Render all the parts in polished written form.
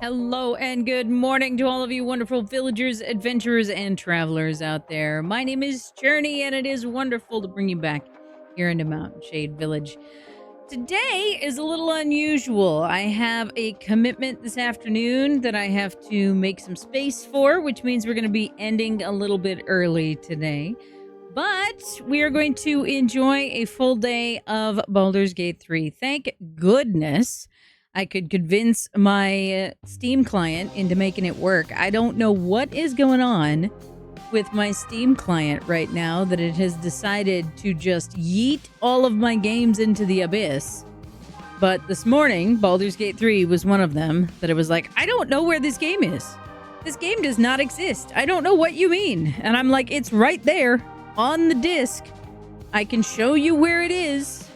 Hello and good morning to all of you wonderful villagers, adventurers, and travelers out there. My name is Journey, and it is wonderful to bring you back here into Mountain Shade Village. Today is a little unusual. I have a commitment this afternoon that I have to make some space for, which means we're going to be ending a little bit early today. But we are going to enjoy a full day of Baldur's Gate 3. Thank goodness I could convince my Steam client into making it work. I don't know what is going on with my Steam client right now that it has decided to just yeet all of my games into the abyss. But this morning, Baldur's Gate 3 was one of them that it was like, I don't know where this game is. This game does not exist. I don't know what you mean. And I'm like, it's right there on the disc. I can show you where it is.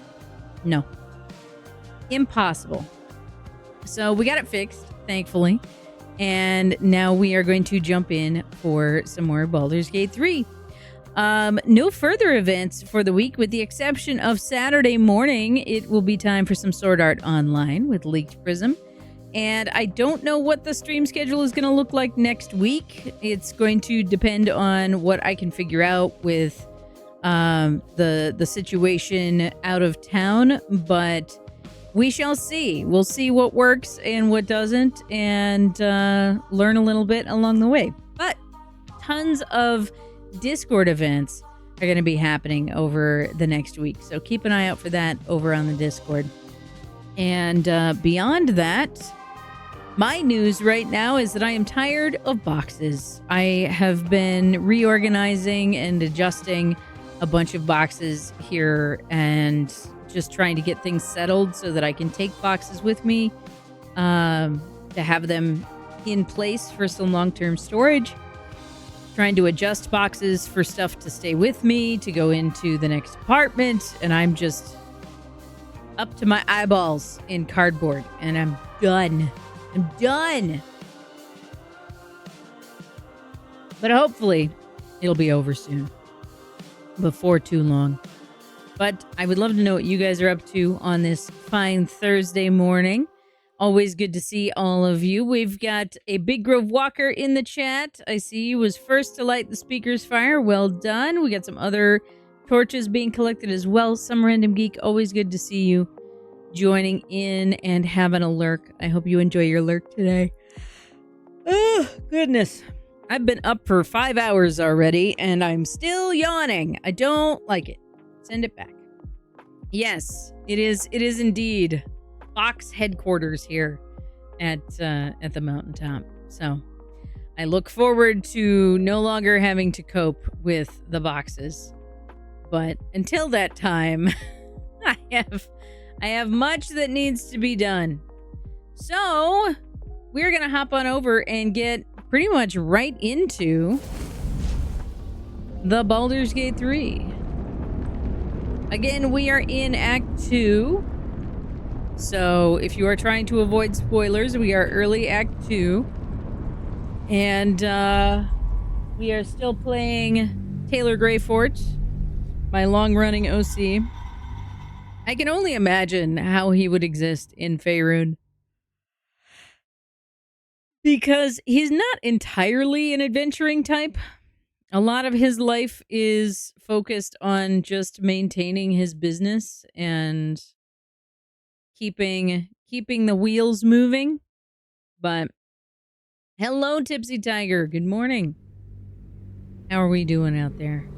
No. Impossible. So we got it fixed, thankfully. And now we are going to jump in for some more Baldur's Gate 3. No further events for the week, with the exception of Saturday morning. It will be time for some Sword Art Online with Leaked Prism. And I don't know what the stream schedule is going to look like next week. It's going to depend on what I can figure out with the situation out of town. But we shall see. We'll see what works and what doesn't, and learn a little bit along the way. But tons of Discord events are going to be happening over the next week. So keep an eye out for that over on the Discord. And beyond that, my news right now is that I am tired of boxes. I have been reorganizing and adjusting a bunch of boxes here and just trying to get things settled so that I can take boxes with me to have them in place for some long-term storage. Trying to adjust boxes for stuff to stay with me, to go into the next apartment, and I'm just up to my eyeballs in cardboard, and I'm done. I'm done. But hopefully it'll be over soon. Before too long. But I would love to know what you guys are up to on this fine Thursday morning. Always good to see all of you. We've got a Big Grove Walker in the chat. I see you was first to light the speaker's fire. Well done. We got some other torches being collected as well. Some Random Geek, always good to see you joining in and having a lurk. I hope you enjoy your lurk today. Oh, goodness. I've been up for 5 hours already, and I'm still yawning. I don't like it. Send it back. Yes, it is indeed box headquarters here at the mountaintop. So I look forward to no longer having to cope with the boxes. But until that time, I have much that needs to be done. So we're gonna hop on over and get pretty much right into the Baldur's Gate 3. Again, we are in Act 2. So if you are trying to avoid spoilers, we are early Act 2. And we are still playing Taylor Greyfort, my long-running OC. I can only imagine how he would exist in Faerun, because he's not entirely an adventuring type. A lot of his life is focused on just maintaining his business and keeping the wheels moving. But hello, Tipsy Tiger. Good morning. How are we doing out there?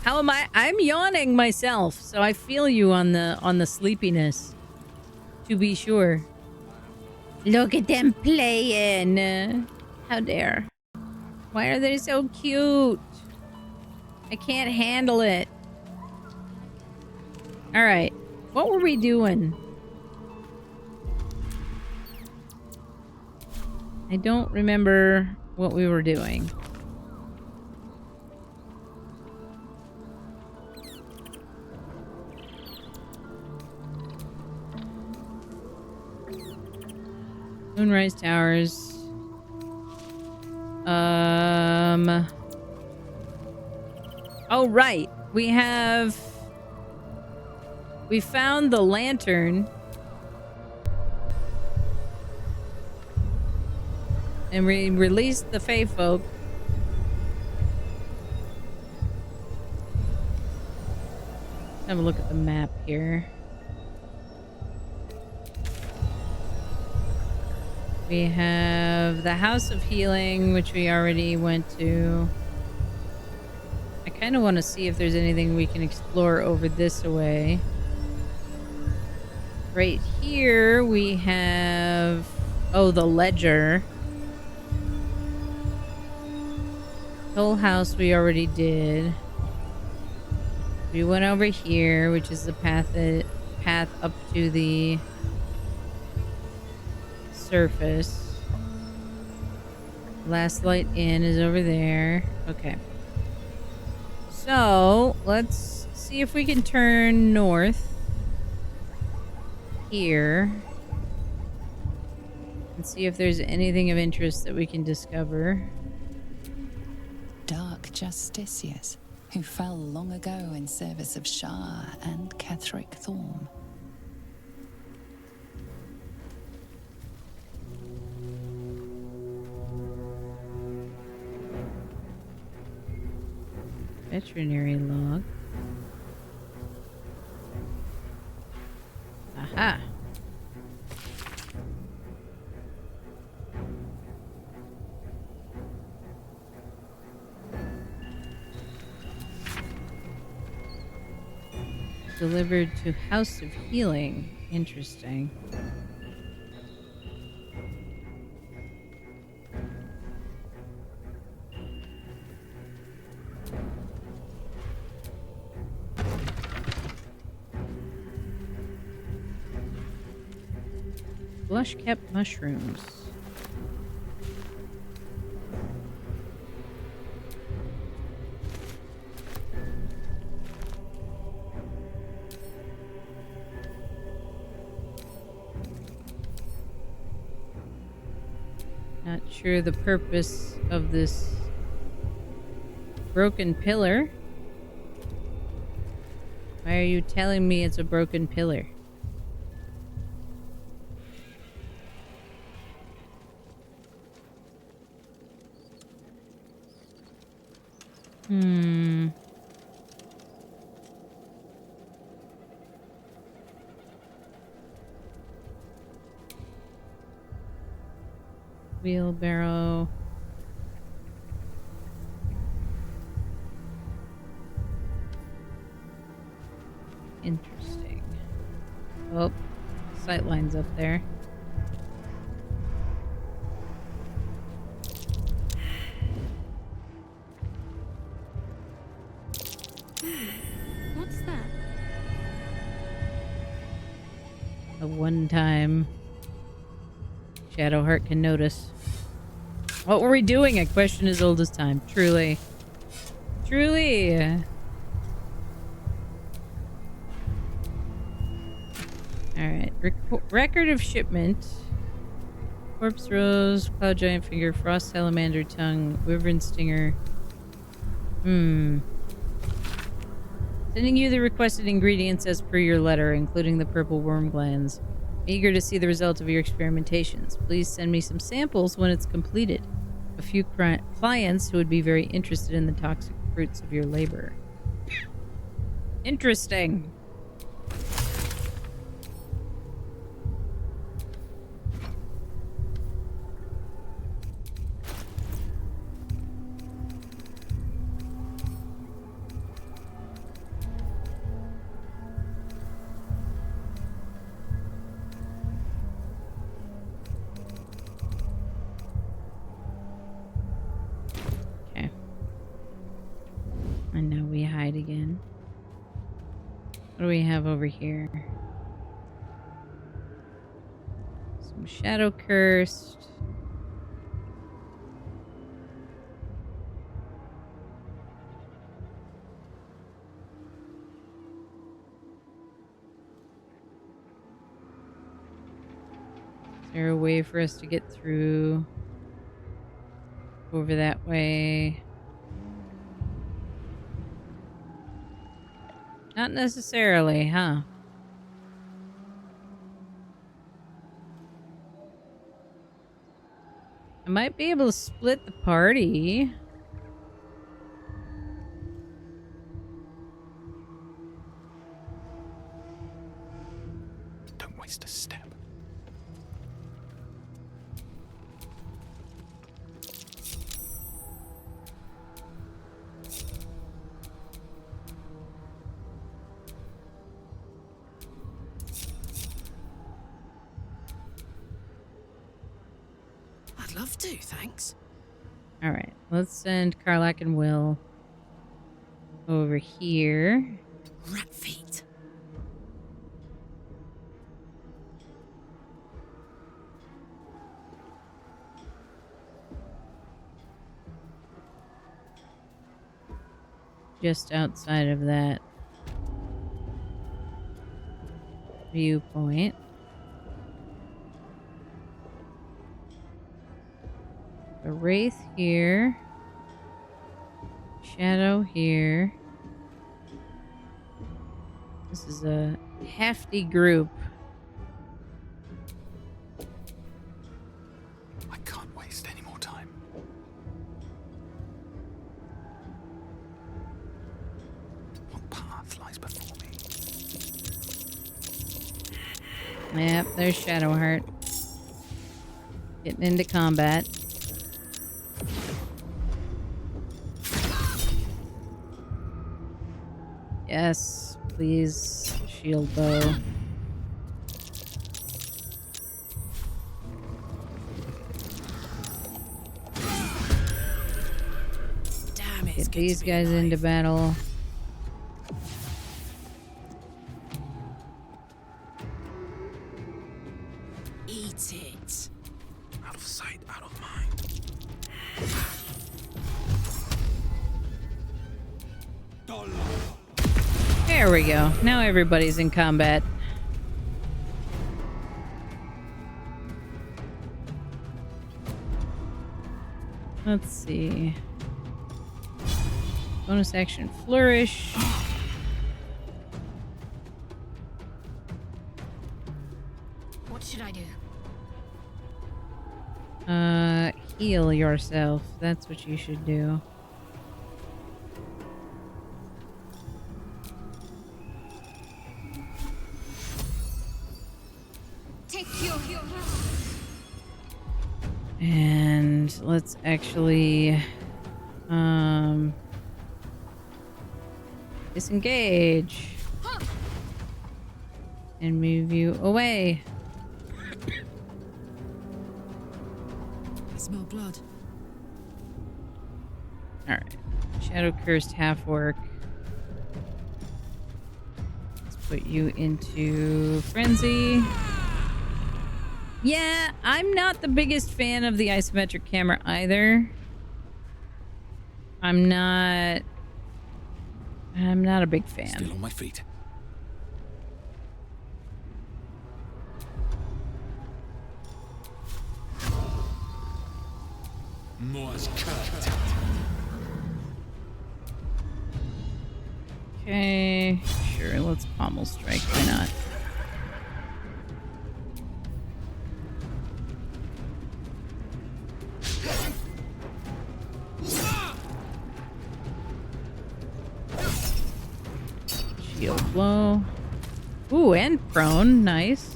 How am I? I'm yawning myself, so I feel you on the sleepiness. To be sure. Look at them playing. How dare. Why are they so cute? I can't handle it. Alright. What were we doing? I don't remember what we were doing. Moonrise Towers. Oh, right. We have We found the lantern. And we released the Fae folk. Have a look at the map here. We have the House of Healing, which we already went to. I kind of want to see if there's anything we can explore over this way. Right here we have... Oh, the Ledger. Toll House we already did. We went over here, which is the path up to the surface. Last Light Inn is over there. Okay. So, let's see if we can turn north here and see if there's anything of interest that we can discover. Dark justiciars who fell long ago in service of Shah and Ketheric Thorm. Veterinary log. Aha. Delivered to House of Healing. Interesting. Blush-kept mushrooms. Not sure the purpose of this broken pillar. Why are you telling me it's a broken pillar? Wheelbarrow. Interesting. Oh, sightlines up there. What's that? A one-time Shadowheart can notice. What were we doing? A question as old as time. Truly. Truly. Alright. Record of shipment. Corpse Rose, Cloud Giant Finger, Frost Salamander Tongue, Wyvern Stinger. Sending you the requested ingredients as per your letter, including the purple worm glands. Eager to see the result of your experimentations. Please send me some samples when it's completed. A few clients who would be very interested in the toxic fruits of your labor. Interesting. And now we hide again. What do we have over here? Some Shadow Cursed. Is there a way for us to get through over that way? Not necessarily, huh? might be able to split the party. Don't waste a step. I'd love to, thanks. All right, let's send Karlak and Will over here. Rat feet. Just outside of that viewpoint. A wraith here. Shadow here. This is a hefty group. I can't waste any more time. What path lies before me? Yep, there's Shadowheart. Getting into combat. Yes, please, shield bow. Damn it. Get these guys into battle. Eat it. Out of sight, out of mind. There we go. Now everybody's in combat. Let's see. Bonus action flourish. What should I do? Heal yourself. That's what you should do. Take your And let's actually disengage and move you away. I smell blood. All right, shadow cursed half work. Let's put you into frenzy. Yeah, I'm not the biggest fan of the isometric camera either. I'm not a big fan. Still on my feet. Morse cut. Okay, sure, let's pommel strike, why not? Shield blow. Ooh, and prone, nice.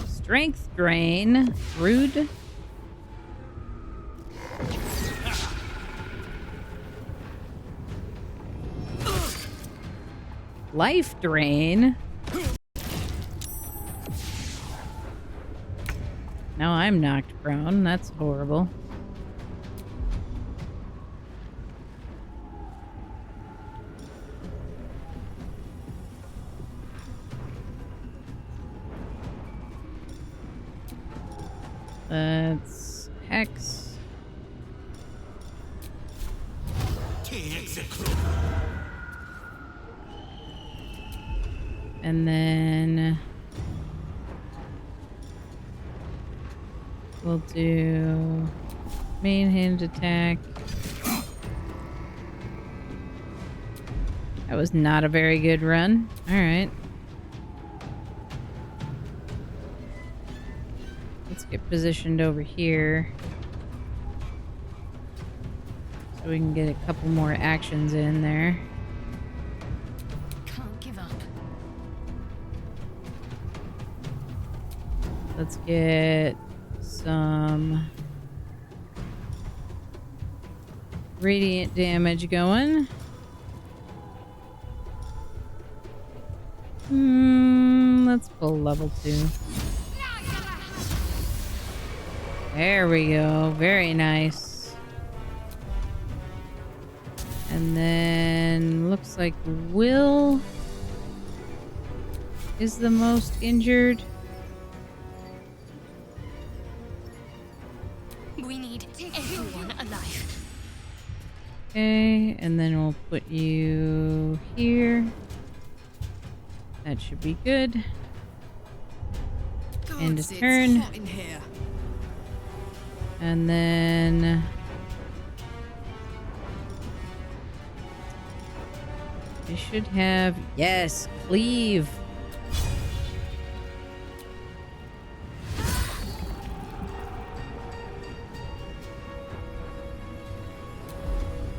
Strength drain, rude. Life drain. Now I'm knocked prone. That's horrible. That's Hex. And then we'll do main hand attack. That was not a very good run. All right. get positioned over here. So we can get a couple more actions in there. Can't give up. Let's get some radiant damage going. Let's pull level 2. There we go. Very nice. And then looks like Will is the most injured. We need everyone alive. Okay, and then we'll put you here. That should be good. End of turn. Hot in here. And then we should have, yes, cleave.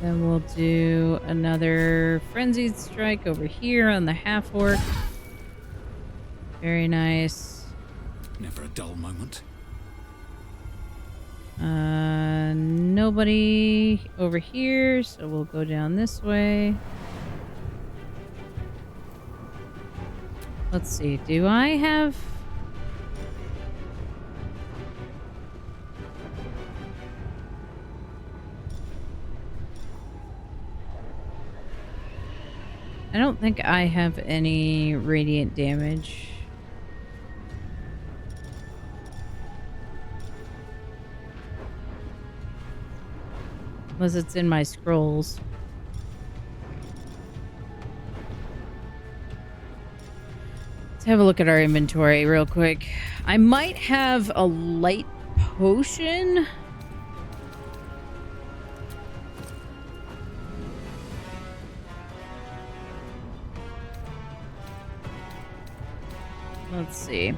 Then we'll do another frenzied strike over here on the half orc. Very nice. Never a dull moment. Nobody over here, so we'll go down this way. Let's see, do I have... I don't think I have any radiant damage. Unless it's in my scrolls. Let's have a look at our inventory real quick. I might have a light potion. Let's see.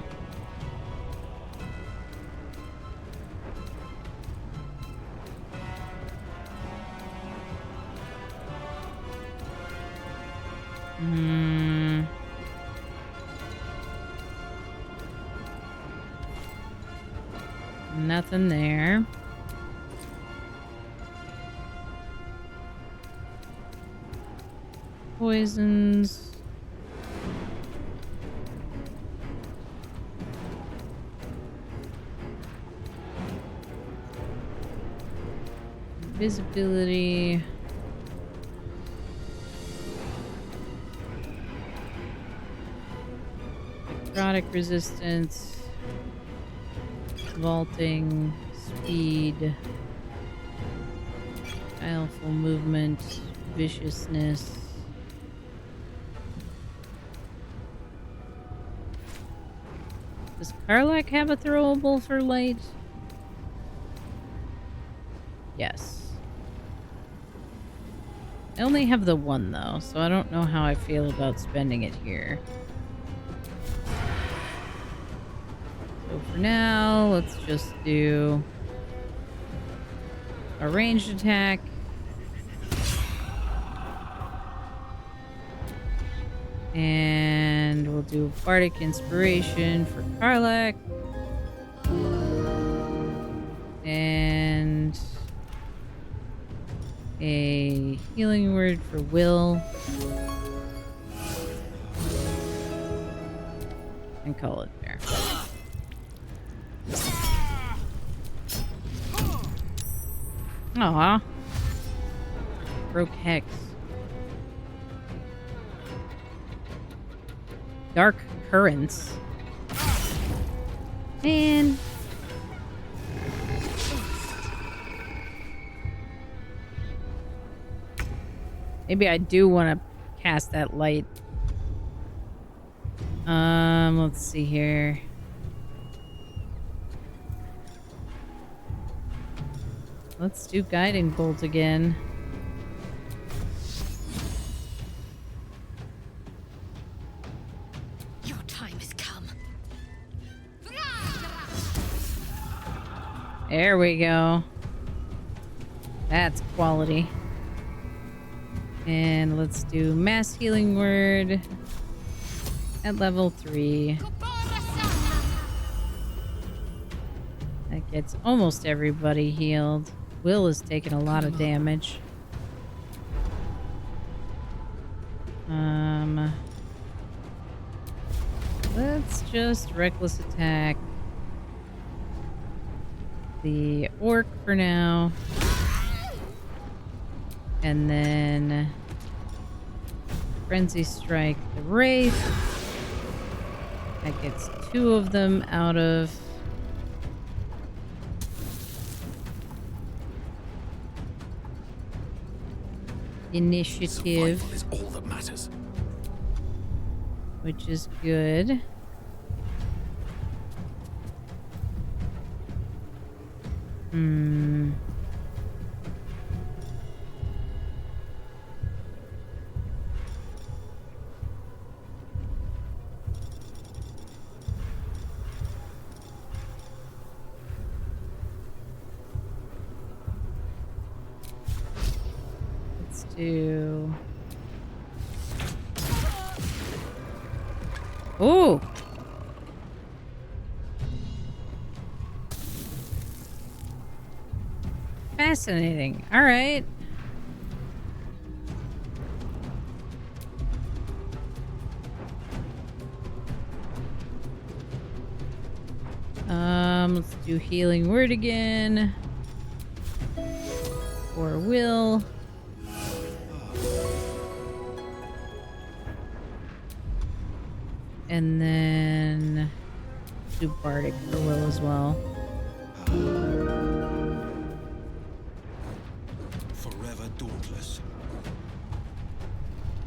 Nothing there. Poisons. Visibility. Necrotic resistance. Vaulting. Speed. Guileful movement. Viciousness. Does Karlak have a throwable for light? Yes. I only have the one though, so I don't know how I feel about spending it here. So for now, let's just do a ranged attack. And we'll do Bardic Inspiration for Karlak. And a healing word for Will. And call it there. Aw. Broke Hex. Dark Currents. Man. Maybe I do want to cast that light. Let's see here. Let's do Guiding Bolt again. Your time has come. There we go. That's quality. And let's do mass healing word at level 3. That gets almost everybody healed. Will is taking a lot of damage. Let's just reckless attack the orc for now. And then frenzy strike the wraith. That gets 2 of them out of initiative. Survival is all that matters. Which is good. Let's do... Ooh! Fascinating. All right. Let's do healing word again. Or will. And then do bardic for will as well. Forever dauntless.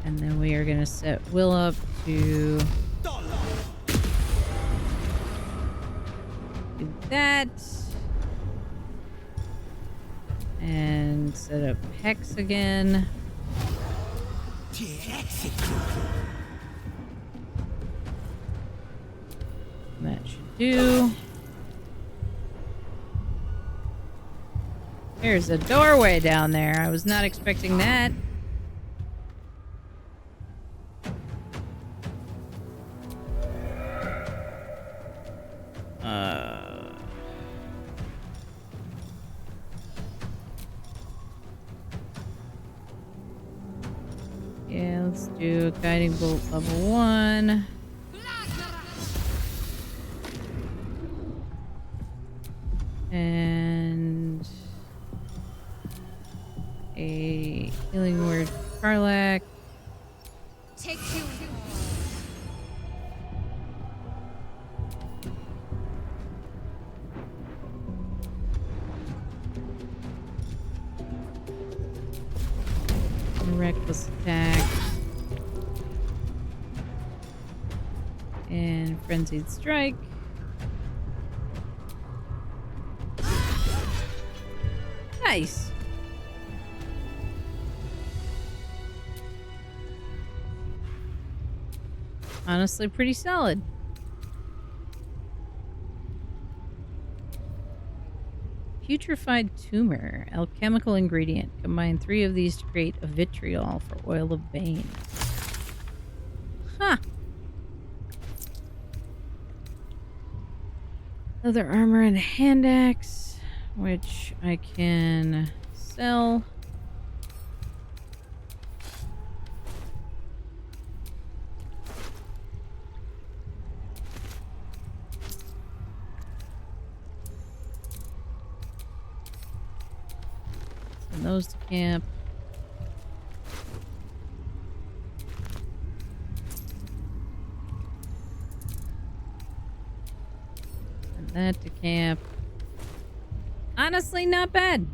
And then we are going to set will up to do that. And set up hex again. That should do. There's a doorway down there. I was not expecting that. Yeah, let's do a guiding bolt level 1. And a healing word for Karlak. Take you. A reckless attack. And frenzied strike. Nice. Honestly, pretty solid. Putrefied tumor, alchemical ingredient. Combine 3 of these to create a vitriol for oil of bane. Huh. Leather armor and a hand axe, which I can sell. Send those to camp. Send that to camp. Honestly, not bad.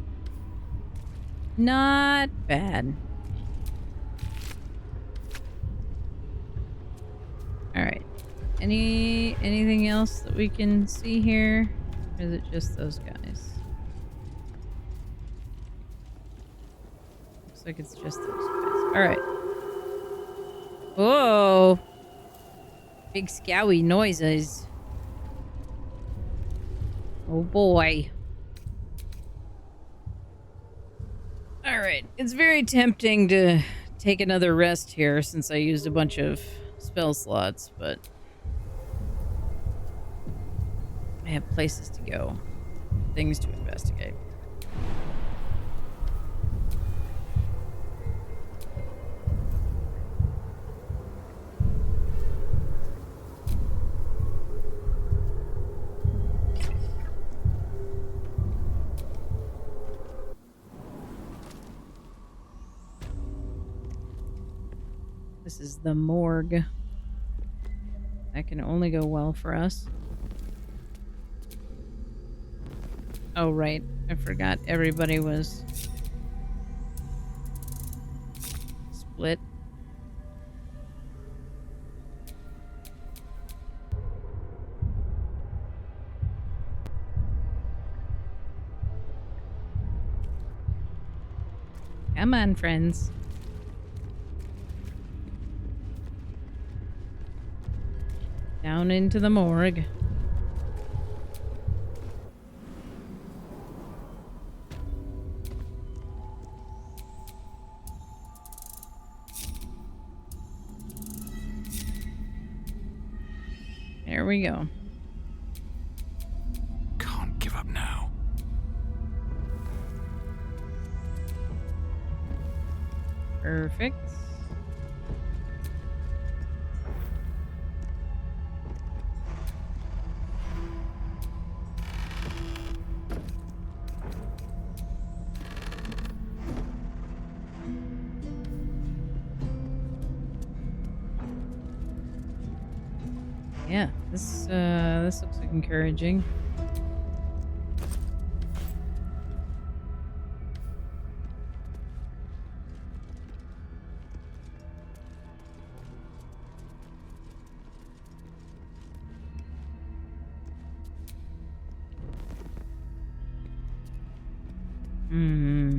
Not bad. All right. Anything else that we can see here? Or is it just those guys? Looks like it's just those guys. All right. Whoa. Big scowy noises. Oh boy. It's very tempting to take another rest here since I used a bunch of spell slots, but I have places to go, things to investigate. This is the morgue. That can only go well for us. Oh, right. I forgot everybody was split. Come on, friends. Down into the morgue. There we go. Can't give up now. Perfect. Yeah, this looks like encouraging. Hmm.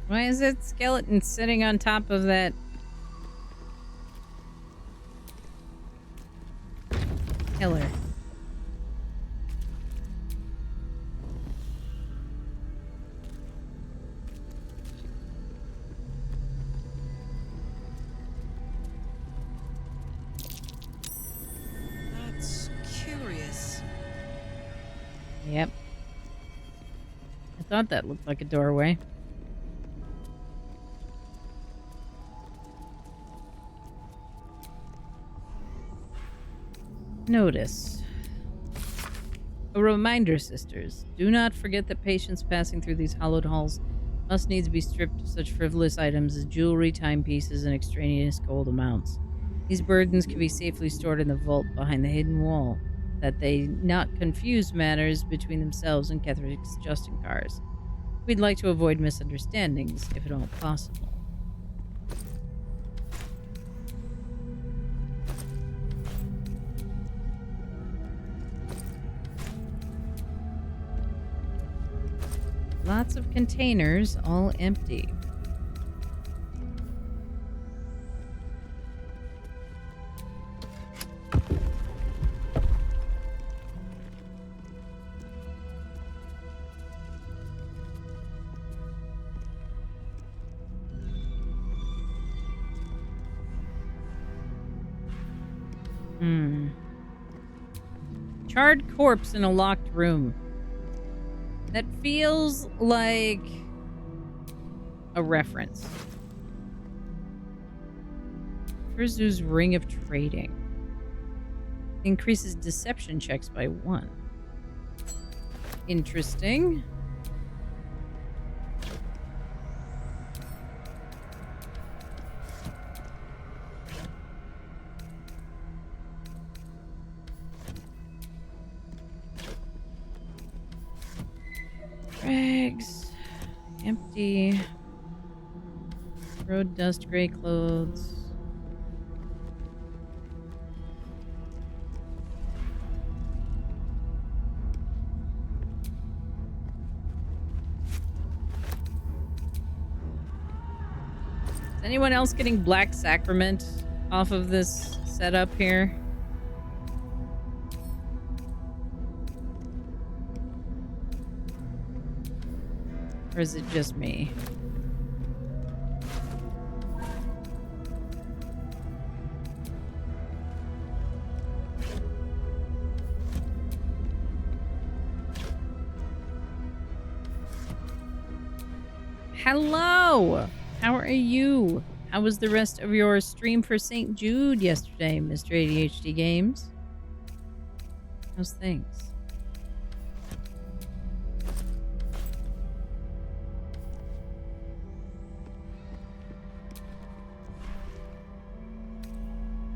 Why is that skeleton sitting on top of that pillar? That's curious. Yep. I thought that looked like a doorway. Notice. A reminder, sisters. Do not forget that patients passing through these hallowed halls must needs be stripped of such frivolous items as jewelry, timepieces, and extraneous gold amounts. These burdens can be safely stored in the vault behind the hidden wall, that they not confuse matters between themselves and Ketherick's Justin cars. We'd like to avoid misunderstandings, if at all possible. Lots of containers, all empty. Charred corpse in a locked room. That feels like a reference. Frizu's Ring of Trading. Increases deception checks by 1. Interesting. Rags. Empty. Road dust, gray clothes. Is anyone else getting Black Sacrament off of this setup here? Or is it just me? Hello! How are you? How was the rest of your stream for St. Jude yesterday, Mr. ADHD Games? How's things?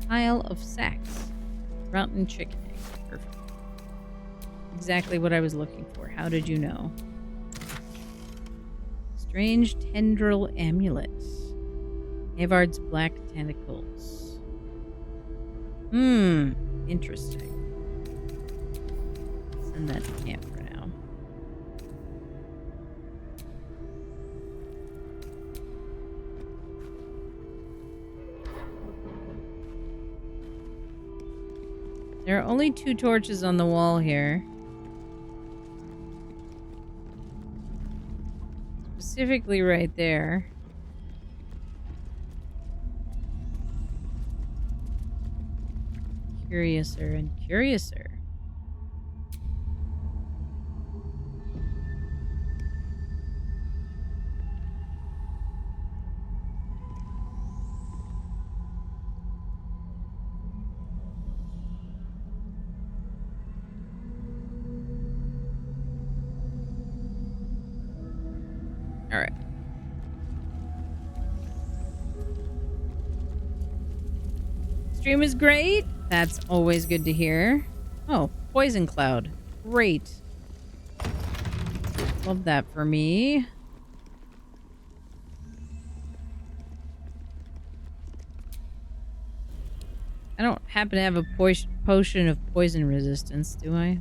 Pile of sacks. Rotten chicken egg. Perfect. Exactly what I was looking for. How did you know? Strange tendril amulet. Havard's black tentacles. Interesting. Send that to camp for now. There are only 2 torches on the wall here. Specifically right there. Curiouser and curiouser. All right. Stream is great. That's always good to hear. Oh, poison cloud. Great. Love that for me. I don't happen to have a potion of poison resistance, do I?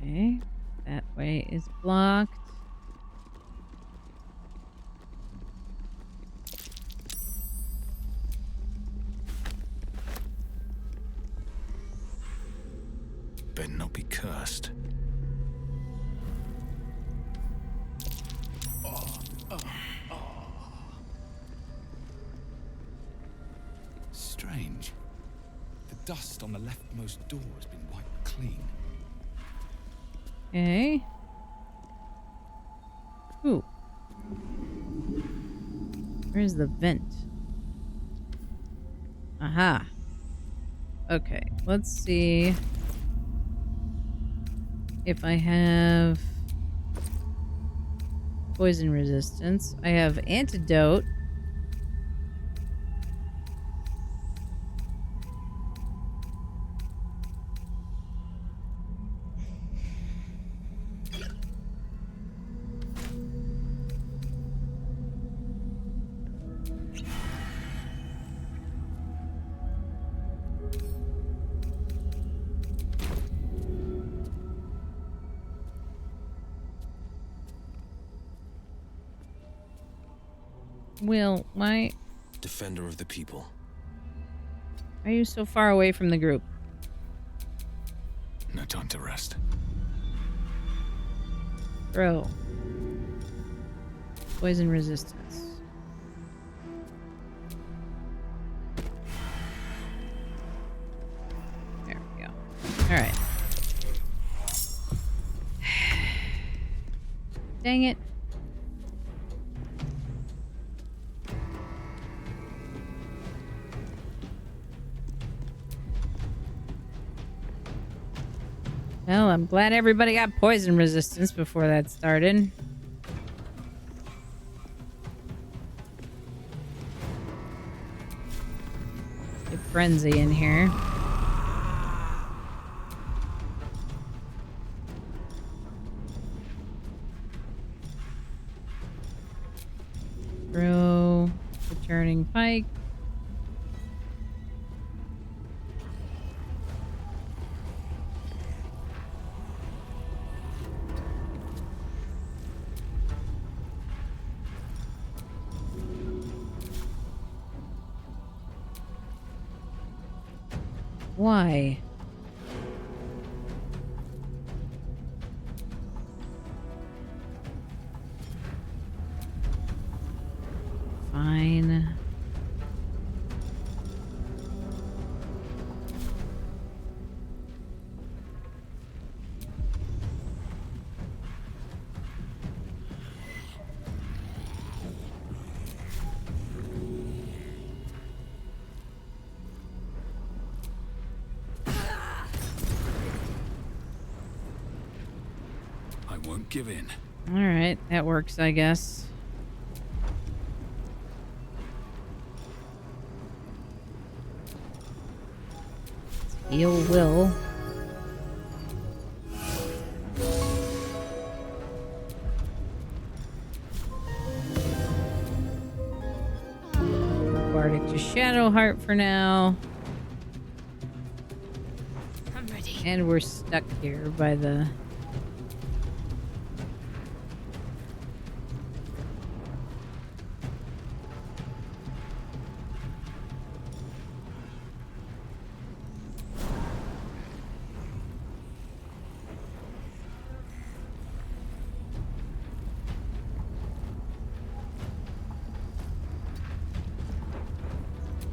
Okay. That way is blocked. Better not be cursed. Strange. The dust on the leftmost door has been wiped clean. Okay. Ooh. Where's the vent? Aha. Okay, let's see if I have poison resistance. I have antidote. Will, why Defender of the people. are you so far away from the group? No time to rest. Bro. Poison resistance. There we go. Alright. Dang it. Well, I'm glad everybody got poison resistance before that started. Get frenzy in here. Throw the turning pike. Why? Don't give in. Alright, that works, I guess. Heal Will. Bardic to Shadowheart for now. I'm ready. And we're stuck here by the...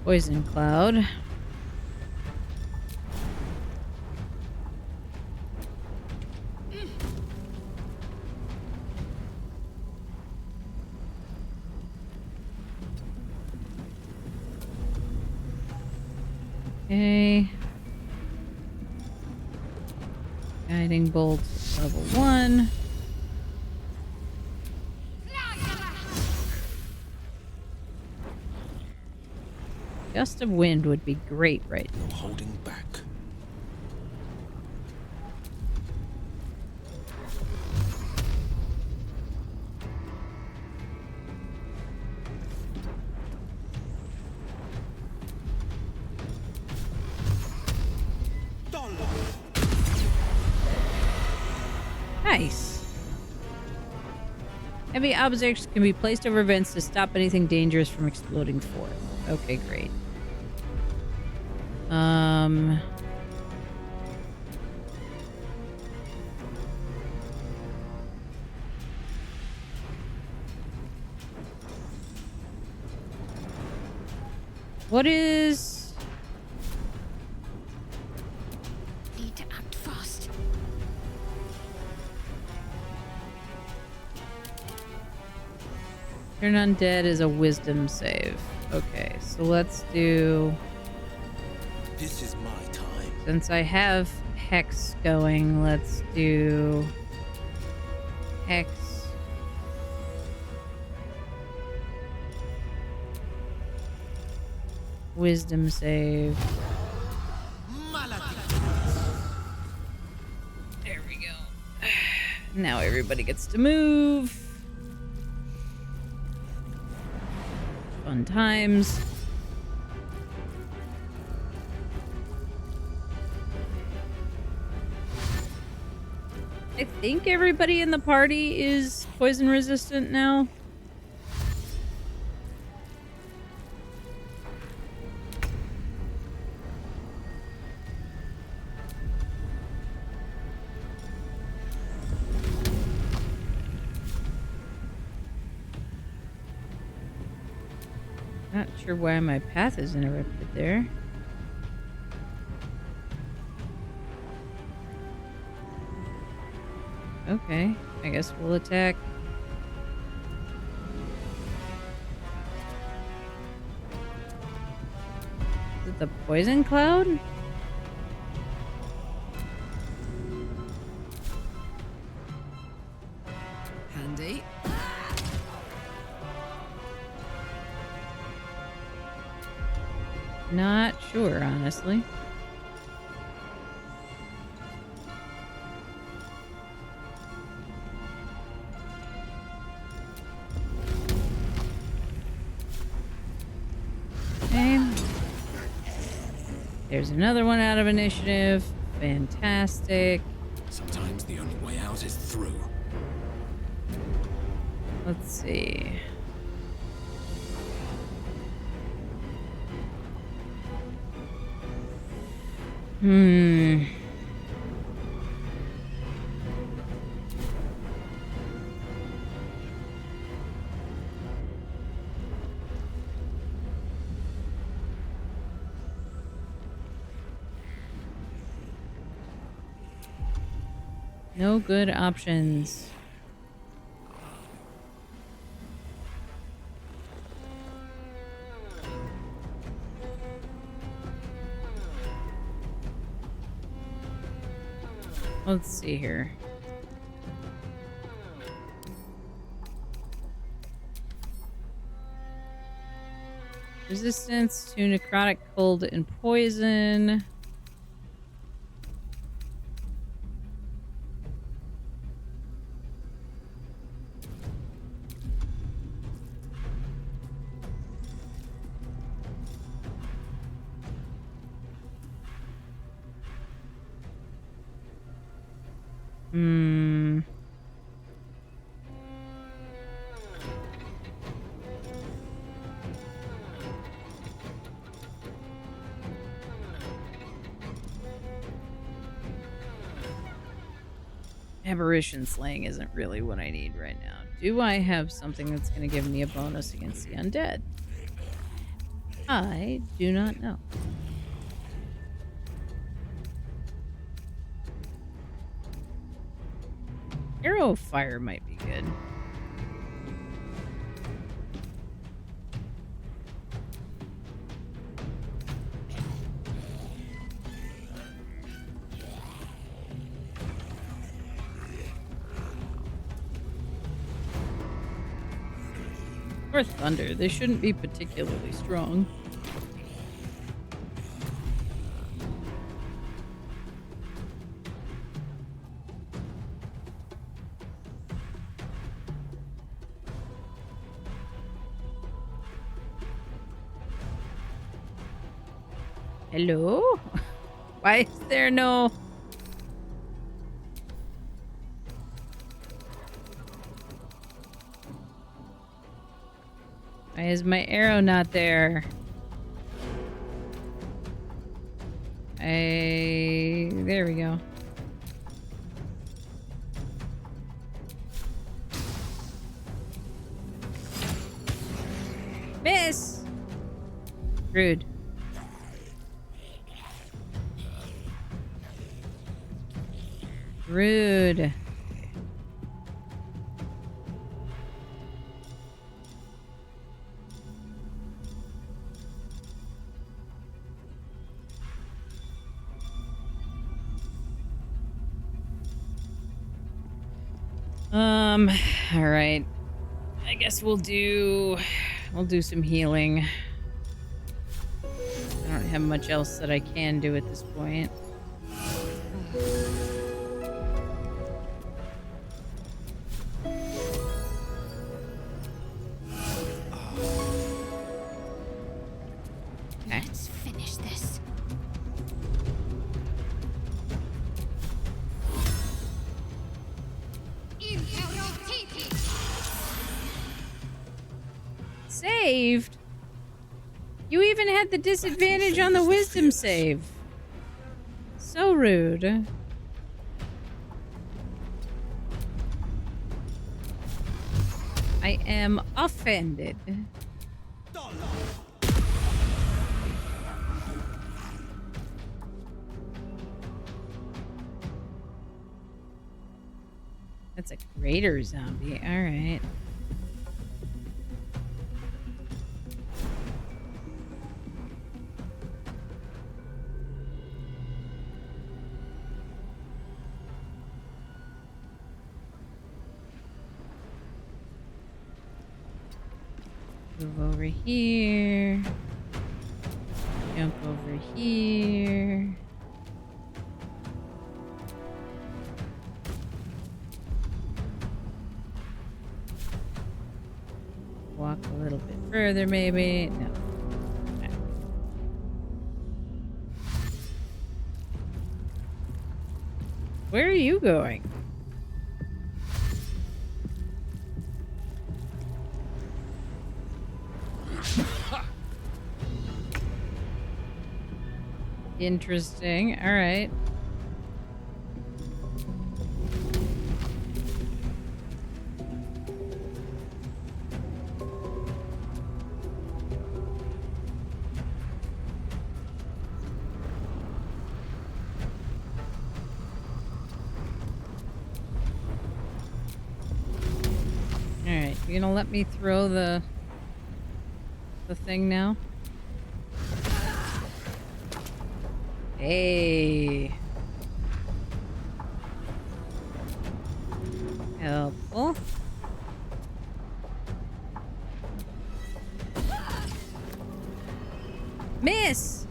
Poison Cloud. Okay. Guiding Bolt level 1. Gust of Wind would be great right now. No holding back. Nice. Heavy objects can be placed over vents to stop anything dangerous from exploding forth. Okay, great. What is... Need to act fast. Turn undead is a wisdom save. Okay, so let's do... This is my time. Since I have Hex going, let's do... Hex. Wisdom save. There we go. Now everybody gets to move. Fun times. I think everybody in the party is poison resistant now. Not sure why my path is interrupted there. Okay, I guess we'll attack. Is it the poison cloud? Handy. Not sure, honestly. Okay. There's another one out of initiative. Fantastic. Sometimes the only way out is through. Let's see. No good options. Let's see here. Resistance to necrotic, cold, and poison. Hmm. Aberration slaying isn't really what I need right now. Do I have something that's going to give me a bonus against the undead? I do not know. Arrow of fire might be good. Or thunder. They shouldn't be particularly strong. Hello? Why is there no... Why is my arrow not there? There we go. Miss! Rude. Rude. All right. I guess we'll do some healing. I don't have much else that I can do at this point. Let's finish this. Saved? You even had the disadvantage on the wisdom save. So rude. I am offended. That's a greater zombie. All right. Move over here. Jump over here. Walk a little bit further, maybe. No. Okay. Where are you going? Interesting. All right. All right. You gonna let me throw the thing now? Hey. Helpful. Miss!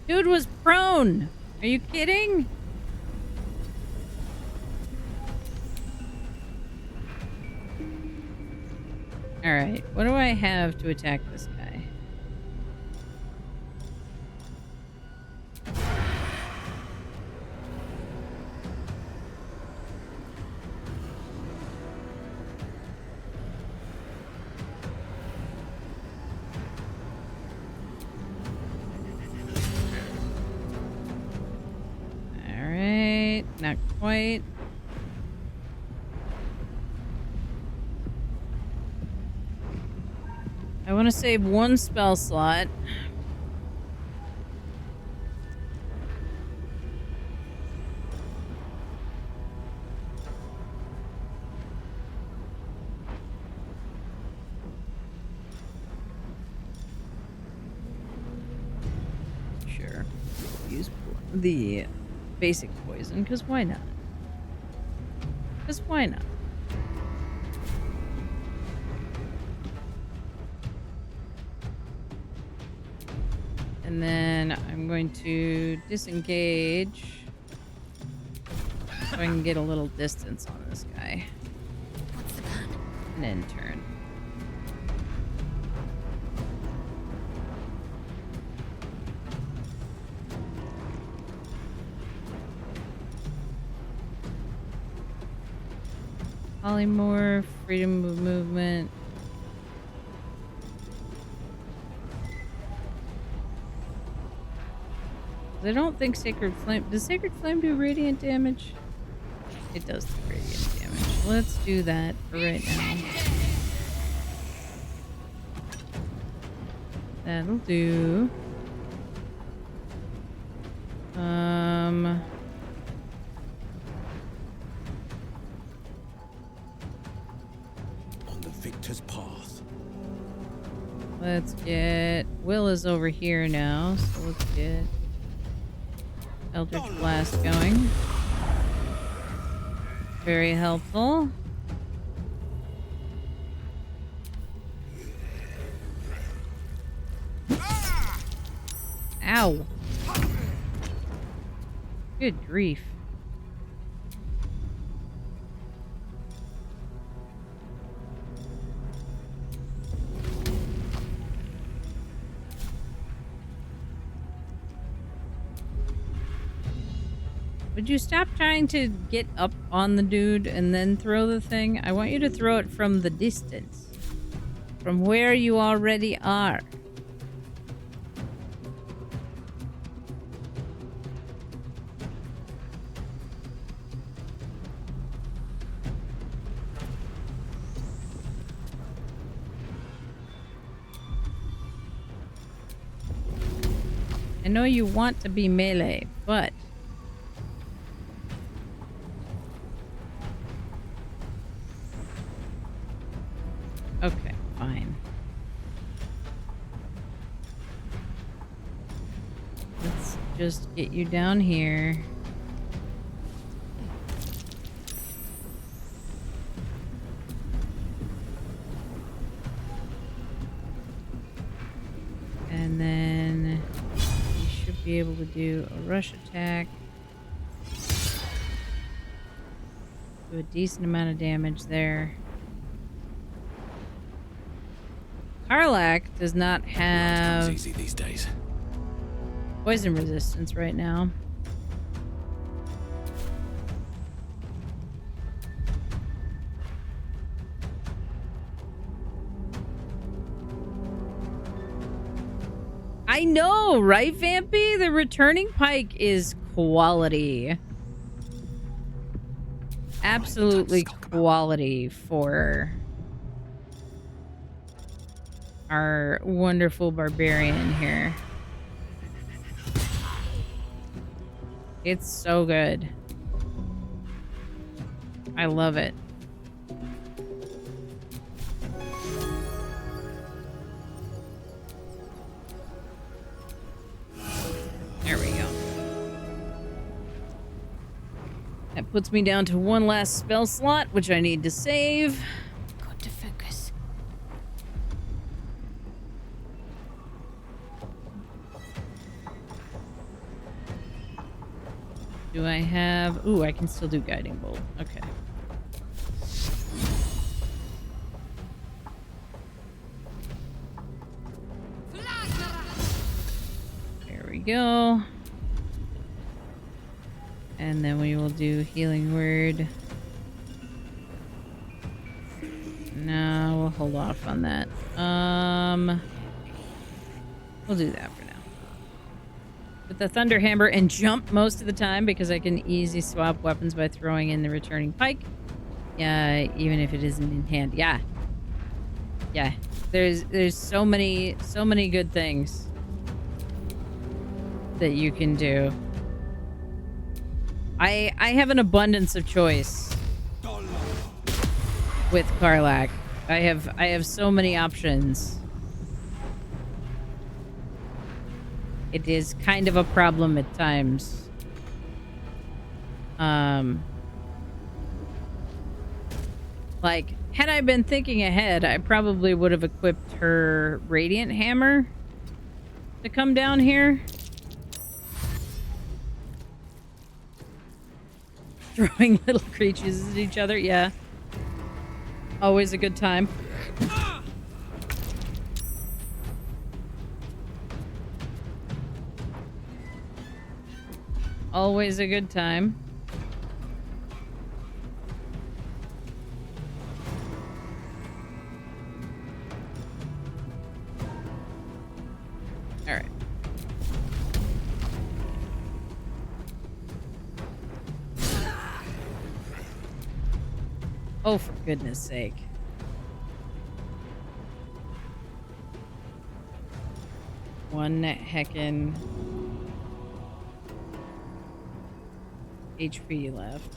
Dude was prone. Are you kidding? Alright, what do I have to attack this guy? Alright, not quite. I want to save one spell slot. Sure. Use the basic poison, because why not? Because why not? And then I'm going to disengage so I can get a little distance on this guy. What's the plan? And then turn. Polymorph, freedom of movement. I don't think Sacred Flame... Does Sacred Flame do radiant damage? It does do radiant damage. Let's do that for right now. That'll do. On the victor's path. Let's get... Will is over here now, so let's get Eldritch Blast going. Very helpful. Ow. Good grief. Would you stop trying to get up on the dude and then throw the thing? I want you to throw it from the distance. From where you already are. I know you want to be melee, but... Okay, fine. Let's just get you down here. And then you should be able to do a rush attack. Do a decent amount of damage there. Karlak does not have It's easy these days. poison resistance right now. I know, right, Vampy? The returning pike is quality. Absolutely quality for our wonderful barbarian here. It's so good. I love it. There we go. That puts me down to one last spell slot, which I need to save. Got to focus. Do I have... Ooh, I can still do guiding bolt. Okay. There we go. And then we will do healing word. No, we'll hold off on that. We'll do that for now. With the thunder hammer and jump most of the time because I can easy swap weapons by throwing in the returning pike. Yeah, even if it isn't in hand. Yeah. Yeah. There's so many good things that you can do. I have an abundance of choice with Karlach. I have so many options. It is kind of a problem at times. Like, had I been thinking ahead, I probably would have equipped her Radiant Hammer to come down here. Throwing little creatures at each other, yeah. Always a good time. Always a good time. All right. Oh, for goodness sake. One heckin' HP left.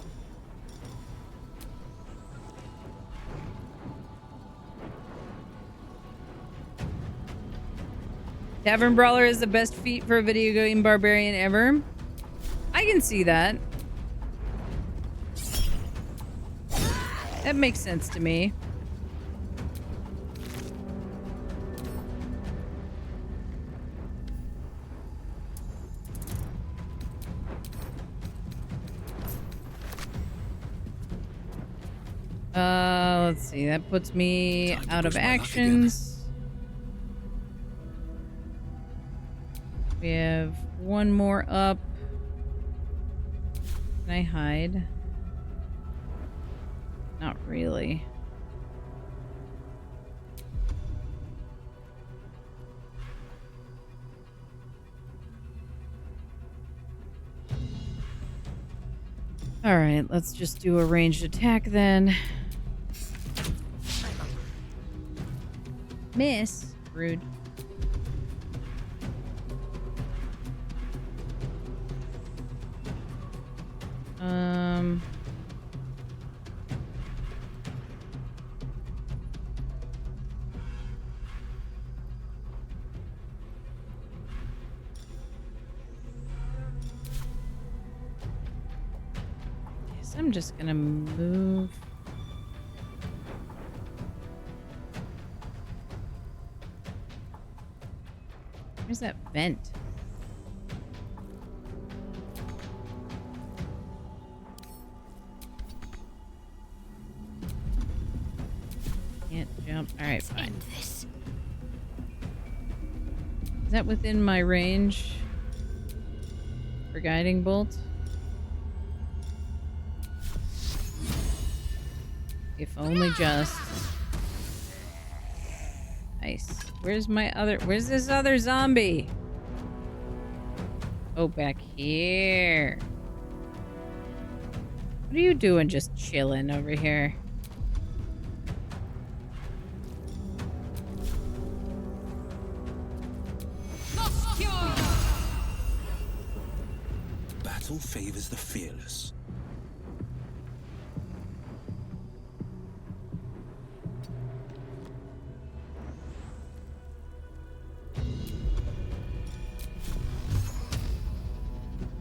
Tavern Brawler is the best feat for a video game barbarian ever. I can see that. That makes sense to me. Let's see. That puts me out of actions. We have one more up. Can I hide? Not really. All right, let's just do a ranged attack then. Miss. Rude. Guess I'm just gonna move. Where's that vent? Can't jump. All right, fine. End this. Is that within my range for guiding bolt? If only just. Nice. Where's this other zombie? Oh, back here. What are you doing just chilling over here? Battle favors the fearless.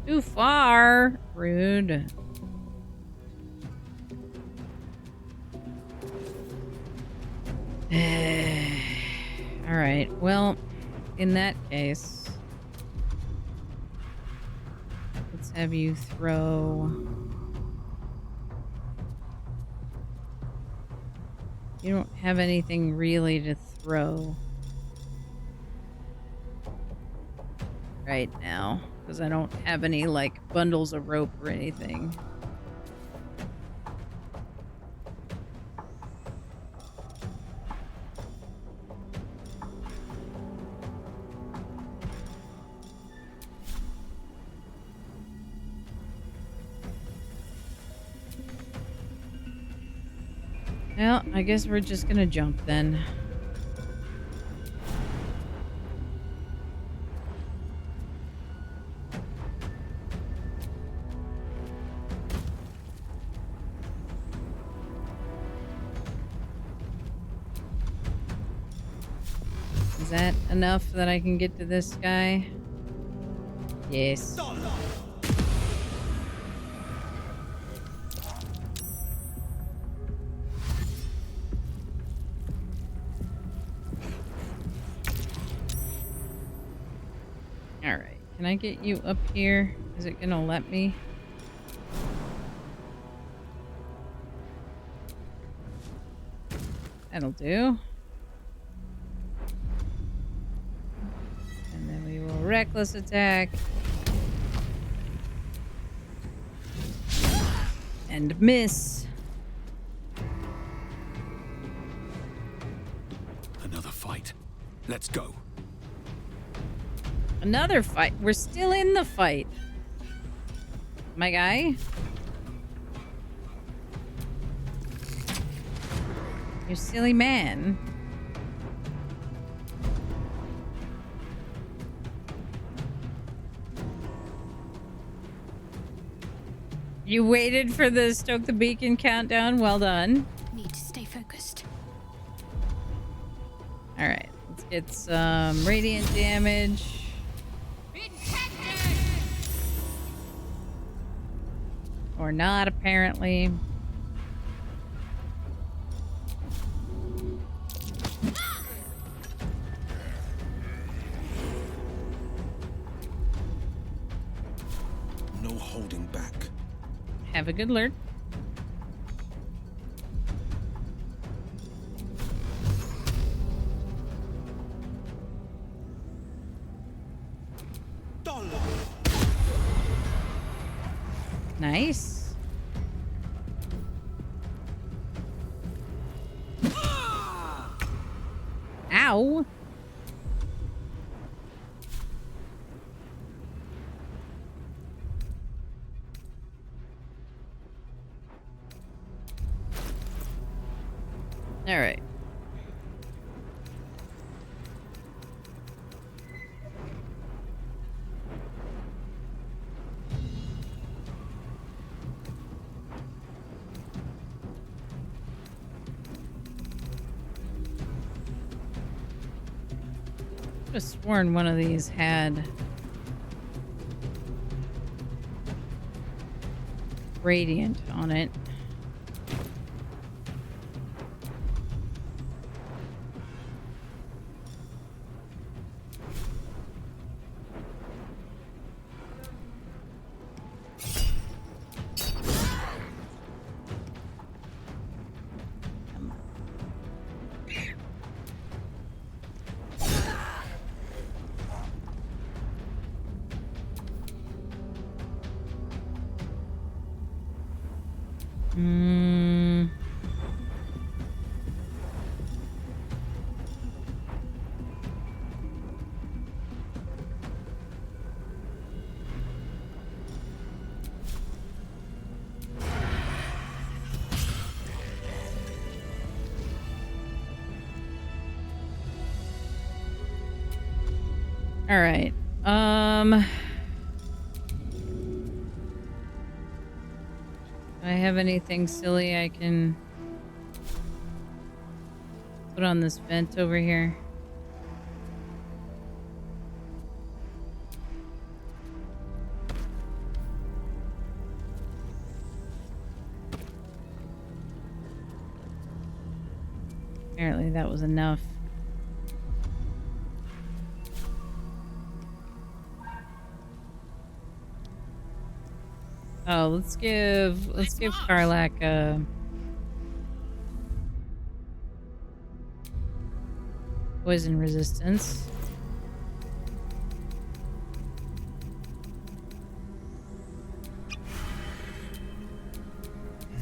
Too far. Rude. All right. Well, in that case, let's have you throw. You don't have anything really to throw right now because I don't have any like bundles of rope or anything. Well, I guess we're just gonna jump then. Is that enough that I can get to this guy? Yes. Alright, can I get you up here? Is it gonna let me? That'll do. And then we will reckless attack. And miss. Another fight. Let's go. Another fight. We're still in the fight. My guy? You silly man. You waited for the stoke the beacon countdown. Well done. Need to stay focused. Alright, let's get some radiant damage. Or not, apparently. No holding back. Have a good lurk. Nice. Ow. All right. I could have sworn one of these had radiant on it. All right. Do I have anything silly I can put on this vent over here? Apparently that was enough. Oh, let's give Karlak poison resistance.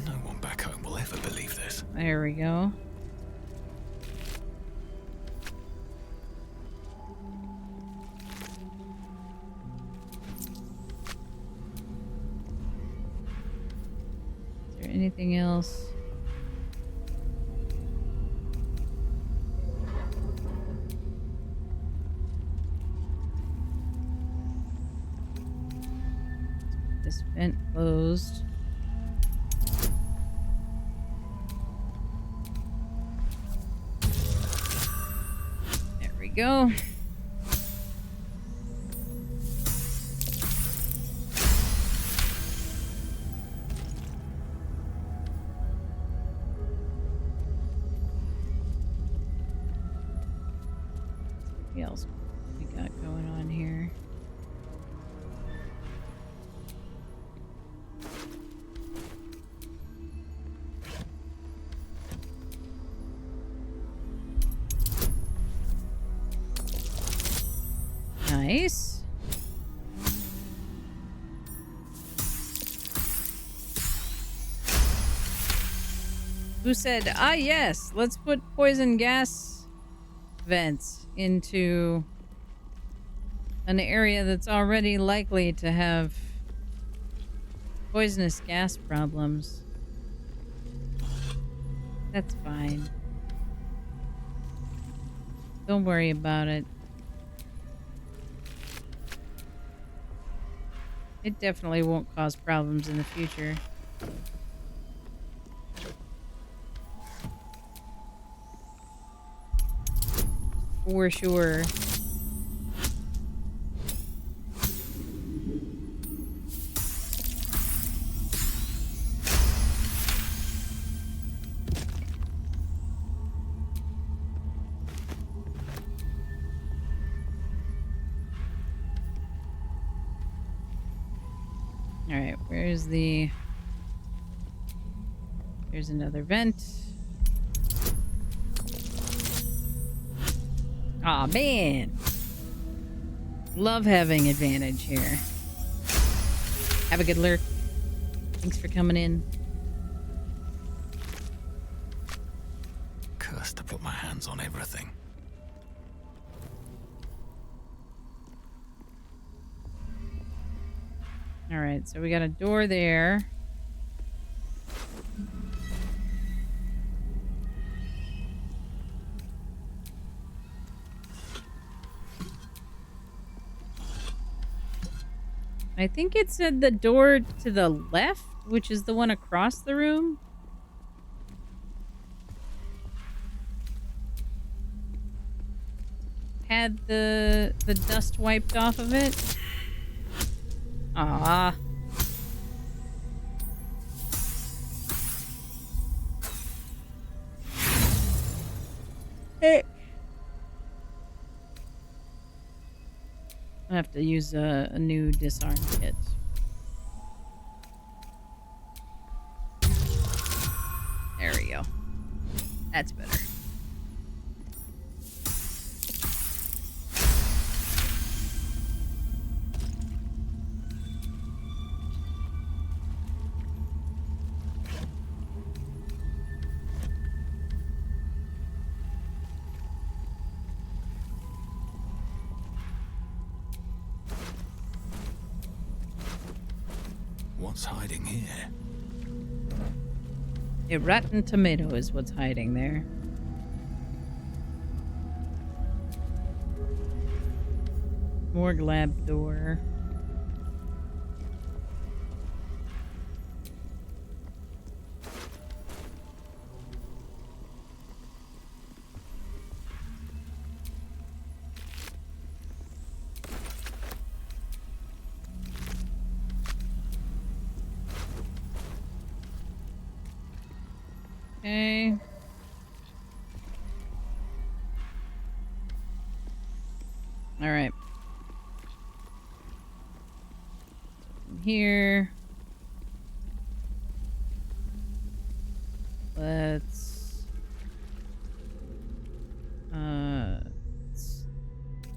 No one back home will ever believe this. There we go. Is there anything else? This vent closed. There we go. What else we got going on here? Nice. Who said, ah, yes, let's put poison gas vents into an area that's already likely to have poisonous gas problems. That's fine. Don't worry about it. It definitely won't cause problems in the future. For sure. Alright, where's the... There's another vent. Aw, man! Love having advantage here. Have a good lurk. Thanks for coming in. Cursed to put my hands on everything. Alright, so we got a door there. I think it said the door to the left, which is the one across the room. Had the dust wiped off of it. Ah. I have to use a new disarm kit. There we go. That's better. What's hiding here? A rotten tomato is what's hiding there. Morgue lab door. Okay. All right. Here. Let's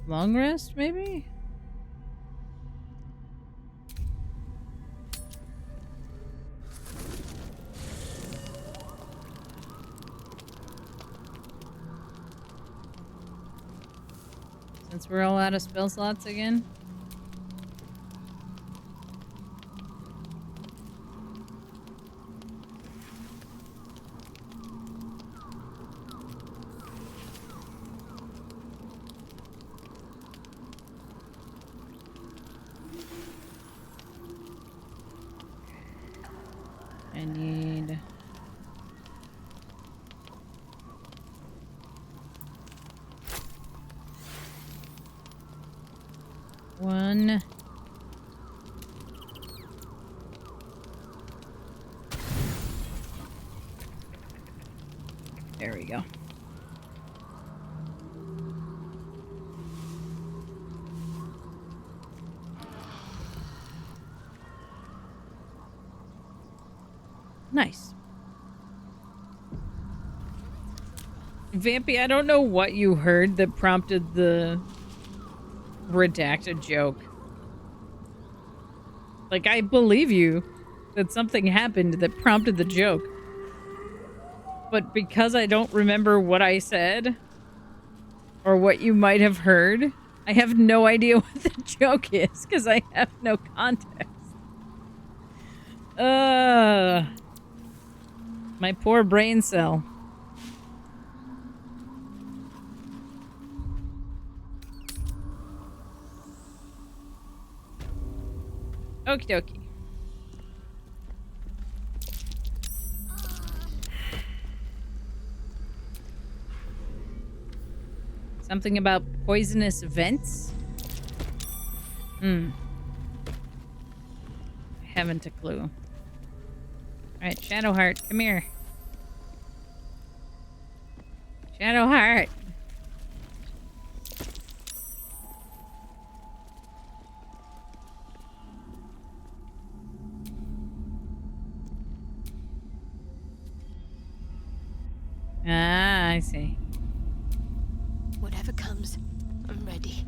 long rest maybe? Since we're all out of spell slots again. I need... one. There we go. Nice. Vampy, I don't know what you heard that prompted the redacted joke. Like, I believe you that something happened that prompted the joke. But because I don't remember what I said or what you might have heard, I have no idea what the joke is because I have no context. My poor brain cell. Okie dokie. Something about poisonous vents? I haven't a clue. Alright, Shadowheart, come here. Shadowheart. Ah, I see. Whatever comes, I'm ready.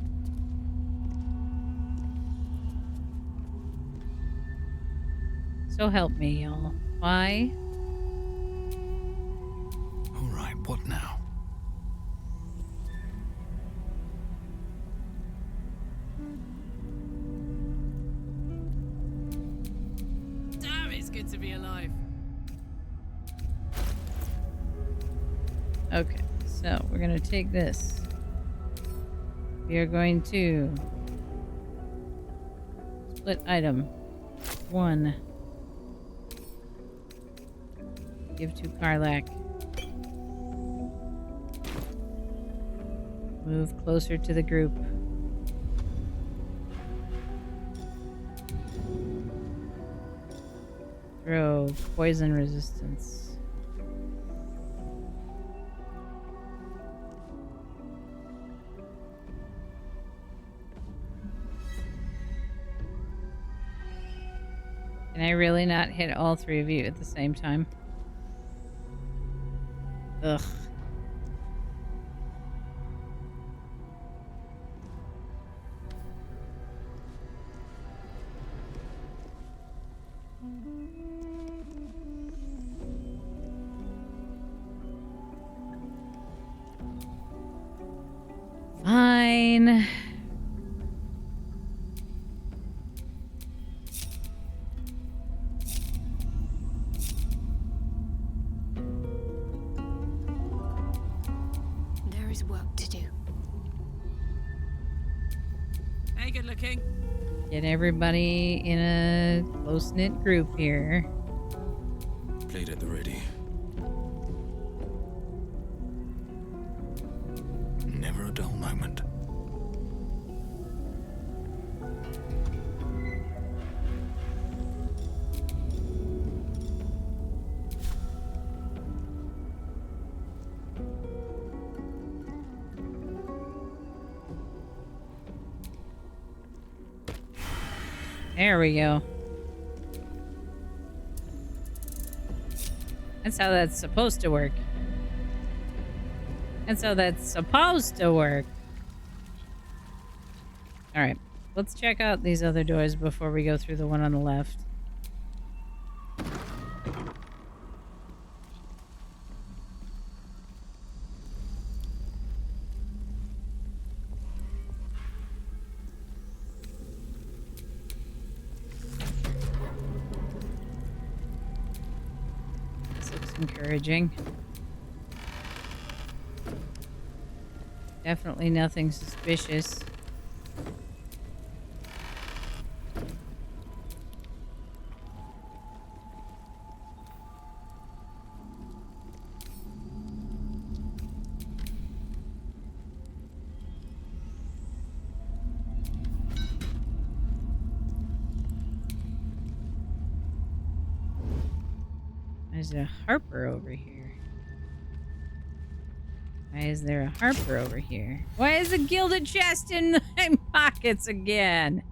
So help me, y'all. Why? All right, what now? Damn, it's good to be alive. Okay, so we're gonna take this. We are going to split item 1. Give to Karlak. Move closer to the group. Throw poison resistance. Can I really not hit all 3 of you at the same time? Ugh. Fine. There is work to do. Hey, good looking. Get everybody in a close-knit group here. Blade at the ready. Never a dull moment. There we go. That's how that's supposed to work. That's how that's supposed to work. Alright. Let's check out these other doors before we go through the one on the left. This looks encouraging. Definitely nothing suspicious. There's a Harper over here. Why is there a Harper over here? Why is a gilded chest in my pockets again?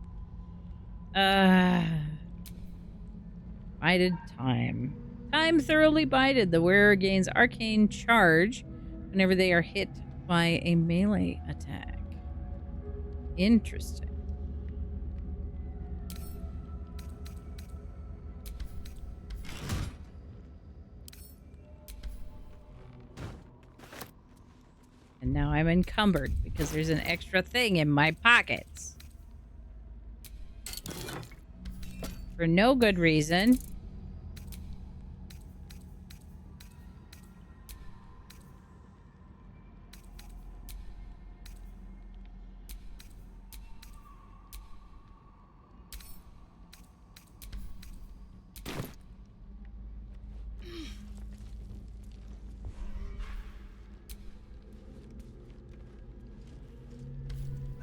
Bided time. Time thoroughly bided. The wearer gains arcane charge whenever they are hit by a melee attack. Interesting. And now I'm encumbered because there's an extra thing in my pockets. For no good reason.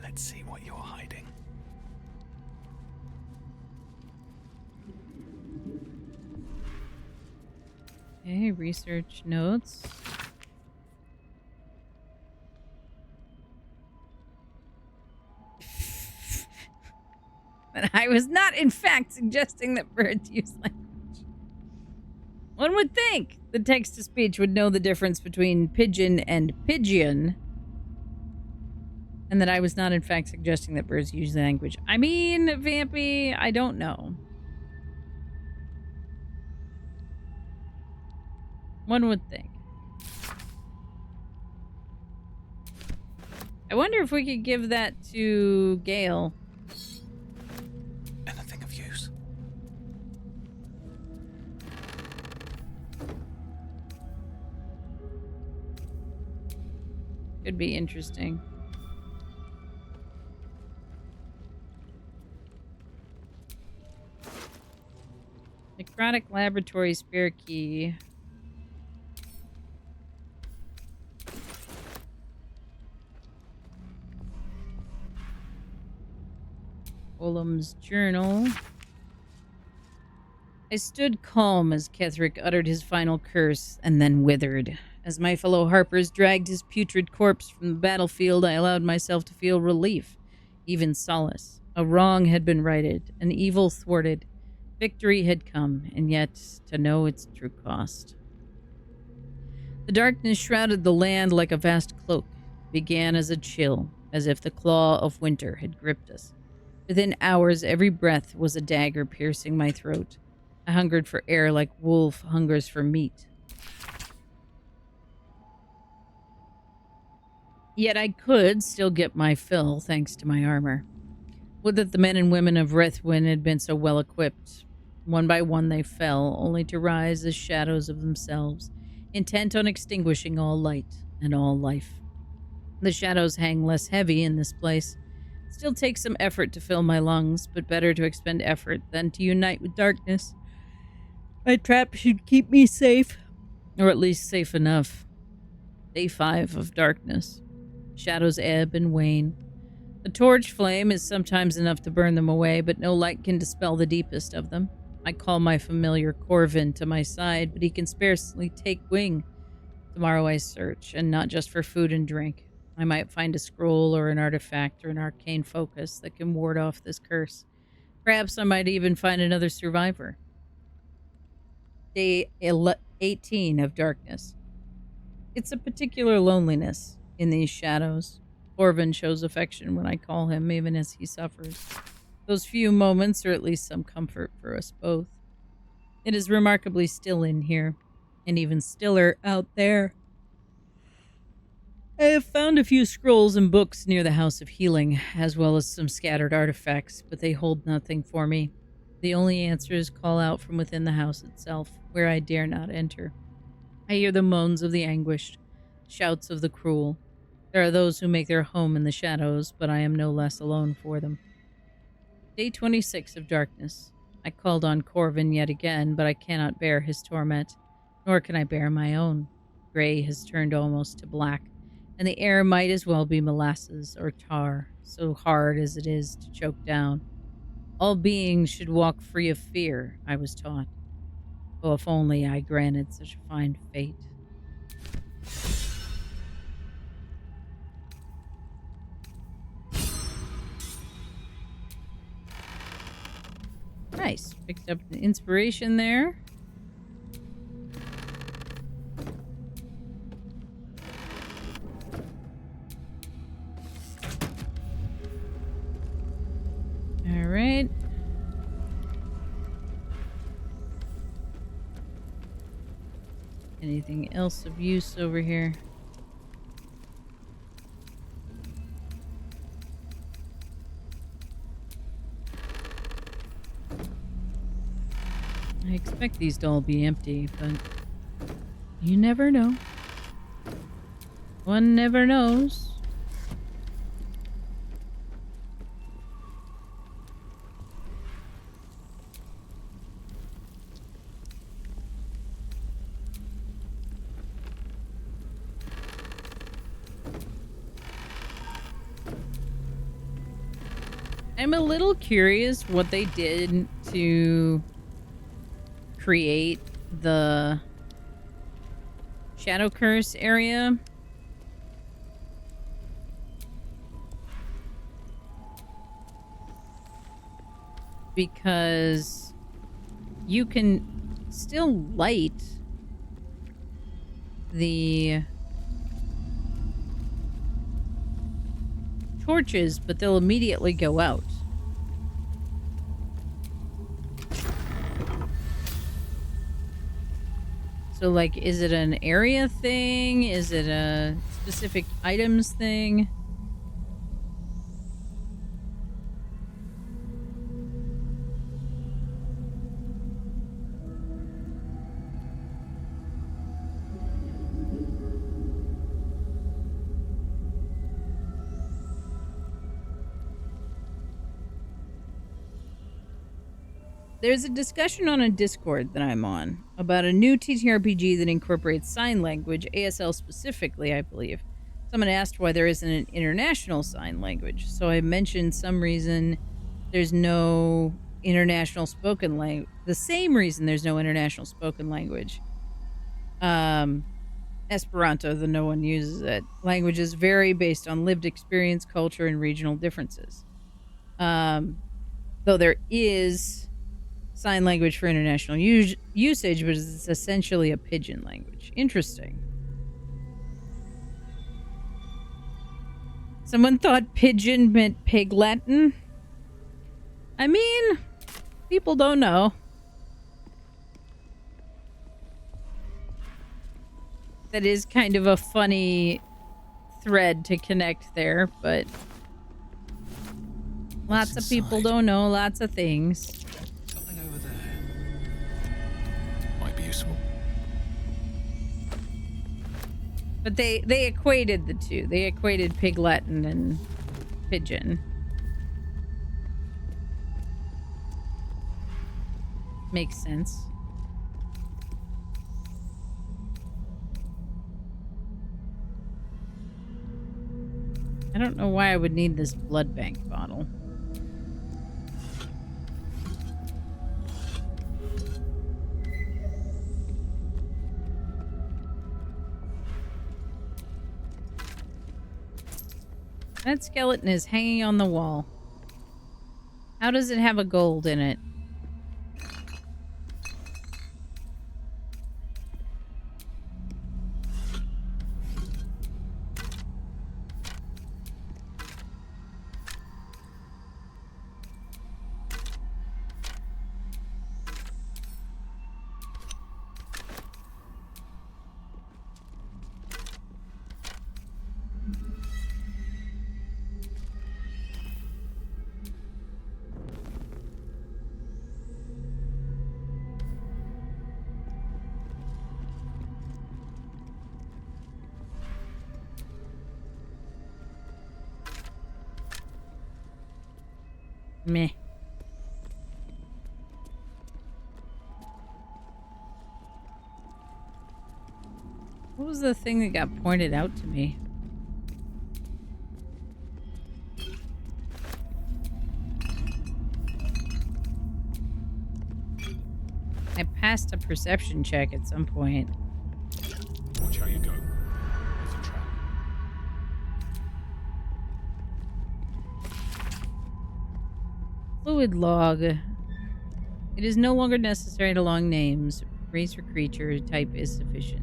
Let's see what you're hiding. Okay, research notes. But I was not, in fact, suggesting that birds use language. One would think the text-to-speech would know the difference between pigeon and pigeon, and that I was not, in fact, suggesting that birds use language. I mean, Vampy, I don't know. One would think. I wonder if we could give that to Gale. Anything of use? Could be interesting. Necrotic Laboratory spare key. Olam's journal. I stood calm as Ketherick uttered his final curse and then withered. As my fellow Harpers dragged his putrid corpse from the battlefield, I allowed myself to feel relief, even solace. A wrong had been righted, an evil thwarted. Victory had come, and yet to know its true cost. The darkness shrouded the land like a vast cloak. It began as a chill, as if the claw of winter had gripped us. Within hours, every breath was a dagger piercing my throat. I hungered for air like wolf hungers for meat. Yet I could still get my fill thanks to my armor. Would that the men and women of Rethwin had been so well equipped. One by one they fell, only to rise as shadows of themselves, intent on extinguishing all light and all life. The shadows hang less heavy in this place. It still takes some effort to fill my lungs, but better to expend effort than to unite with darkness. My trap should keep me safe, or at least safe enough. Day 5 of darkness. Shadows ebb and wane. The torch flame is sometimes enough to burn them away, but no light can dispel the deepest of them. I call my familiar Corvin to my side, but he can scarcely take wing. Tomorrow I search, and not just for food and drink. I might find a scroll or an artifact or an arcane focus that can ward off this curse. Perhaps I might even find another survivor. Day 18 of darkness. It's a particular loneliness in these shadows. Corvin shows affection when I call him, even as he suffers. Those few moments are at least some comfort for us both. It is remarkably still in here, and even stiller out there. I have found a few scrolls and books near the House of Healing, as well as some scattered artifacts, but they hold nothing for me. The only answers call out from within the house itself, where I dare not enter. I hear the moans of the anguished, shouts of the cruel. There are those who make their home in the shadows, but I am no less alone for them. Day 26 of darkness. I called on Corvin yet again, but I cannot bear his torment, nor can I bear my own. Gray has turned almost to black, and the air might as well be molasses or tar, so hard as it is to choke down. All beings should walk free of fear, I was taught. Oh, if only I granted such a fine fate. Nice. Picked up an inspiration there. All right. Anything else of use over here? I expect these to all be empty, but you never know. One never knows. I'm a little curious what they did to create the Shadow Curse area. Because you can still light the torches, but they'll immediately go out. So, like, is it an area thing? Is it a specific items thing? There's a discussion on a Discord that I'm on about a new TTRPG that incorporates sign language, ASL specifically, I believe. Someone asked why there isn't an international sign language, so I mentioned some reason there's no international spoken language. The same reason there's no international spoken language. Esperanto, though no one uses it. Languages vary based on lived experience, culture, and regional differences. Though there is sign language for international usage, but it's essentially a pidgin language. Interesting. Someone thought pidgin meant pig Latin. I mean, people don't know. That is kind of a funny thread to connect there, but lots of people don't know lots of things. Something over there. Might be useful. But they equated the two. They equated pig Latin and pidgin. Makes sense. I don't know why I would need this blood bank bottle. That skeleton is hanging on the wall. How does it have a gold in it? Meh. What was the thing that got pointed out to me? I passed a perception check at some point. Watch how you go. There's a trap. Fluid log. It is no longer necessary to long names. Race or creature type is sufficient.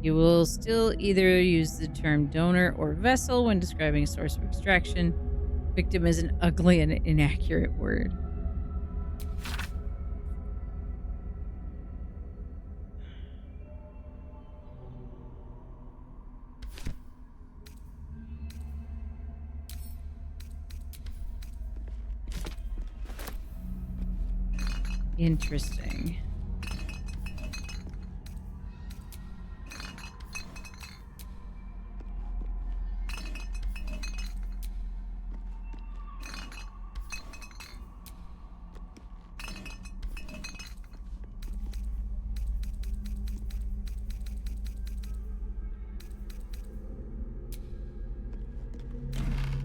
You will still either use the term donor or vessel when describing a source of extraction. Victim is an ugly and inaccurate word. Interesting.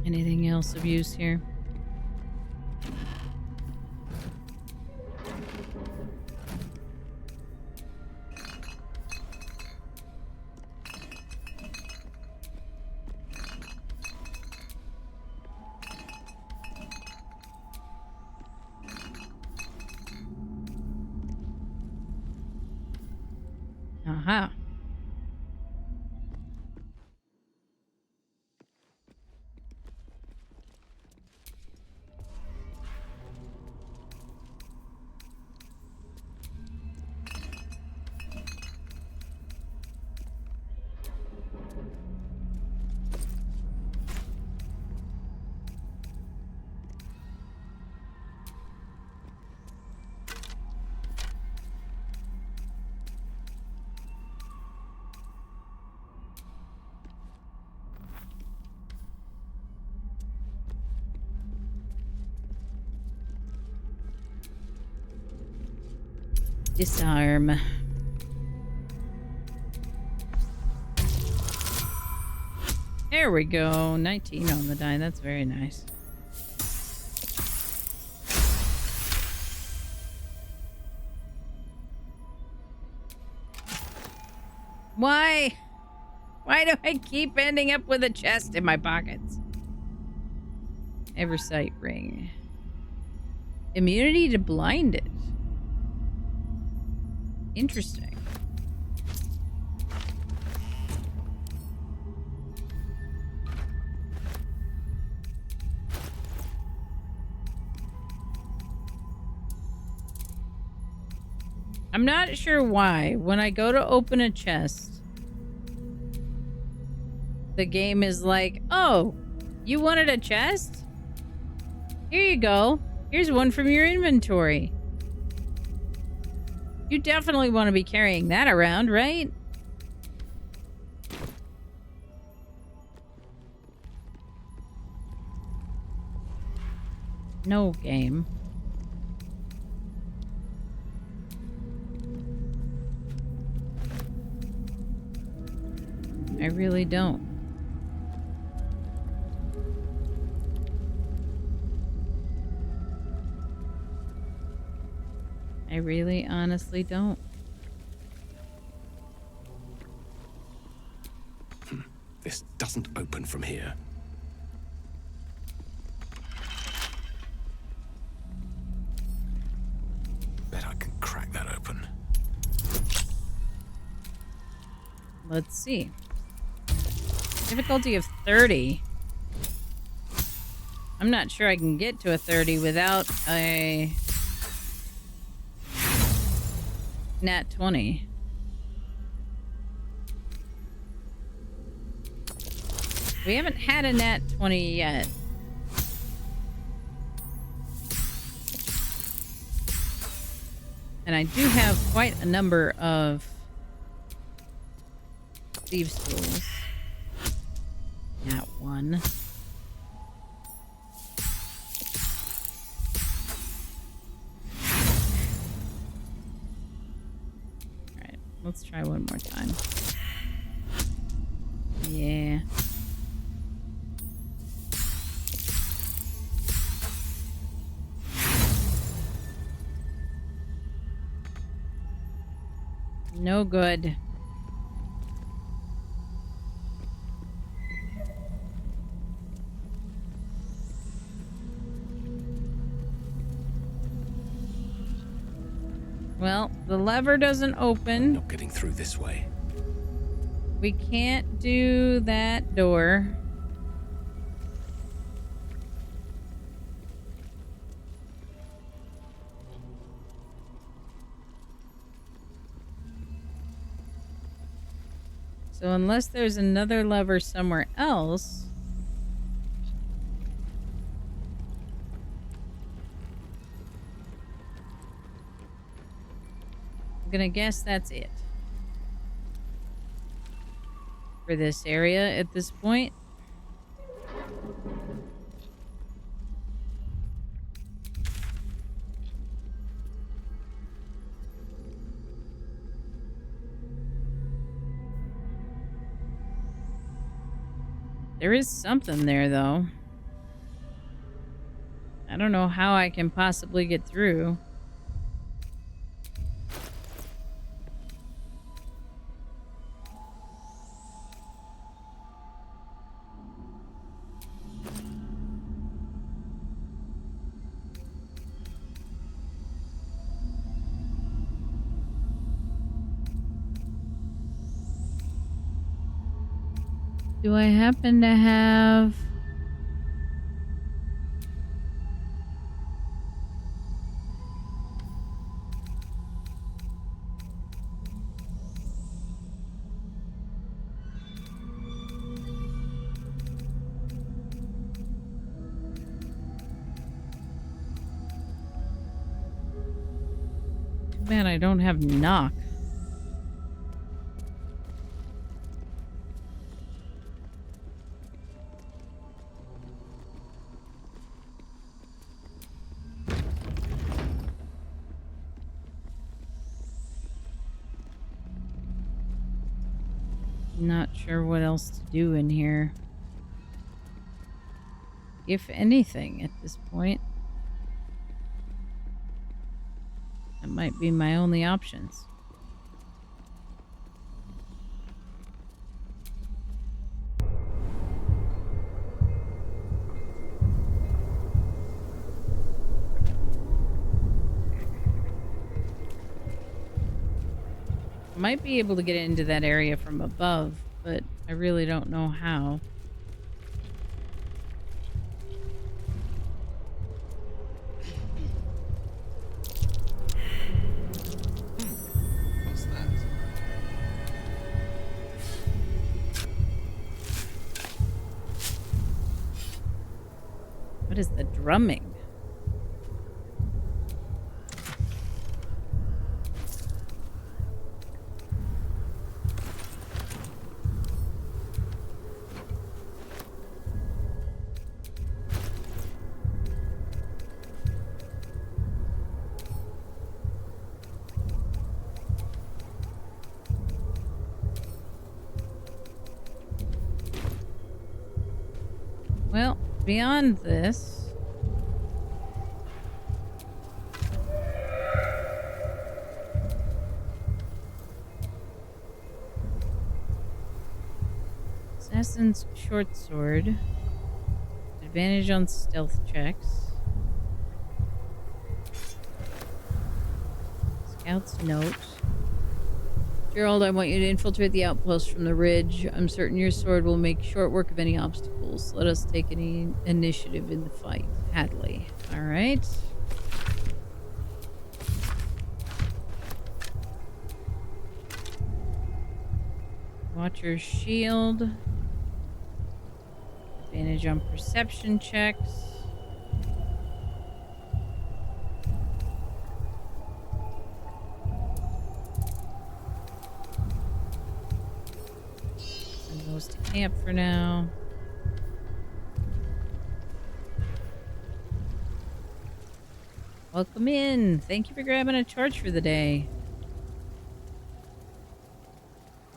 Anything else of use here? Aha. Disarm. There we go. 19 on the die. That's very nice. Why? Why do I keep ending up with a chest in my pockets? Eversight ring. Immunity to blinded. Interesting. I'm not sure why. When I go to open a chest, the game is like, oh, you wanted a chest? Here you go. Here's one from your inventory. You definitely want to be carrying that around, right? No game. I really don't. I really honestly don't. This doesn't open from here. Bet I can crack that open. Let's see. Difficulty of 30. I'm not sure I can get to a 30 without a nat 20. We haven't had a nat 20 yet. And I do have quite a number of thieves' tools. Nat 1. Let's try one more time. Yeah. No good. Well, the lever doesn't open. Not getting through this way. We can't do that door. So unless there's another lever somewhere else... I'm gonna guess that's it. For this area at this point. There is something there, though. I don't know how I can possibly get through. Do I happen to have... Too bad I don't have knock. Not sure what else to do in here. If anything, at this point. That might be my only options. Might be able to get into that area from above, but I really don't know how. What's that? What is the drumming? Well, beyond this... Assassin's short sword. Advantage on stealth checks. Scout's note. Gerald, I want you to infiltrate the outpost from the ridge. I'm certain your sword will make short work of any obstacles. Let us take any initiative in the fight. Hadley. Alright. Watcher's shield. Advantage on perception checks. Those to camp for now. Welcome in. Thank you for grabbing a torch for the day.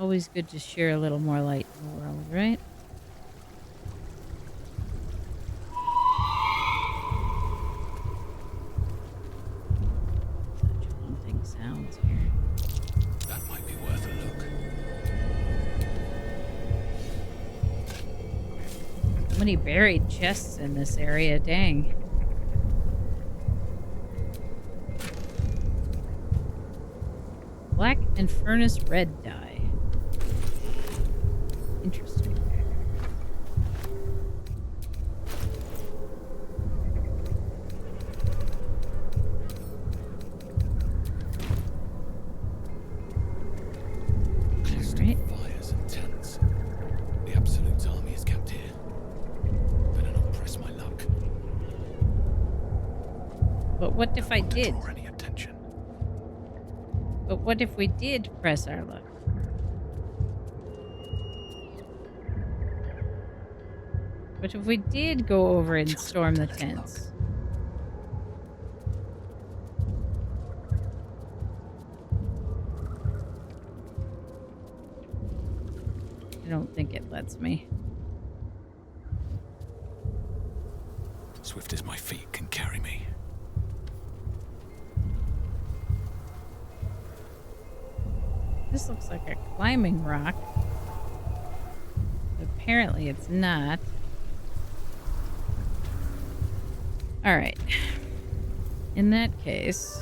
always good to share a little more light in the world, right? Such haunting sounds here. That might be worth a look. So many buried chests in this area, dang. Black and furnace red dye. Interesting. Constant fires and tents. The Absolute's army is camped here. Better not press my luck. But what if I did? Draw any attention. But what if we did press our luck? What if we did go over and storm the tents? I don't think it lets me. Swift as my feet can carry me. This looks like a climbing rock. Apparently it's not. Alright. In that case,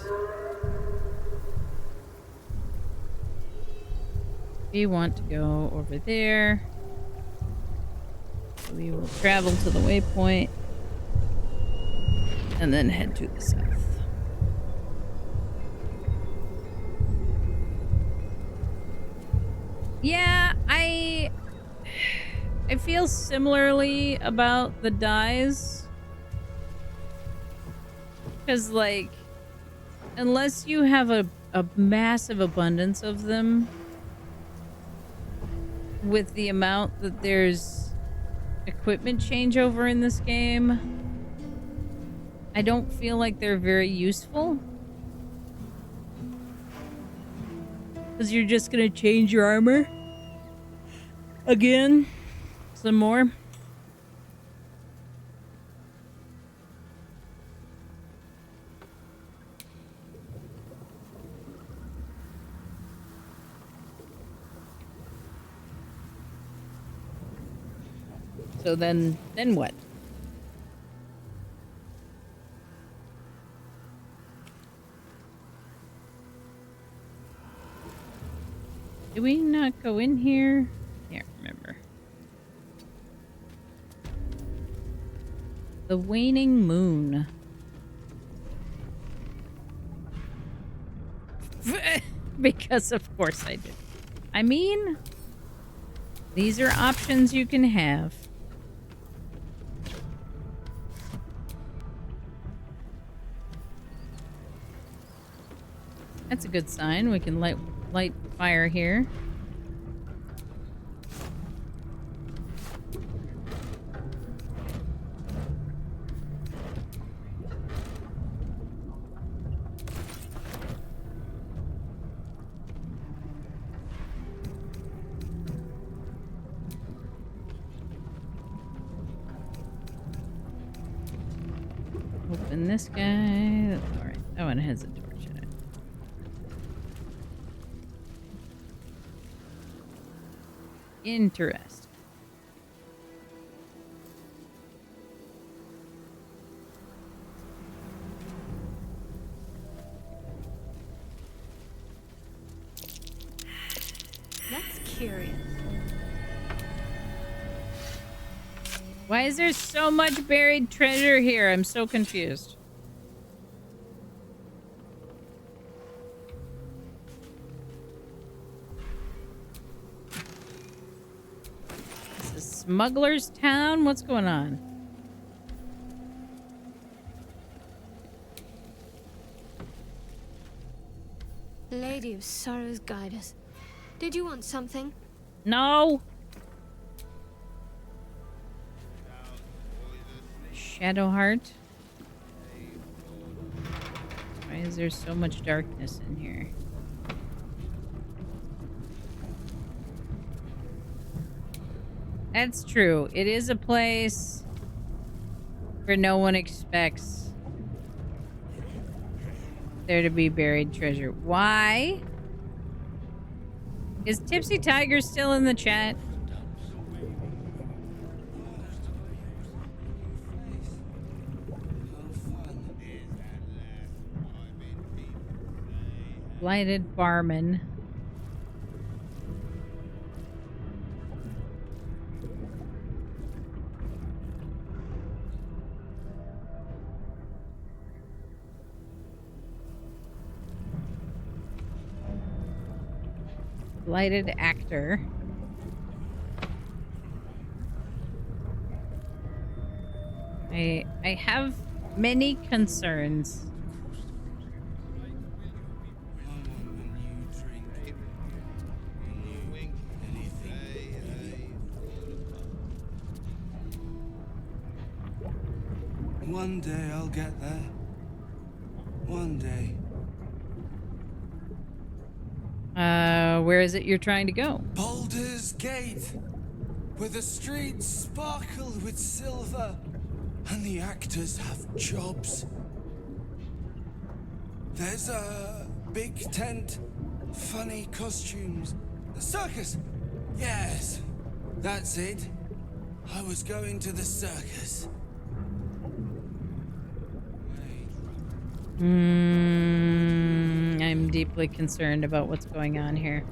we want to go over there. So we will travel to the waypoint and then head to the south. Yeah, I feel similarly about the dyes. Because, like, unless you have a massive abundance of them, with the amount that there's equipment changeover in this game, I don't feel like they're very useful. Because you're just gonna change your armor again, some more. So then what? Did we not go in here? Can't remember. The waning moon. Because of course I did. I mean, these are options you can have. That's a good sign. We can light fire here. Open this guy. Alright, that one has a torch in it. Interesting. That's curious. Why is there so much buried treasure here? I'm so confused. This is Smuggler's Town? What's going on? Lady of Sorrows, guide us. Did you want something? No! Shadowheart. Why is there so much darkness in here? That's true. It is a place where no one expects there to be buried treasure. Why? Is Tipsy Tiger still in the chat? Blighted barman. Blighted actor. I have many concerns. One day I'll get there. One day. Where is it you're trying to go? Baldur's Gate, where the streets sparkle with silver and the actors have jobs. There's a big tent, funny costumes, the circus. Yes, that's it. I was going to the circus. I'm deeply concerned about what's going on here.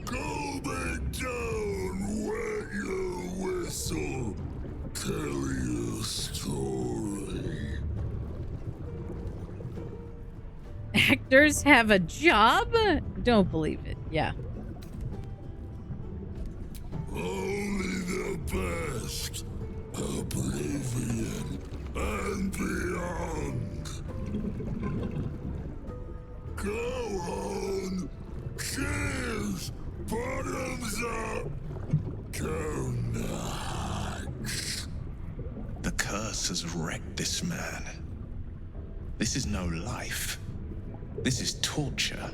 Go back down, wet your whistle, tell your story. Actors have a job? Don't believe it. Yeah. Only the best, oblivion and beyond. Go on, cheers, bottoms up, go nuts. The curse has wrecked this man. This is no life. This is torture.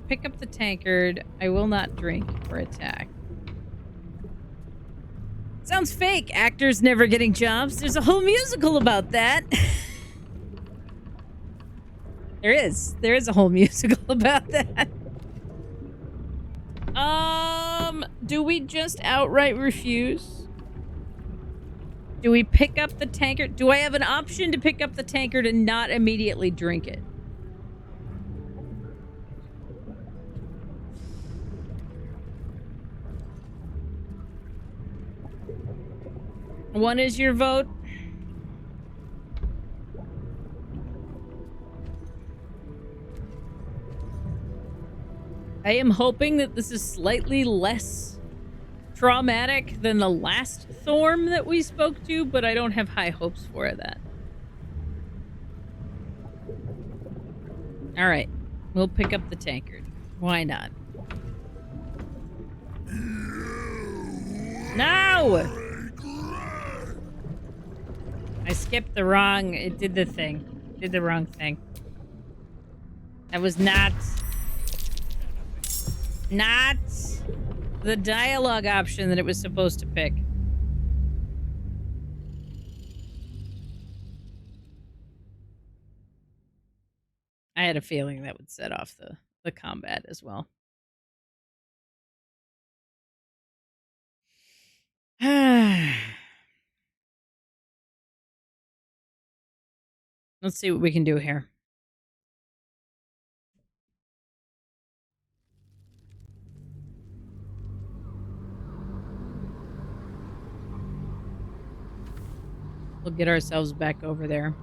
Pick up the tankard. I will not drink or attack. Sounds fake. Actors never getting jobs. There's a whole musical about that. There is. There is a whole musical about that. Do we just outright refuse? Do we pick up the tankard? Do I have an option to pick up the tankard and not immediately drink it? One is your vote. I am hoping that this is slightly less traumatic than the last Thorm that we spoke to, but I don't have high hopes for that. All right, we'll pick up the tankard. Why not? No! I skipped the wrong... It did the thing. It did the wrong thing. That was not the dialogue option that it was supposed to pick. I had a feeling that would set off the combat as well. Let's see what we can do here. We'll get ourselves back over there.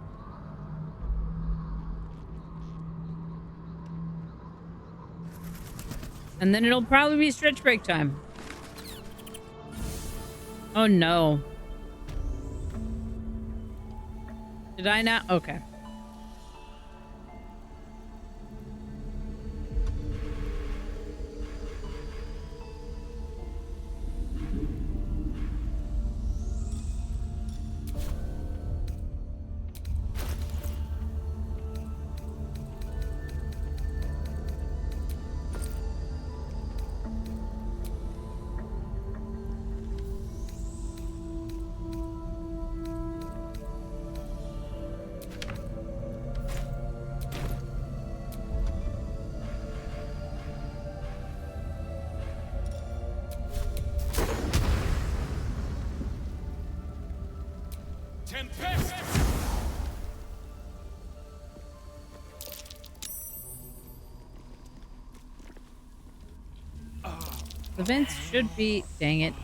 And then it'll probably be stretch break time. Oh no. Did I not? Okay. The vents should be... Dang it.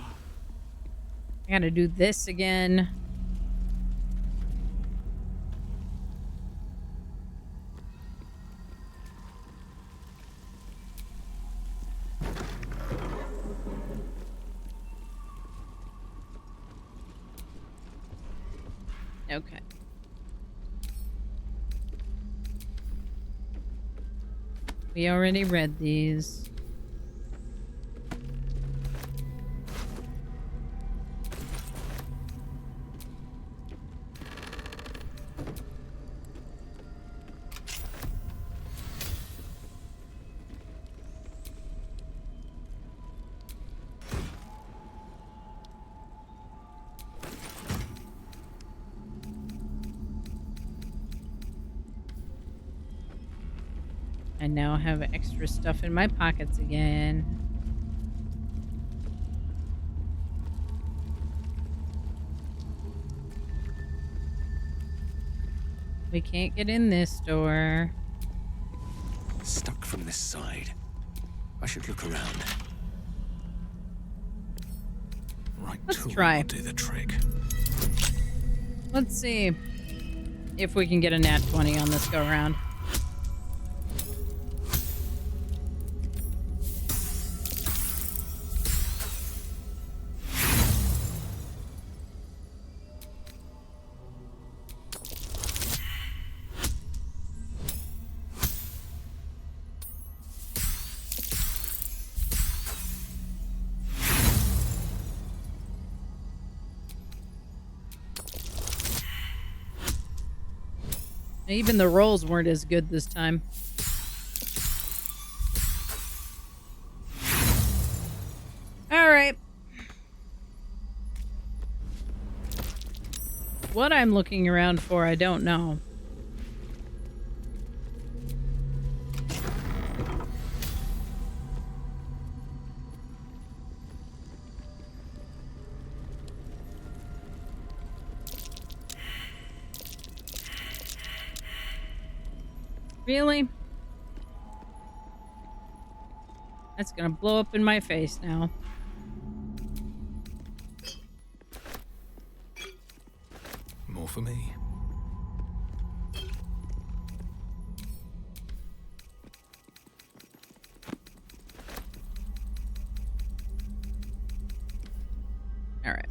I gotta do this again. Okay. We already read these. I now have extra stuff in my pockets again. We can't get in this door. Stuck from this side. I should look around. Right Let's tool try. will do the trick. Let's see if we can get a nat 20 on this go round. Even the rolls weren't as good this time. Alright. What I'm looking around for, I don't know. Really? That's gonna blow up in my face now. More for me. All right.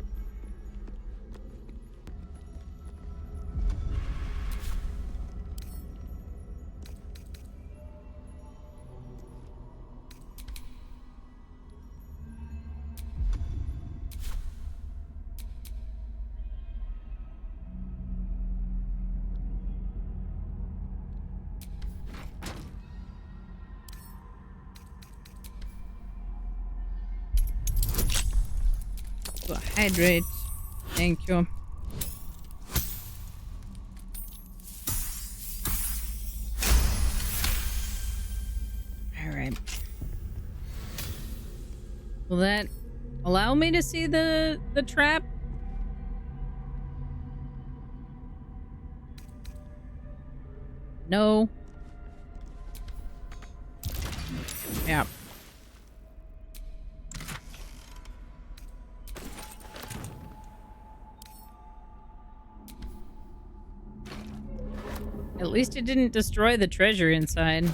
To hydrate. Thank you. All right. Will that allow me to see the trap? No. Yeah. At least it didn't destroy the treasure inside.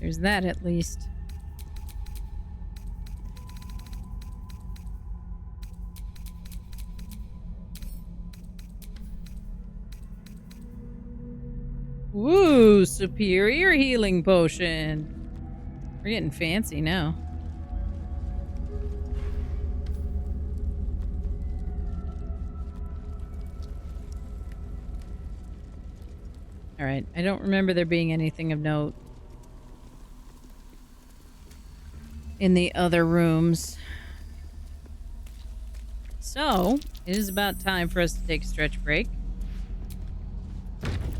There's that at least. Ooh, superior healing potion. We're getting fancy now. All right, I don't remember there being anything of note in the other rooms. So, it is about time for us to take a stretch break.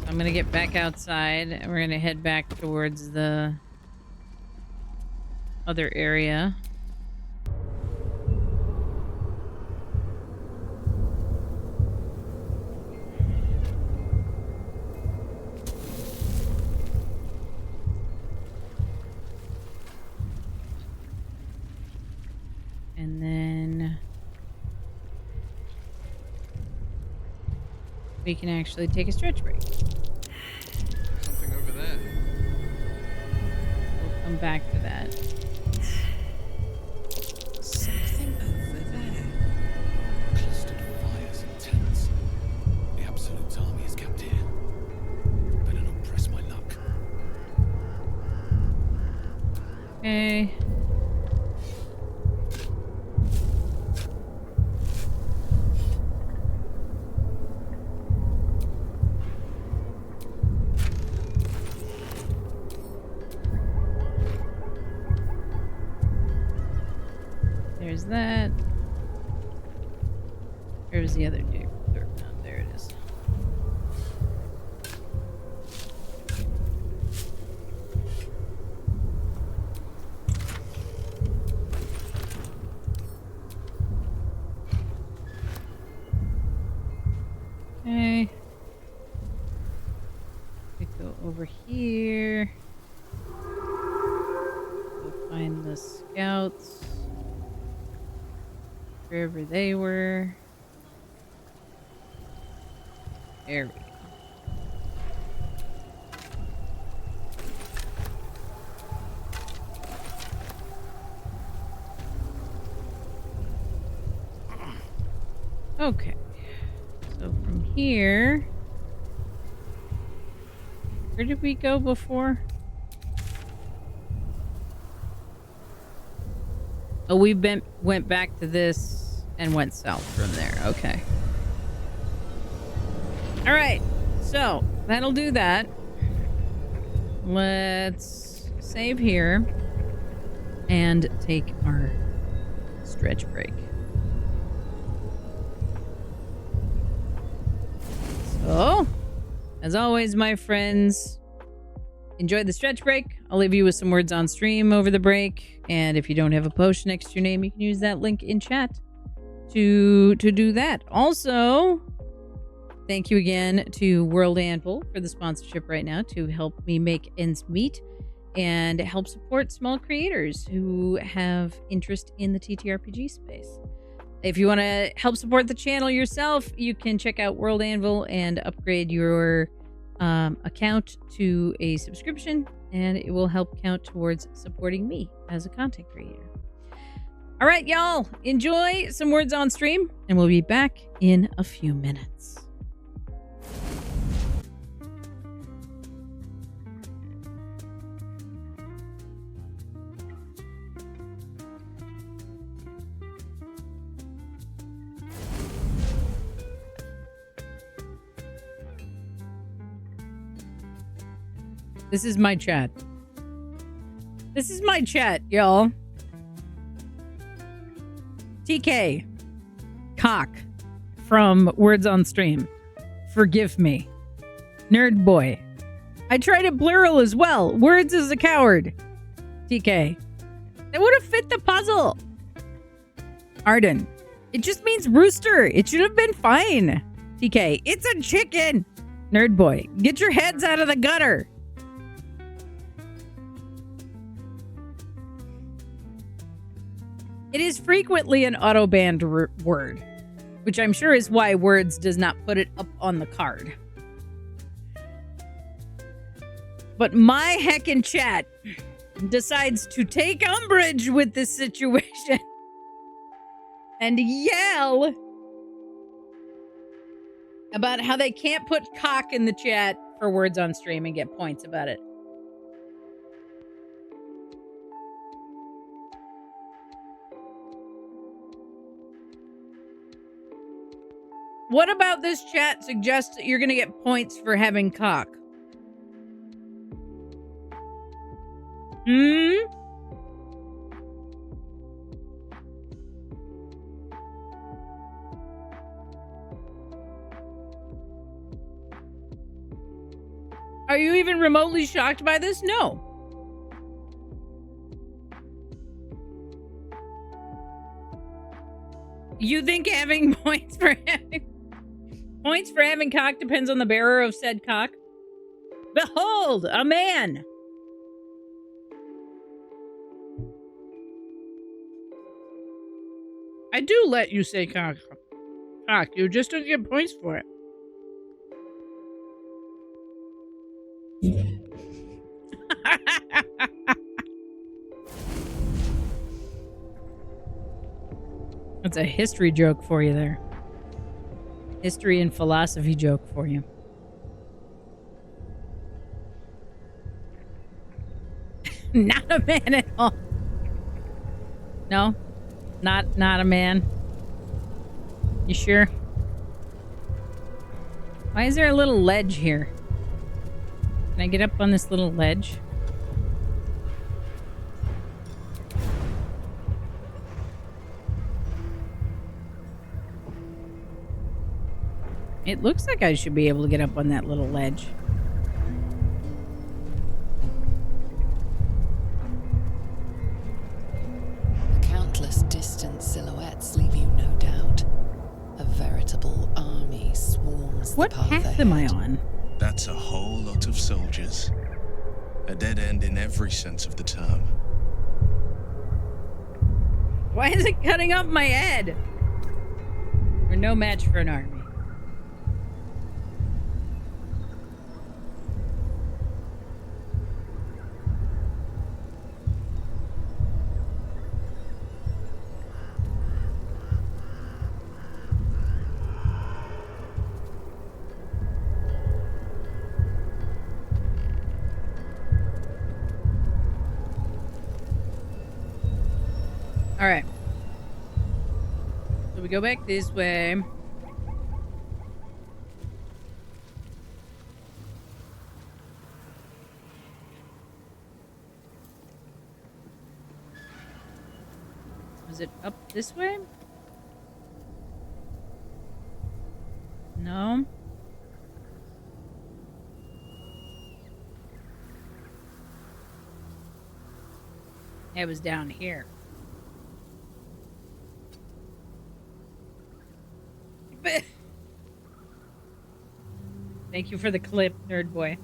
I'm gonna get back outside and we're gonna head back towards the other area. we can actually take a stretch break. Something over there. We'll come back to that. Something over there. Clustered fires and tents. The Absolute army is camped here. Better not press my luck. Okay. There's that. Where's the other dude? There it is. Okay. We go over here. Go find the scouts. Wherever they were. There we go. Okay. So from here... Where did we go before? Oh, we went back to this and went south from there. Okay. All right. So that'll do that. Let's save here and take our stretch break. So, as always, my friends, enjoy the stretch break. I'll leave you with some words on stream over the break. And if you don't have a post next to your name, you can use that link in chat to do that. Also, thank you again to World Anvil for the sponsorship right now to help me make ends meet and help support small creators who have interest in the TTRPG space. If you want to help support the channel yourself, you can check out World Anvil and upgrade your account to a subscription, and it will help count towards supporting me as a content creator. All right, y'all, enjoy some words on stream, and we'll be back in a few minutes. This is my chat. This is my chat, y'all. TK. Cock. From Words on Stream. Forgive me. Nerd Boy. I tried it plural as well. Words is a coward. TK. That would have fit the puzzle. Arden. It just means rooster. It should have been fine. TK. It's a chicken. Nerd Boy. Get your heads out of the gutter. It is frequently an auto-banned word, which I'm sure is why Words does not put it up on the card. But my heckin' chat decides to take umbrage with this situation and yell about how they can't put cock in the chat for Words on Stream and get points about it. What about this chat suggests that you're going to get points for having cock? Are you even remotely shocked by this? No. You think having points for having cock depends on the bearer of said cock? Behold, a man! I do let you say cock. Cock, you just don't get points for it. That's a history joke for you there. History and philosophy joke for you. Not a man at all. No? Not a man. You sure? Why is there a little ledge here? Can I get up on this little ledge? It looks like I should be able to get up on that little ledge. The countless distant silhouettes leave you no doubt. A veritable army swarms What the path path am I ahead. on? That's a whole lot of soldiers. A dead end in every sense of the term. Why is it cutting off my head? We're no match for an army. All right. So we go back this way. Is it up this way? No. It was down here. Thank you for the clip, nerd boy.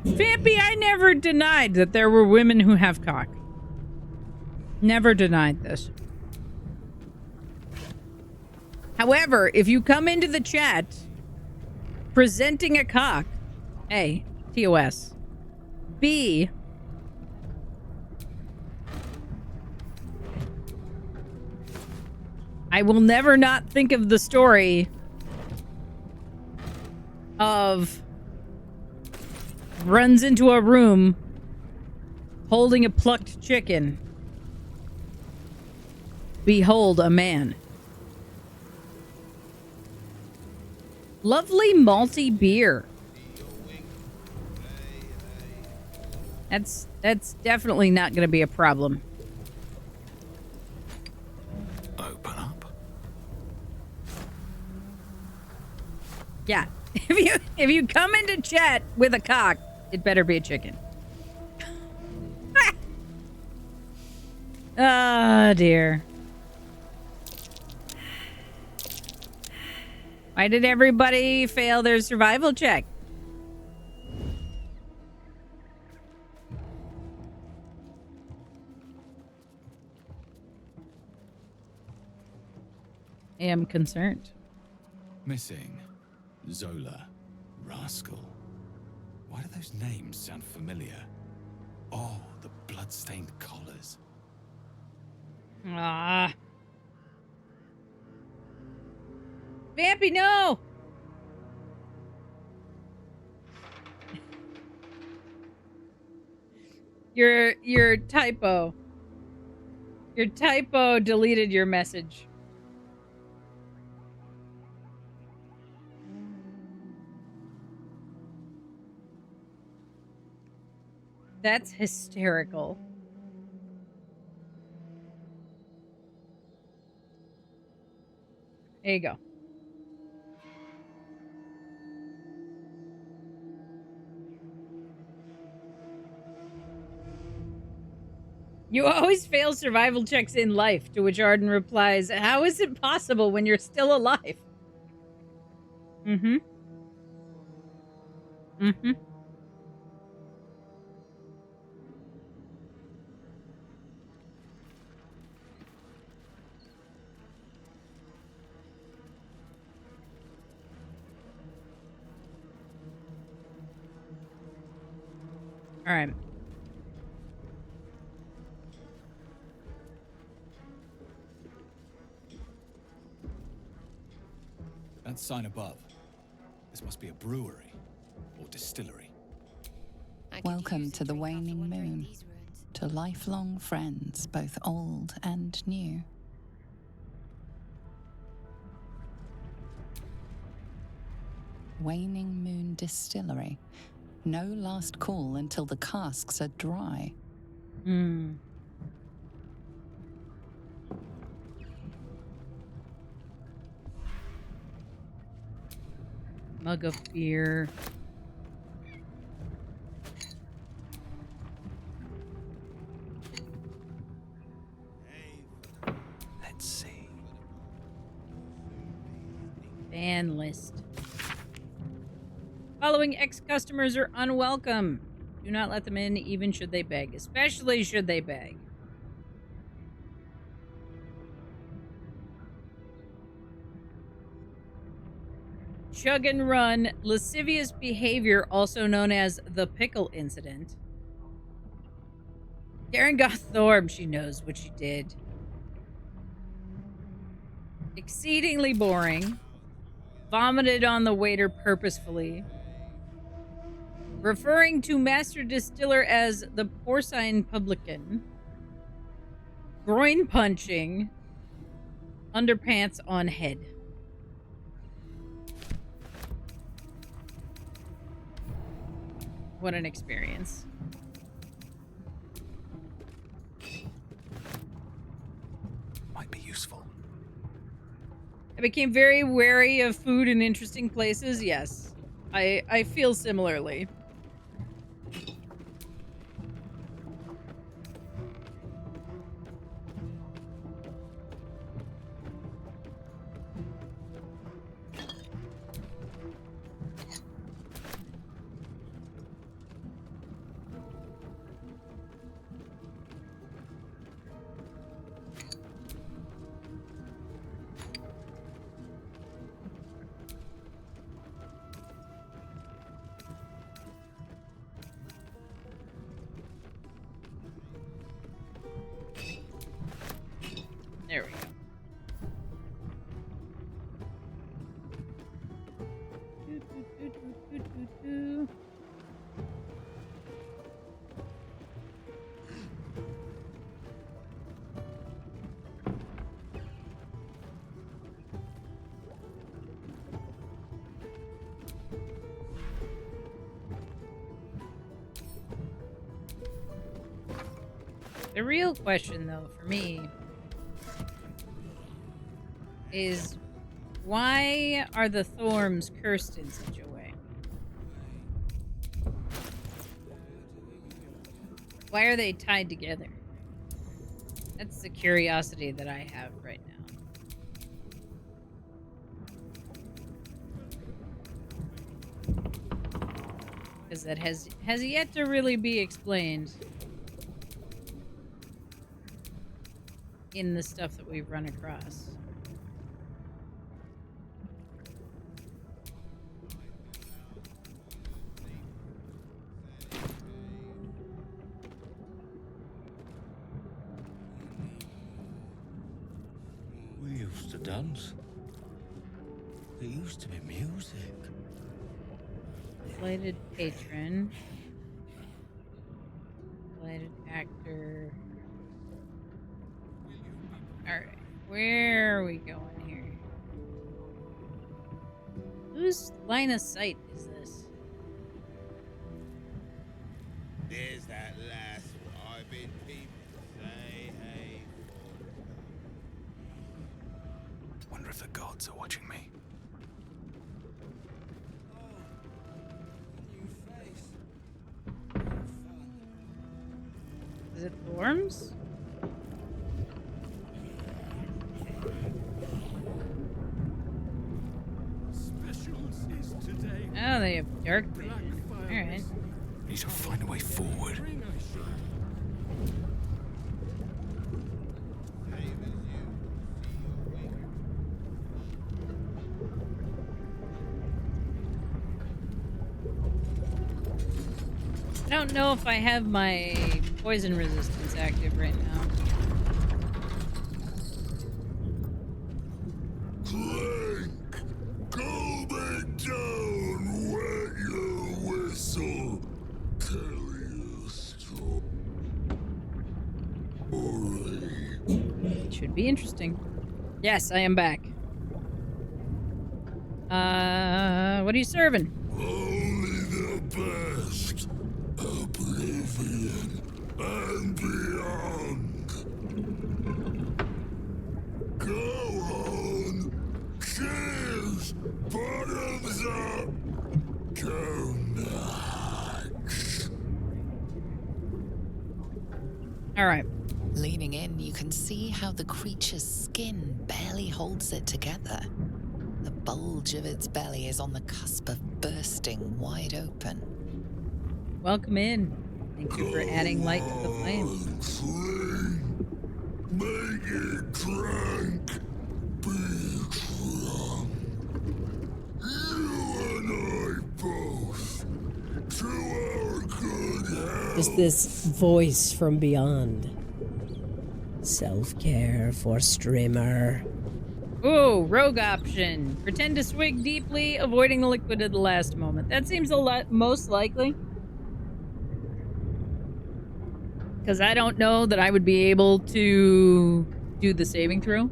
Vampy, I never denied that there were women who have cock. Never denied this. However, if you come into the chat presenting a cock, A, TOS, B, I will never not think of the story of runs into a room holding a plucked chicken. Behold a man. Lovely malty beer. That's definitely not going to be a problem. Open up. Yeah. If you come into chat with a cock, it better be a chicken. Oh dear. Why did everybody fail their survival check? I am concerned. Missing. Zola. Rascal. Why do those names sound familiar? Oh, the blood-stained collars. Ah. Vampy, no! Your typo. Your typo deleted your message. That's hysterical. There you go. You always fail survival checks in life, to which Arden replies, how is it possible when you're still alive? Mm-hmm. Mm-hmm. All right. That sign above. This must be a brewery or distillery. Welcome to the waning moon, to lifelong friends, both old and new. Waning Moon Distillery. No last call until the casks are dry. Hmm. Mug of beer. Let's see. Ban list. Following ex-customers are unwelcome. Do not let them in, even should they beg. Especially should they beg. Chug and run. Lascivious behavior, also known as the pickle incident. Garen Gothorb, she knows what she did. Exceedingly boring. Vomited on the waiter purposefully. Referring to Master Distiller as the porcine publican. Groin punching. Underpants on head. What an experience. Might be useful. I became very wary of food in interesting places. Yes, I feel similarly. There we go. The real question, though, for me is why are the Thorms cursed in such a way? Why are they tied together? That's the curiosity that I have right now. Because that has yet to really be explained in the stuff that we've run across. We used to dance. There used to be music. Flighted patron. Flighted actor. Alright, where are we going here? Whose line of sight is this? There's that lass I've been people say hey Wonder if the gods are watching me. Is it Thorms? Dark vision. Alright. Need to find a way forward. I don't know if I have my poison resistance active right now. Clank! Go back down, wet your whistle. Tell your story. Should be interesting. Yes, I am back. What are you serving? Only the best. Oblivion and beyond. Go on. Cheers. Bottoms up. Donuts. All right. Leaning in, you can see how the creature's skin barely holds it together. The bulge of its belly is on the cusp of bursting wide open. Welcome in. Thank you for adding light to the flame. Clean. Make it drunk. Be drunk. You and I both. To our good health. Is this voice from beyond? Self-care for streamer. Ooh, rogue option. Pretend to swig deeply, avoiding the liquid at the last moment. That seems a lot most likely. Because I don't know that I would be able to do the saving throw.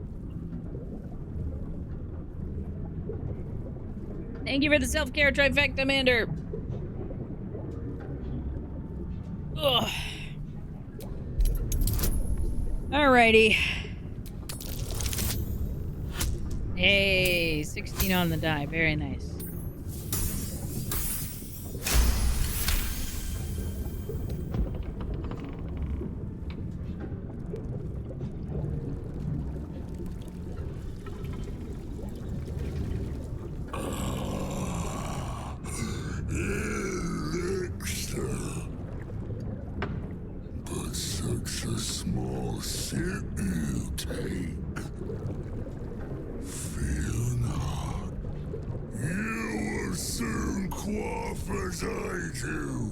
Thank you for the self-care trifecta, Mander. Ugh. Alrighty. Hey, 16 on the die. Very nice. Elixir. But such a small sip you take. Fear not. You will soon quaff as I do.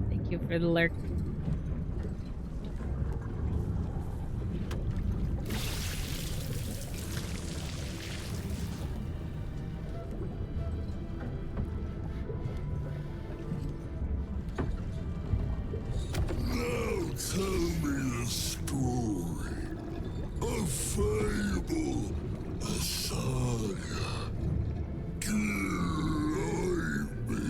Thank you for the lurk. Now tell me the story. A fable, a saga. Guide me.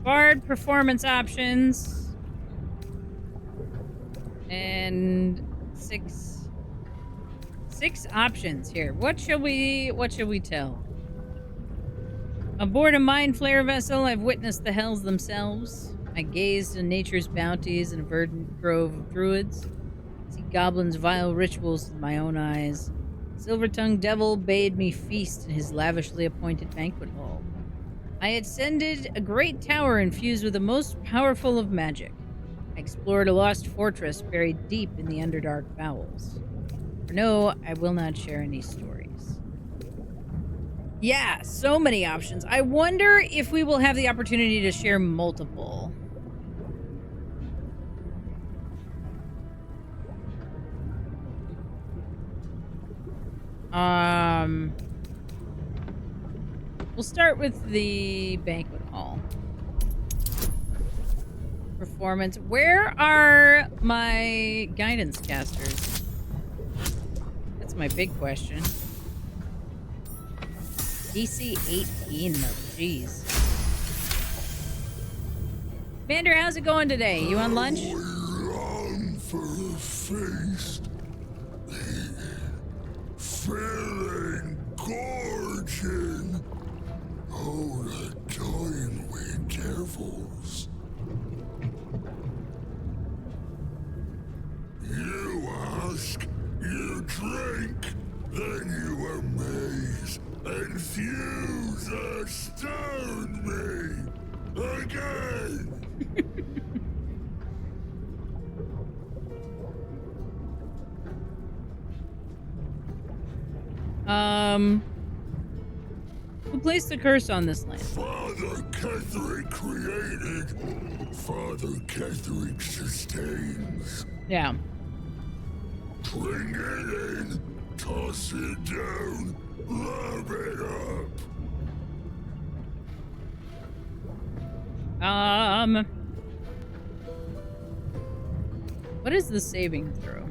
Bard performance options. And six options here. What shall we tell? Aboard a mind flare vessel, I've witnessed the hells themselves. I gazed on nature's bounties in a verdant grove of druids. See goblins' vile rituals with my own eyes. Silver-tongued devil bade me feast in his lavishly appointed banquet hall. I ascended a great tower infused with the most powerful of magic. I explored a lost fortress buried deep in the underdark bowels. For no, I will not share any stories. Yeah, so many options. I wonder if we will have the opportunity to share multiple. We'll start with the banquet hall. Performance. Where are my guidance casters? That's my big question. DC 18 though, jeez. Mander, how's it going today? You on lunch? We long for a feast. Feeling gorging. Oh, the time we devils. You ask, you drink, Then you amaze and fuse astound me again. Who placed the curse on this land? Father Ketherick created, Father Ketherick sustains. Yeah. Bring it in, toss it down, lob it up. What is the saving throw?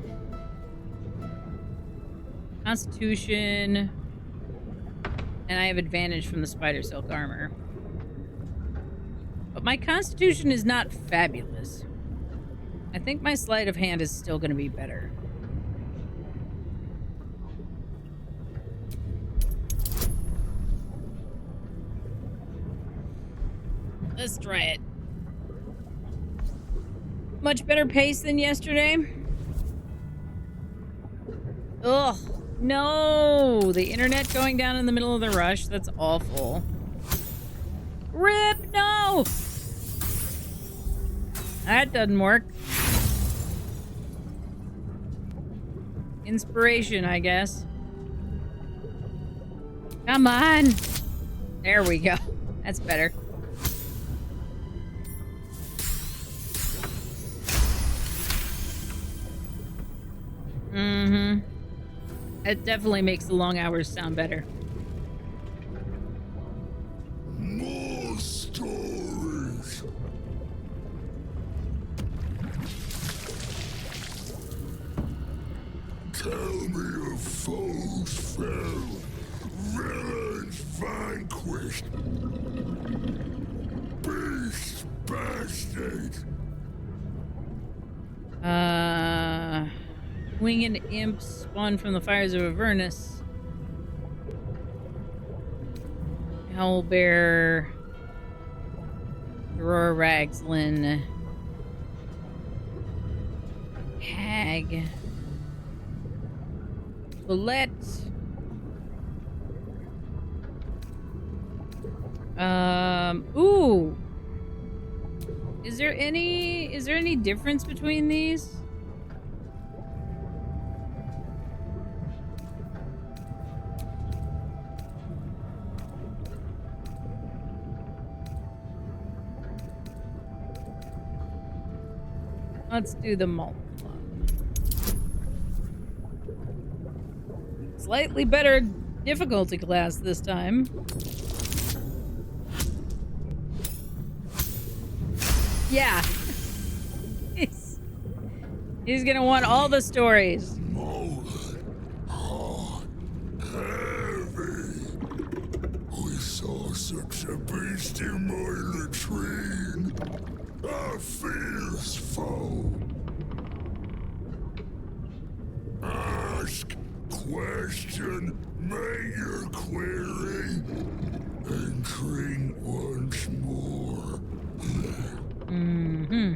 Constitution. And I have advantage from the spider silk armor. But my constitution is not fabulous. I think my sleight of hand is still going to be better. Let's try it. Much better pace than yesterday. Ugh. No! The internet going down in the middle of the rush. That's awful. RIP! No! That doesn't work. Inspiration, I guess. Come on! There we go. That's better. Mm-hmm. It definitely makes the long hours sound better. More stories. Tell me of foes fell, villains vanquished, beasts bastard. Winged imps spawned from the fires of Avernus. Owlbear. Aurora Ragslin. Hag. Bullet. Ooh. Is there any difference between these? Let's do the multiple. Slightly better difficulty class this time. Yeah. He's gonna want all the stories. Molten, hot, heavy. We saw such a beast in my latrine. A fierce foe. Ask, question, make your query, and drink once more. Mm-hmm.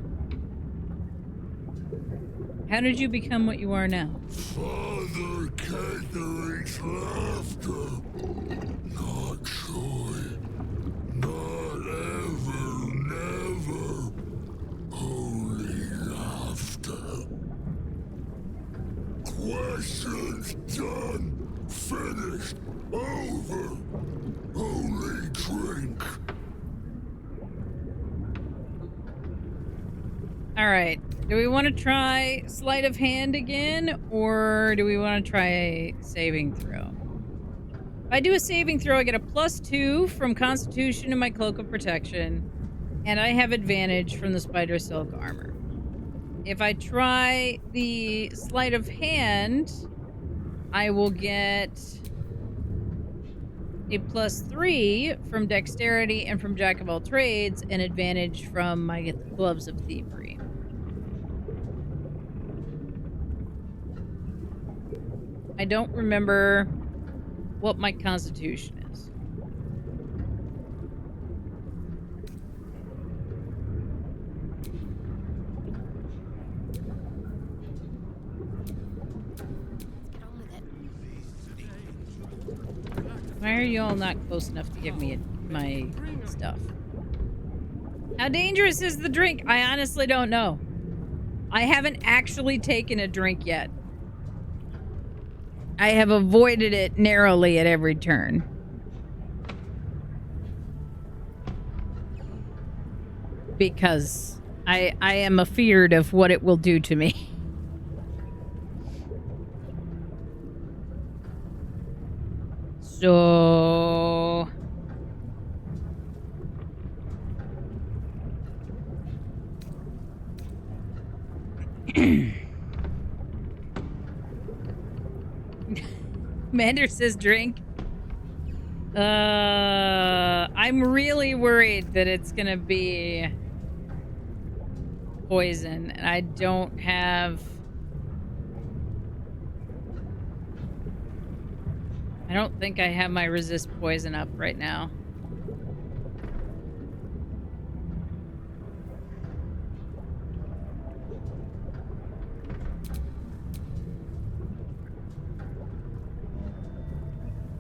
How did you become what you are now? Father Ketherick's laughter. Not joy. Not ever, never. Only laughter. Questions done. Finished. Over. Only drink. Alright. Do we want to try sleight of hand again? Or do we want to try a saving throw? If I do a saving throw, I get a +2 from Constitution and my Cloak of Protection. And I have advantage from the Spider Silk Armor. If I try the sleight of hand, I will get a +3 from Dexterity and from Jack of all Trades, and advantage from my Gloves of Thievery. I don't remember what my Constitution is. Get on with it. Why are you all not close enough to give me my stuff? How dangerous is the drink? I honestly don't know. I haven't actually taken a drink yet. I have avoided it narrowly at every turn. Because I am afeared of what it will do to me. So... Mander says drink. I'm really worried that it's gonna be poison, and I don't have... I don't think I have my resist poison up right now.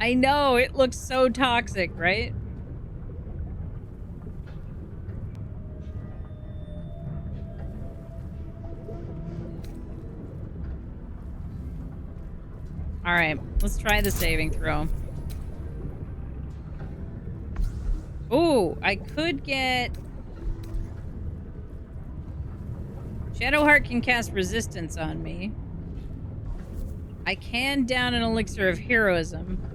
I know, it looks so toxic, right? Alright, let's try the saving throw. Ooh, I could get... Shadowheart can cast resistance on me. I can down an elixir of heroism.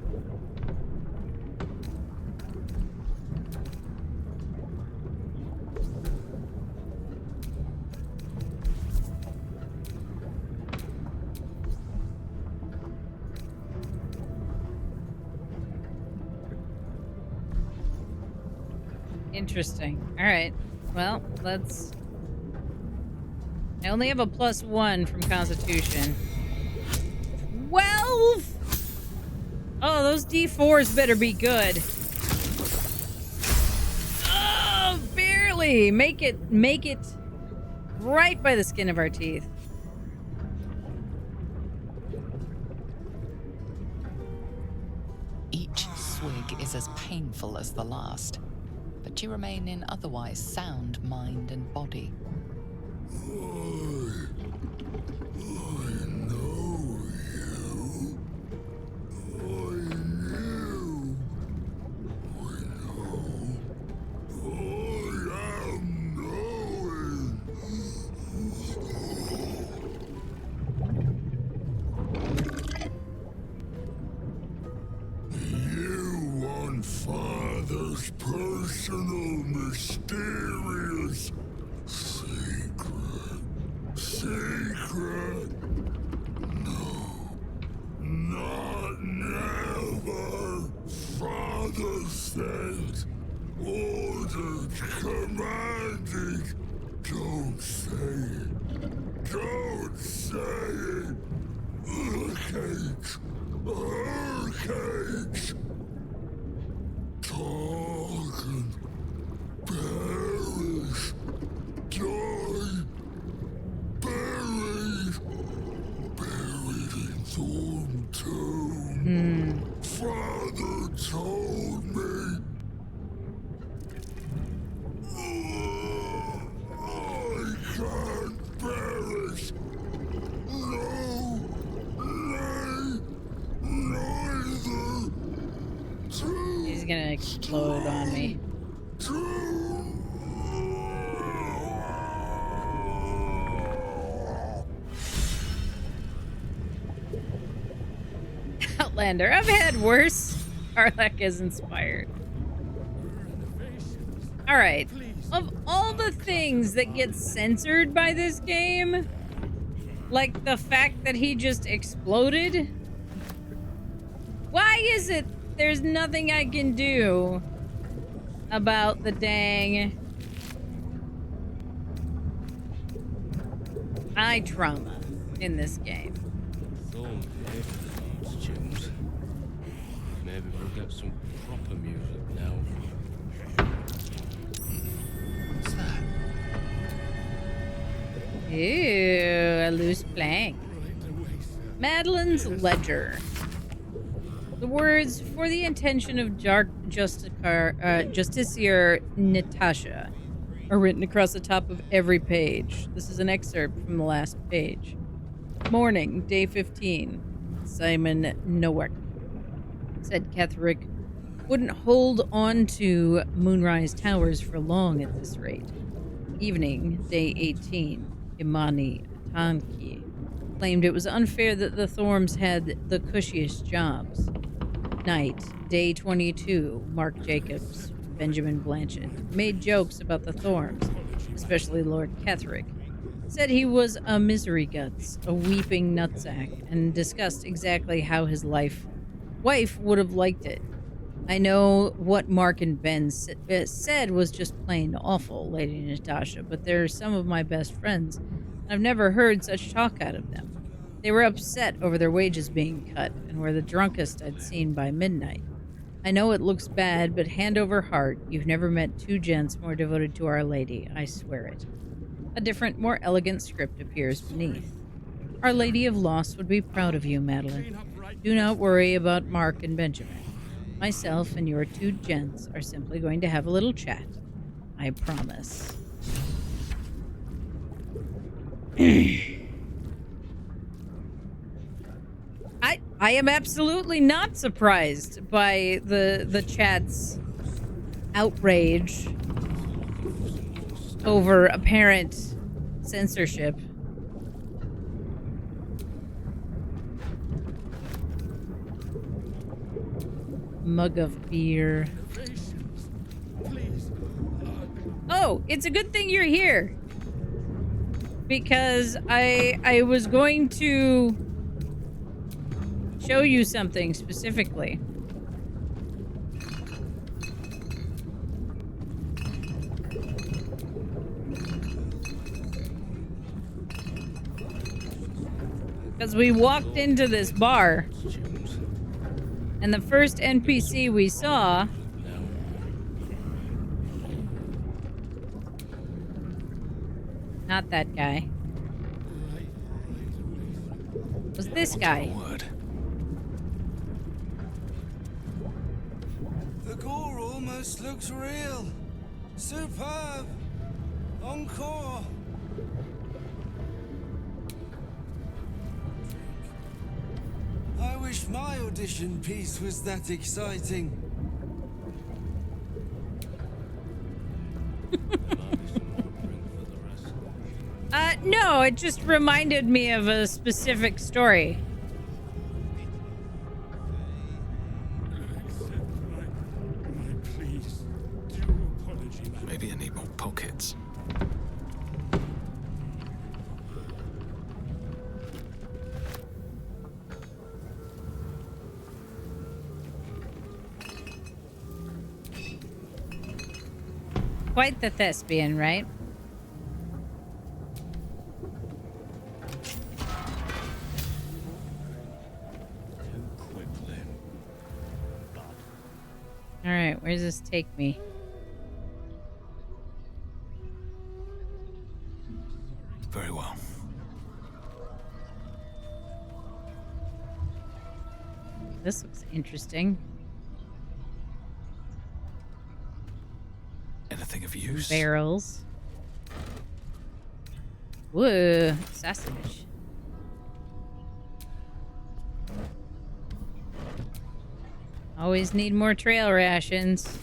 Interesting. Alright. Well, let's... I only have a +1 from Constitution. 12! Oh, those D4s better be good. Oh, barely! Make it right by the skin of our teeth. Each swig is as painful as the last, but you remain in otherwise sound mind and body. I know you. I knew. I know. I am knowing. You want Father's personal, mysterious secret? No, not never. Father said, ordered, commanded. Don't say it. Don't say it. Hurricanes. Hurricanes. Talk and perish. Die. Buried in Thorn Tomb. Father told me. I can't perish. No, neither. He's gonna explode on me. Outlander. I've had worse. Arlek is inspired. Alright. Of all the things that get censored by this game, like the fact that he just exploded, why is it there's nothing I can do about the dang eye trauma in this game? Maybe we'll get some proper music now. What's that? Ew, a loose plank. Madeline's ledger. The words "for the intention of Dark Justiciar Natasha" are written across the top of every page. This is an excerpt from the last page. Morning, day 15. Simon Nowak said Ketherick wouldn't hold on to Moonrise Towers for long at this rate. Evening, day 18. Imani Atanki claimed it was unfair that the Thorms had the cushiest jobs. Night, day 22. Mark Jacobs, Benjamin Blanchett, made jokes about the Thorms, especially Lord Ketherick. Said he was a misery guts, a weeping nutsack, and discussed exactly how his wife would have liked it. I know what Mark and Ben said was just plain awful, Lady Natasha, but they're some of my best friends, and I've never heard such talk out of them. They were upset over their wages being cut, and were the drunkest I'd seen by midnight. I know it looks bad, but hand over heart, you've never met two gents more devoted to Our Lady, I swear it. A different, more elegant script appears beneath. Our Lady of Loss would be proud of you, Madeline. Do not worry about Mark and Benjamin. Myself and your two gents are simply going to have a little chat. I promise. I am absolutely not surprised by the chat's outrage over apparent censorship. Mug of beer. Oh, it's a good thing you're here. Because I was going to show you something specifically. Because we walked into this bar, and the first NPC we saw not that guy. Was this guy. The gore almost looks real. Superb. Encore. I wish my audition piece was that exciting. No, it just reminded me of a specific story. Maybe I need more pockets. Quite the thespian, right? Alright, where does this take me? Very well. This looks interesting. Anything of use? Barrels. Whoa, sausage. Always need more trail rations.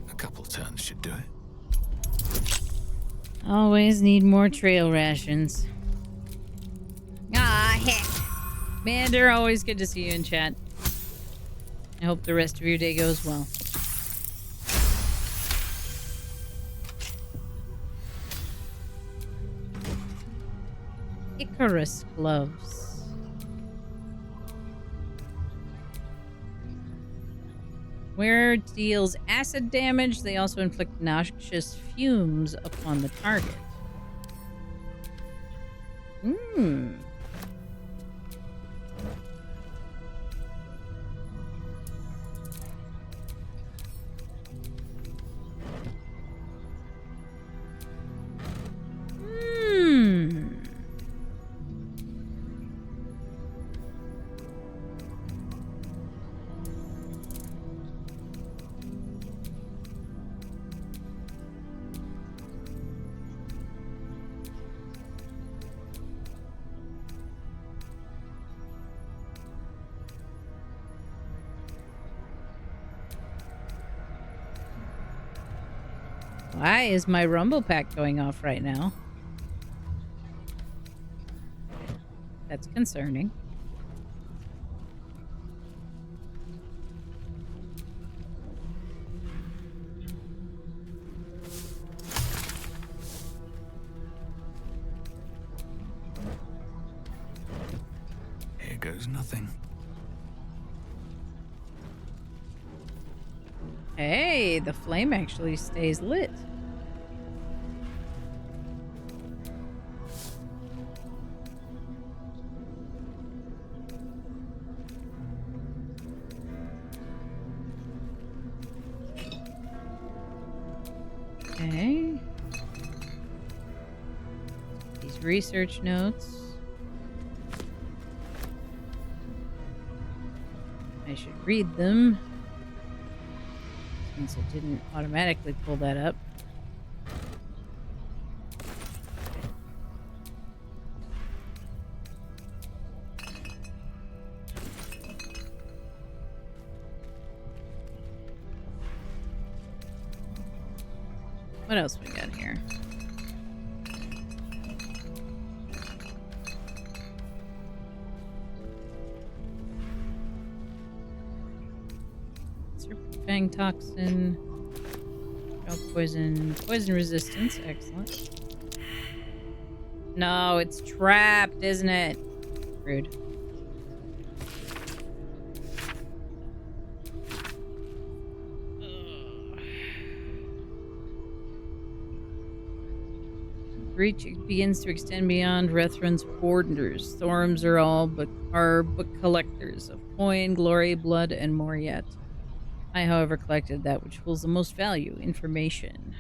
A couple turns should do it. Always need more trail rations. Ah, heck. Mander, always good to see you in chat. I hope the rest of your day goes well. Icarus gloves. Where deals acid damage, they also inflict noxious fumes upon the target. Why is my rumble pack going off right now? That's concerning. Here goes nothing. Hey, the flame actually stays lit. Okay. These research notes. I should read them, since it didn't automatically pull that up. What else we got here? Fang toxin, poison resistance, excellent. No, it's trapped, isn't it? Rude. Reach begins to extend beyond Rethrun's borders. Thorms are book collectors of coin, glory, blood, and more yet. I, however, collected that which holds the most value, information.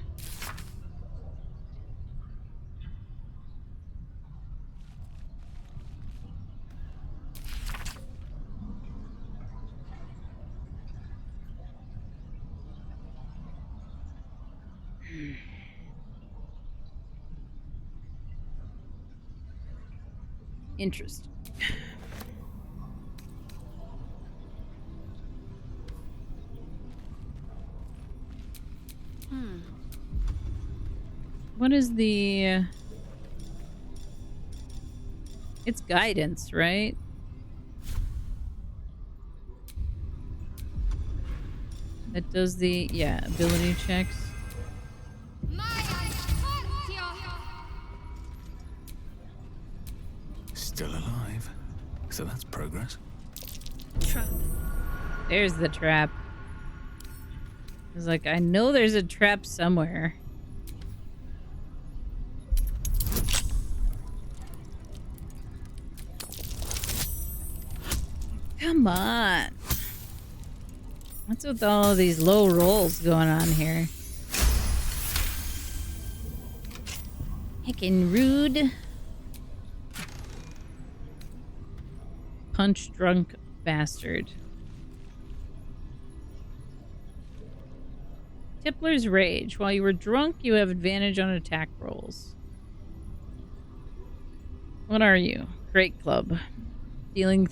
Interesting. What is the... It's guidance, right? That does the... Yeah, ability checks. Still alive. So that's progress. Trap. There's the trap. I was like, I know there's a trap somewhere. Come on. What's with all these low rolls going on here? Heckin' rude. Punch drunk bastard. Tippler's Rage. While you were drunk, you have advantage on attack rolls. What are you? Great Club. Dealing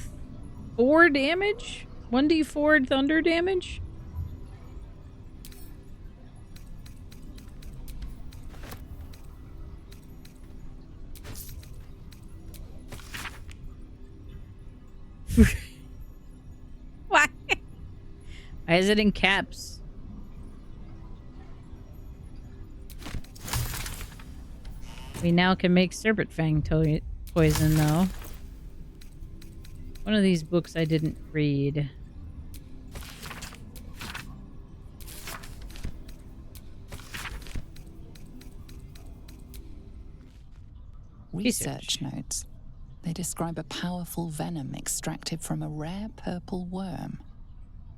4 damage? 1d4 thunder damage? Why? Why is it in caps? We now can make Serpent Fang poison, though. One of these books I didn't read. Research notes. They describe a powerful venom extracted from a rare purple worm.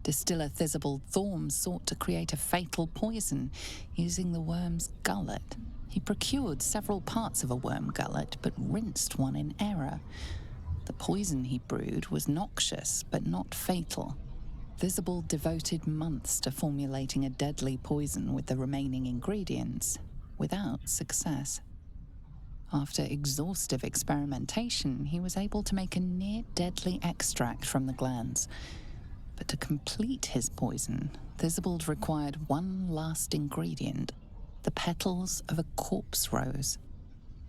Distiller Thizabald Thorm sought to create a fatal poison using the worm's gullet. He procured several parts of a worm gullet, but rinsed one in error. The poison he brewed was noxious, but not fatal. Thizabald devoted months to formulating a deadly poison with the remaining ingredients, without success. After exhaustive experimentation, he was able to make a near-deadly extract from the glands. But to complete his poison, Thizabald required one last ingredient, The petals of a corpse rose.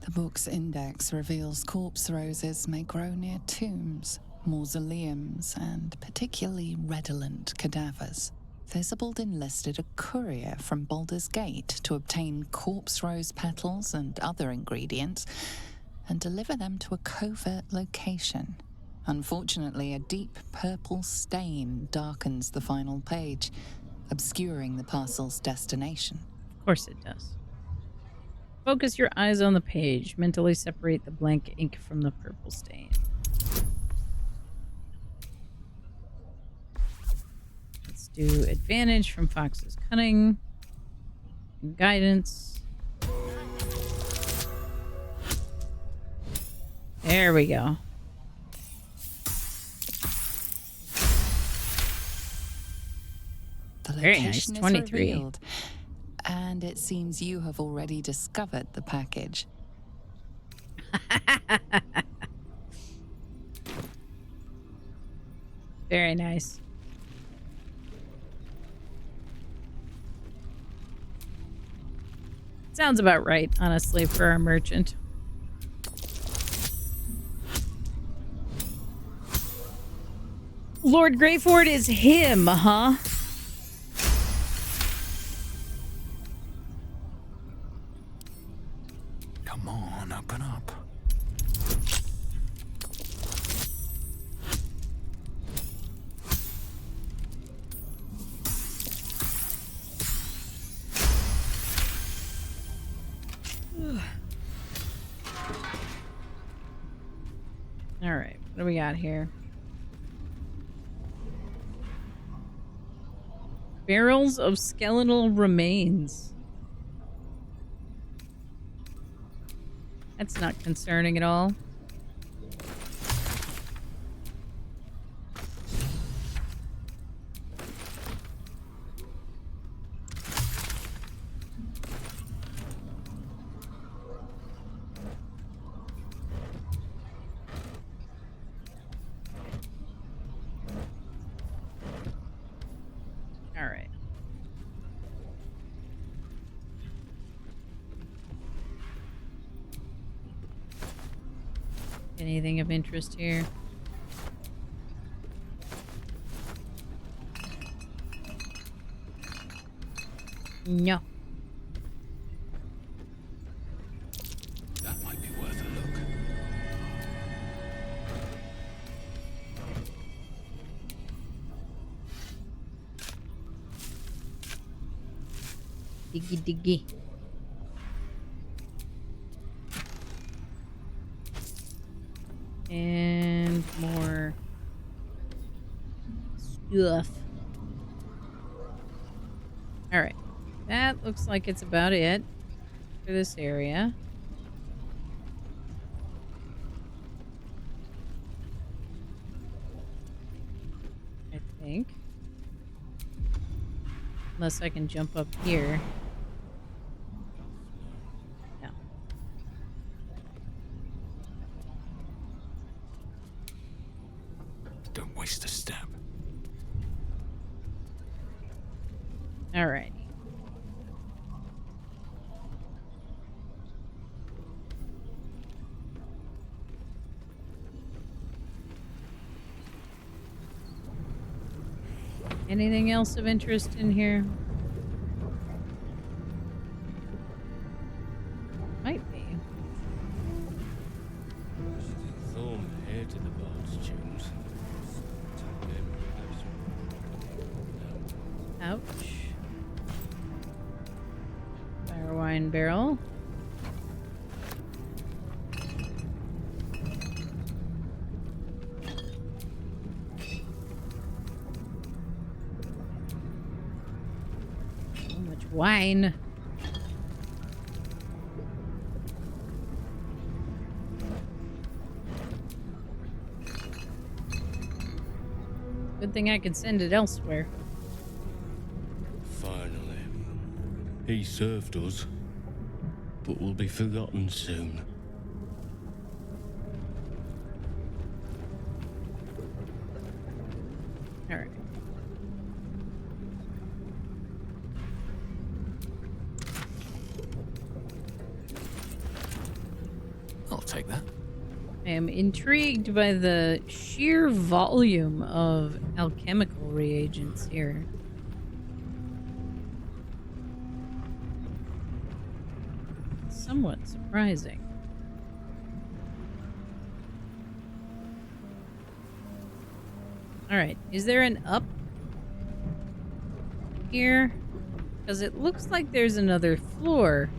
The book's index reveals corpse roses may grow near tombs, mausoleums, and particularly redolent cadavers. Thisobald enlisted a courier from Baldur's Gate to obtain corpse rose petals and other ingredients and deliver them to a covert location. Unfortunately, a deep purple stain darkens the final page, obscuring the parcel's destination. Of course it does. Focus your eyes on the page. Mentally separate the blank ink from the purple stain. Let's do advantage from Fox's cunning. And guidance. There we go. The Very nice, location is 23. revealed, and it seems you have already discovered the package. Very nice. Sounds about right, honestly, for our merchant. Lord Greyford is him, huh? Come on, open up. All right, what do we got here? Barrels of skeletal remains. That's not concerning at all. All right. Anything of interest here? No. That might be worth a look. Diggy diggy. And more stuff. All right. That looks like it's about it for this area. I think. Unless I can jump up here. No. Don't waste a step. All right. Anything else of interest in here? Might be. Thorn head in the bard's tunes. Ouch. Fire wine barrel. So much wine. Good thing I could send it elsewhere. Finally. He served us, but will be forgotten soon. All right. am intrigued by the sheer volume of alchemical reagents here. Somewhat surprising. Alright, is there an up here? Because it looks like there's another floor.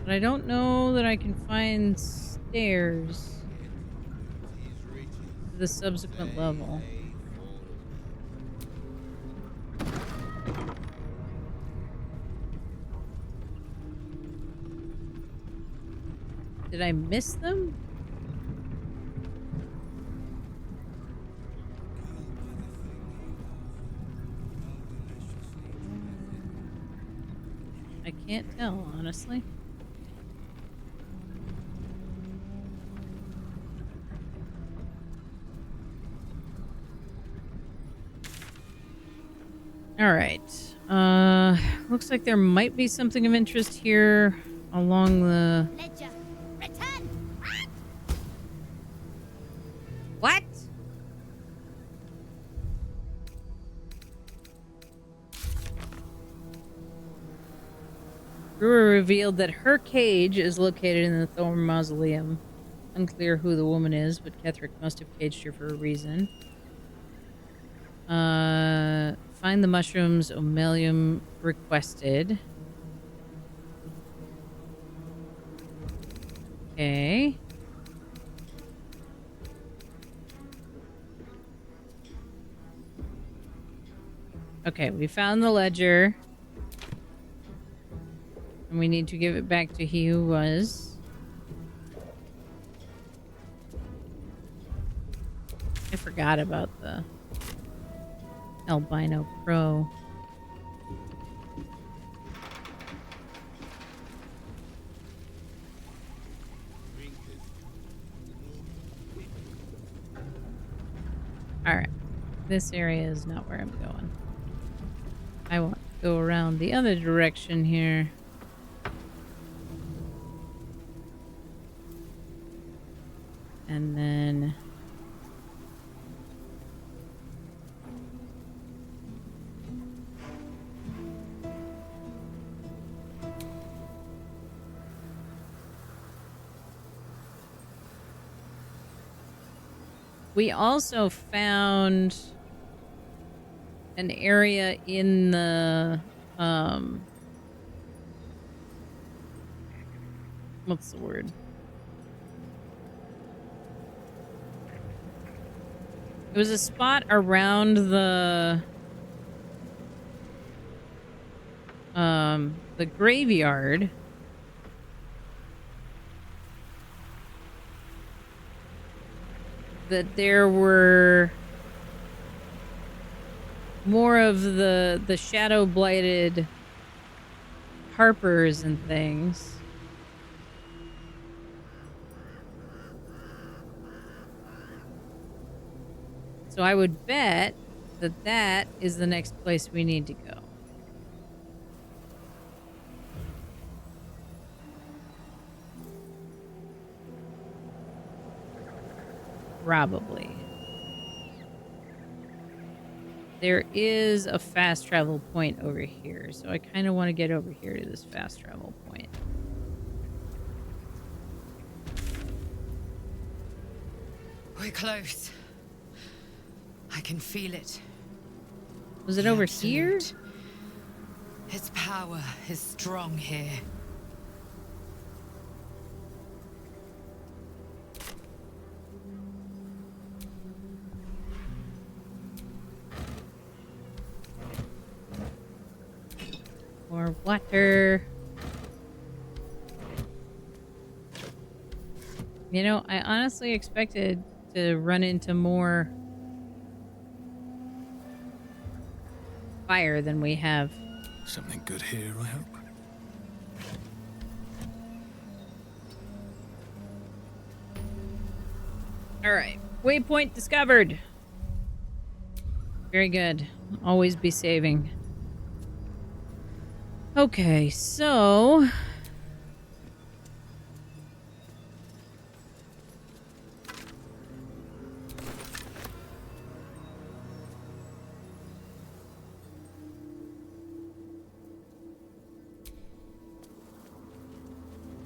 But I don't know that I can find stairs to the subsequent level. Did I miss them? I can't tell, honestly. All right. Looks like there might be something of interest here along the... Ledger, return! What? Brewer revealed that her cage is located in the Thorn Mausoleum. Unclear who the woman is, but Ketherick must have caged her for a reason. Find the mushrooms, Omelium requested. Okay. Okay, we found the ledger. And we need to give it back to he who was. I forgot about the Albino Pro. Alright. This area is not where I'm going. I want to go around the other direction here. And then... we also found an area in the, what's the word? It was a spot around the graveyard. That there were more of the shadow blighted harpers and things. So I would bet that that is the next place we need to go. Probably. There is a fast travel point over here, so I kind of want to get over here to this fast travel point. We're close. I can feel it. Was it over here? Its power is strong here. More water. You know, I honestly expected to run into more fire than we have. Something good here, I hope. All right. Waypoint discovered. Very good. Always be saving. Okay, so...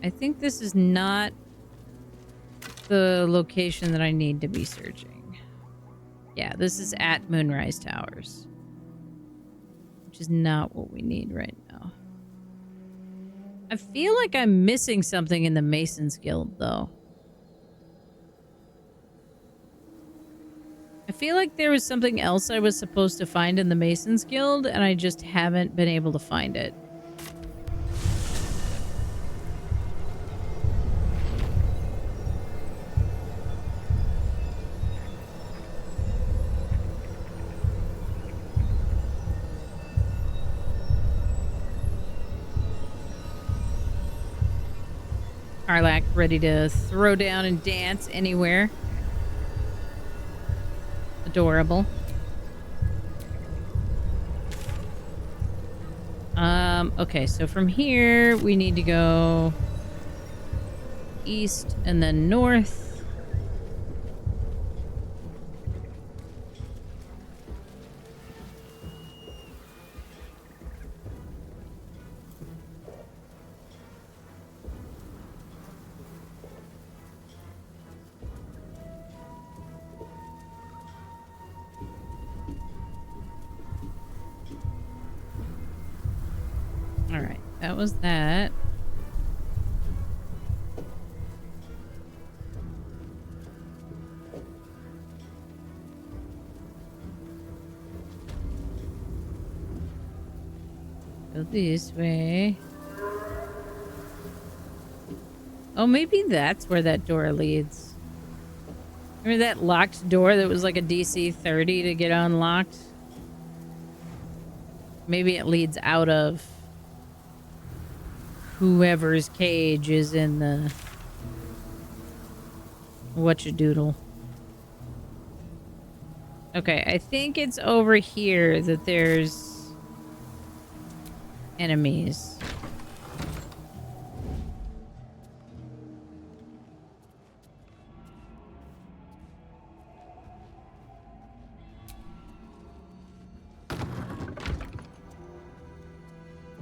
I think this is not the location that I need to be searching. Yeah, this is at Moonrise Towers. Which is not what we need right now. I feel like I'm missing something in the Masons Guild, though. I feel like there was something else I was supposed to find in the Masons Guild, and I just haven't been able to find it. Karlak ready to throw down and dance anywhere. Adorable. Okay, so from here we need to go east and then north. Alright, that was that. Go this way. Oh, maybe that's where that door leads. Remember that locked door that was like a DC 30 to get unlocked? Maybe it leads out of whoever's cage is in the whatchadoodle. Okay, I think it's over here that there's enemies.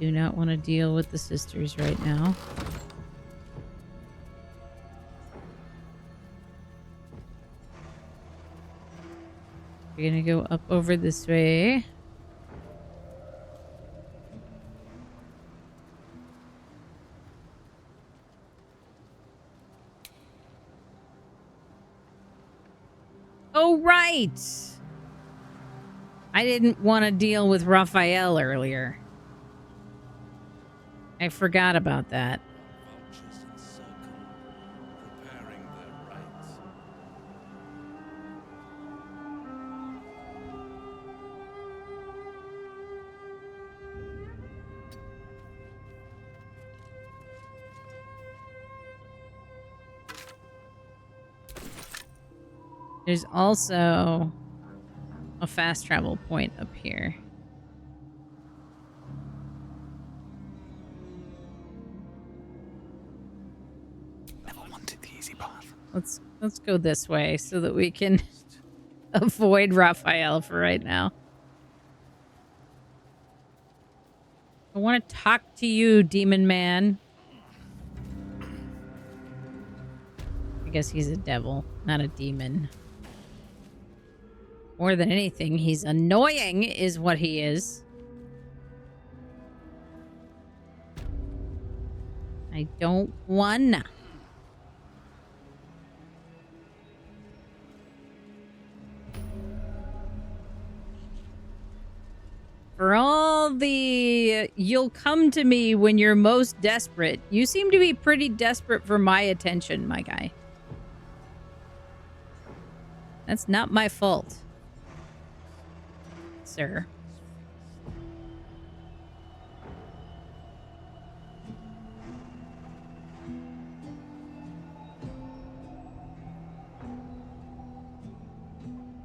Do not want to deal with the sisters right now. We're gonna go up over this way. Oh, right! I didn't want to deal with Raphael earlier. I forgot about that. Vultures encircle, preparing their rites. There's also a fast travel point up here. Never wanted the easy path. Let's go this way so that we can avoid Raphael for right now. I want to talk to you, demon man. I guess he's a devil, not a demon. More than anything, he's annoying is what he is. I don't wanna. For all the you'll come to me when you're most desperate, you seem to be pretty desperate for my attention, my guy. That's not my fault, sir.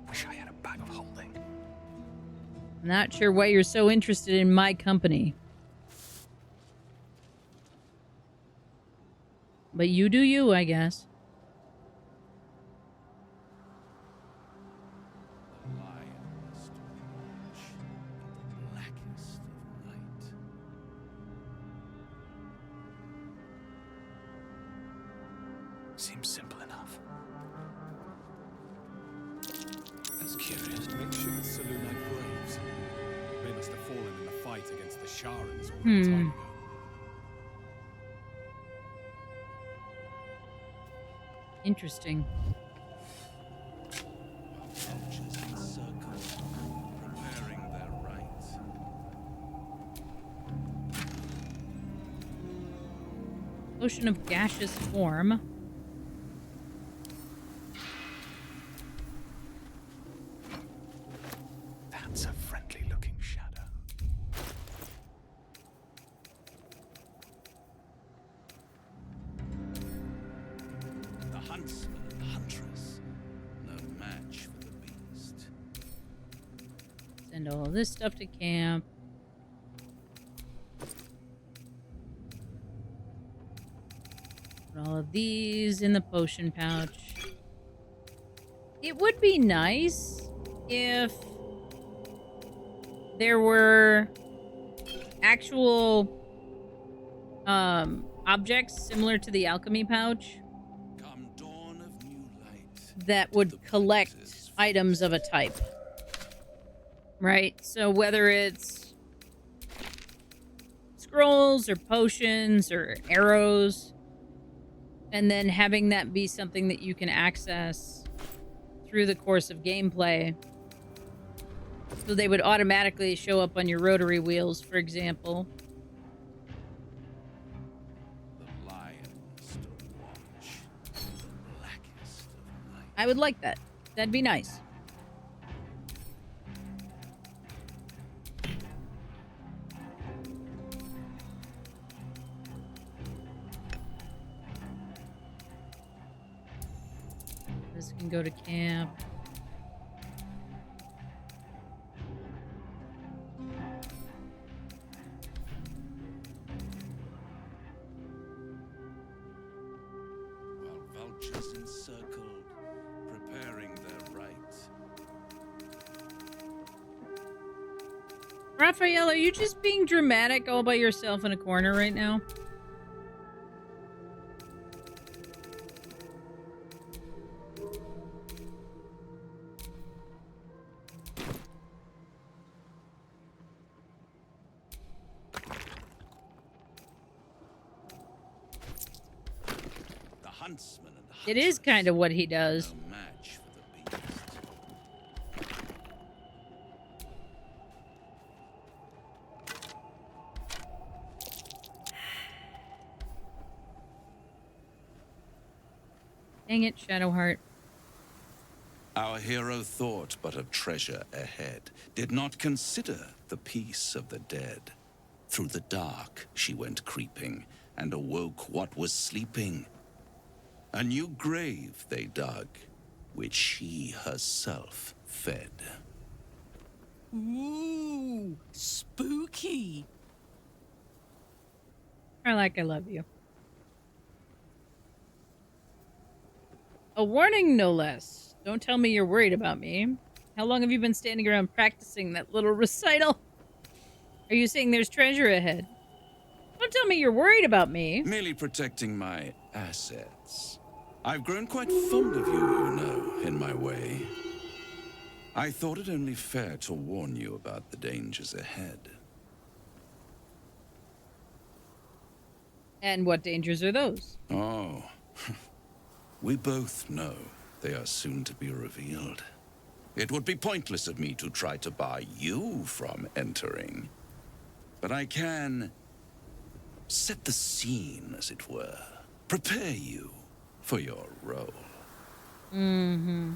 Wish I had a bag of holding. Not sure why you're so interested in my company. But you do you, I guess. The lion must watch the blackest of night. Seems simple enough. That's curious. Makeshift saloonite graves. They must have fallen in the fight against the Sharans all that time ago. Interesting. Vultures encircled, preparing their rites. Potion of gaseous form. That's a friendly-looking shadow. The huntsman and huntress. No match for the beast. Send all this stuff to camp. Put all of these in the potion pouch. It would be nice if there were actual objects similar to the alchemy pouch that would collect items of a type. Right? So whether it's scrolls or potions or arrows, and then having that be something that you can access through the course of gameplay. So they would automatically show up on your rotary wheels, for example. The lion stood watch. The blackest of night. I would like that. That'd be nice. This can go to camp. While vultures encircled, preparing their rites. Raphael, are you just being dramatic all by yourself in a corner right now? The huntsman and It is kind of what he does. no match for the beast. Dang it, Shadowheart. Our hero thought but of treasure ahead, did not consider the peace of the dead. Through the dark she went creeping, and awoke what was sleeping. A new grave they dug, which she herself fed. Ooh, spooky. I love you. A warning, no less. Don't tell me you're worried about me. How long have you been standing around practicing that little recital? Are you saying there's treasure ahead? Don't tell me you're worried about me. Merely protecting my assets. I've grown quite fond of you know, in my way. I thought it only fair to warn you about the dangers ahead. And what dangers are those? Oh, we both know they are soon to be revealed. It would be pointless of me to try to bar you from entering. But I can set the scene, as it were. Prepare you for your role. Mm-hmm.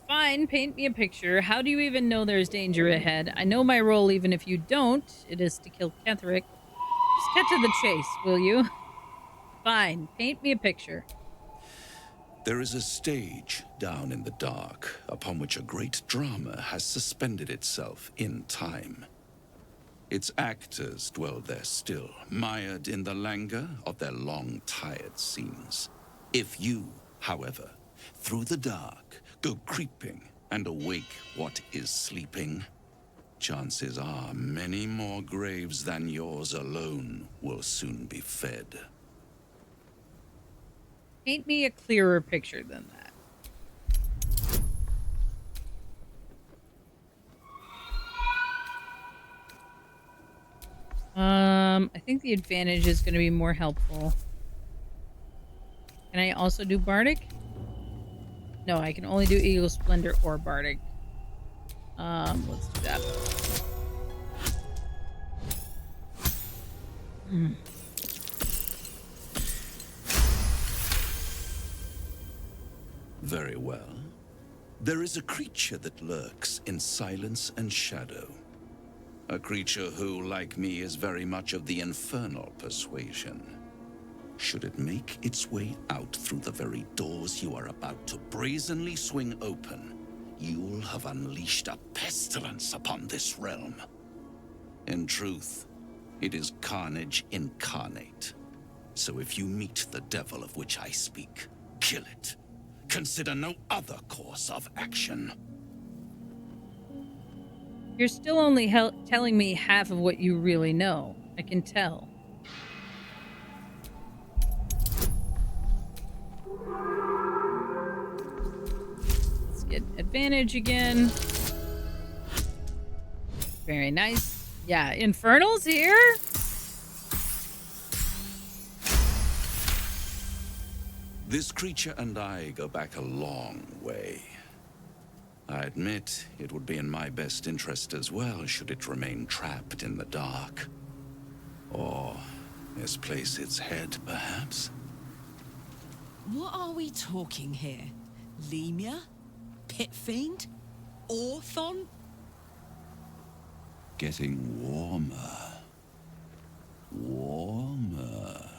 Fine, paint me a picture. How do you even know there's danger ahead? I know my role even if you don't. It is to kill Ketherick. Just cut to the chase, will you? Fine, paint me a picture. There is a stage down in the dark upon which a great drama has suspended itself in time. Its actors dwell there still, mired in the languor of their long, tired scenes. If you, however, through the dark, go creeping and awake what is sleeping, chances are many more graves than yours alone will soon be fed. Paint me a clearer picture than that. I think the advantage is going to be more helpful. Can I also do Bardic? No, I can only do Eagle Splendor or Bardic. Let's do that. Very well. There is a creature that lurks in silence and shadow. A creature who, like me, is very much of the infernal persuasion. Should it make its way out through the very doors you are about to brazenly swing open, you'll have unleashed a pestilence upon this realm. In truth, it is carnage incarnate. So if you meet the devil of which I speak, kill it. Consider no other course of action. You're still only telling me half of what you really know. I can tell. Let's get advantage again. Very nice. Yeah, Infernal's here? This creature and I go back a long way. I admit it would be in my best interest as well should it remain trapped in the dark. Or misplace its head, perhaps? What are we talking here? Lemur? Pit fiend? Orthon? Getting warmer. Warmer.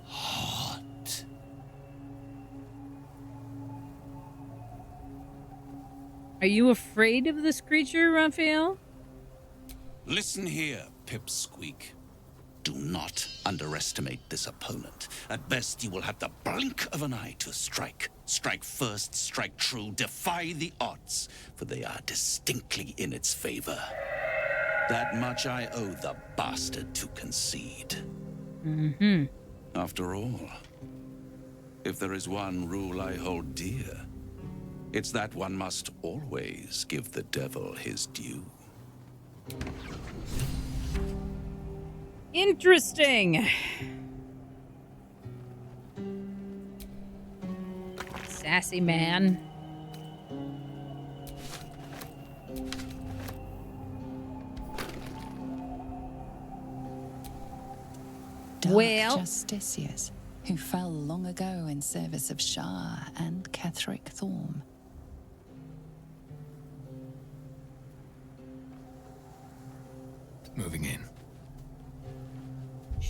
Hot. Are you afraid of this creature, Raphael? Listen here, Pipsqueak. Do not underestimate this opponent. At best, you will have the blink of an eye to strike. Strike first, strike true, defy the odds, for they are distinctly in its favor. That much I owe the bastard to concede. Mm-hmm. After all, if there is one rule I hold dear, it's that one must always give the devil his due. Interesting. Sassy man. Dark Well, justiciars who fell long ago in service of Shah and Ketheric Thorm. Moving in.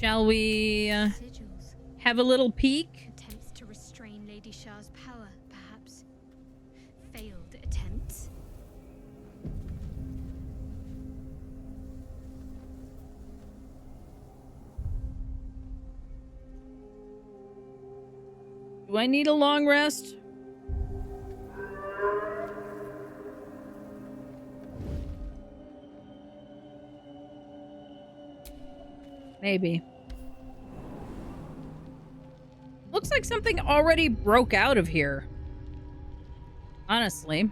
shall we Sigils. have a little peek? Attempts to restrain Lady Shah's power, perhaps. Failed attempts. Do I need a long rest? Maybe. Looks like something already broke out of here. Honestly.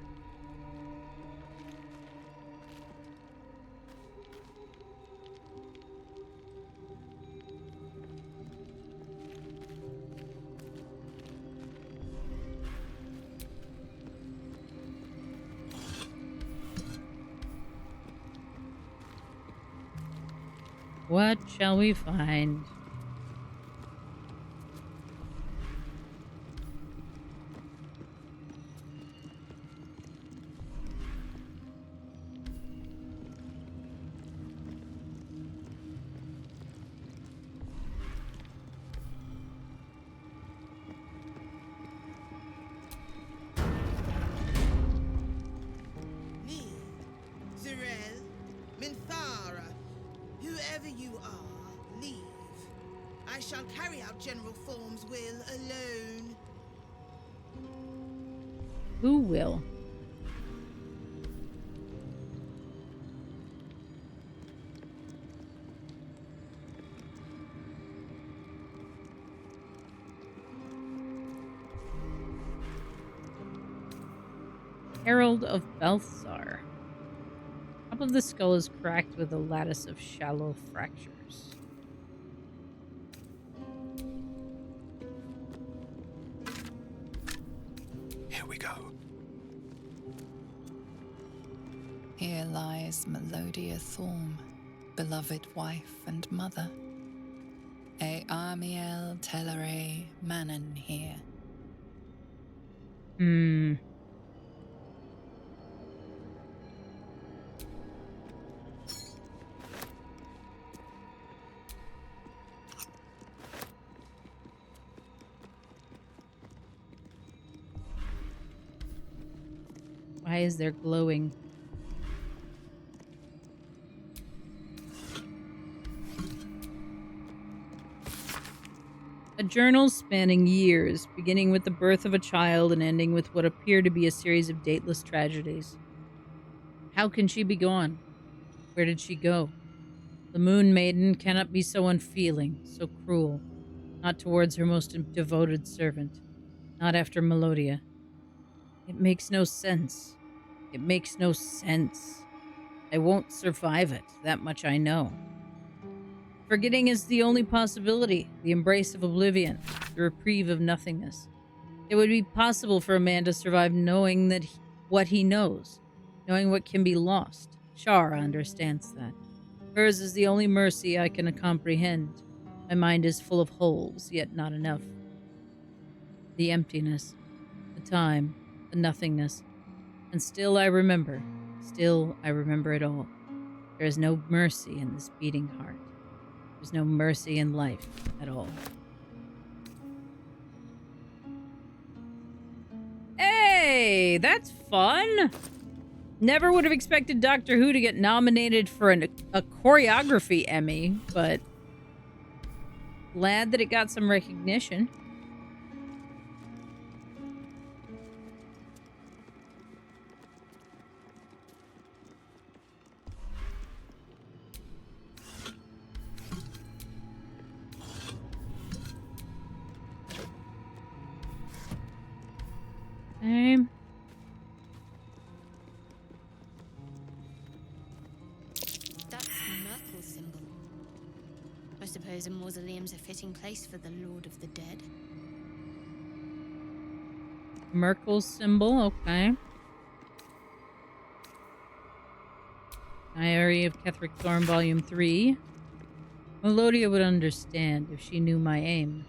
What shall we find? Me, Zirel, Minthara, whoever you are, leave. I shall carry out General Thorm's will alone. Who will? Herald of Balthazar. Top of the skull is cracked with a lattice of shallow fractures. Here we go. Here lies Melodia Thorm, beloved wife and mother. E Amiel Telere Manon here. Why is there glowing? A journal spanning years, beginning with the birth of a child and ending with what appear to be a series of dateless tragedies. How can she be gone? Where did she go? The Moon Maiden cannot be so unfeeling, so cruel. Not towards her most devoted servant. Not after Melodia. It makes no sense. It makes no sense. I won't survive it, that much I know. Forgetting is the only possibility, the embrace of oblivion, the reprieve of nothingness. It would be possible for a man to survive knowing that what he knows, knowing what can be lost. Shara understands that. Hers is the only mercy I can comprehend. My mind is full of holes, yet not enough. The emptiness, the time, the nothingness. And still I remember it all. There is no mercy in this beating heart. There's no mercy in life at all. Hey, that's fun! Never would have expected Doctor Who to get nominated for a choreography Emmy, but glad that it got some recognition. Okay. That's Merkel's symbol. I suppose a mausoleum's a fitting place for the Lord of the Dead. Merkel's symbol, okay. Diary of Ketherick Thorm, Volume 3. Melodia would understand if she knew my aim.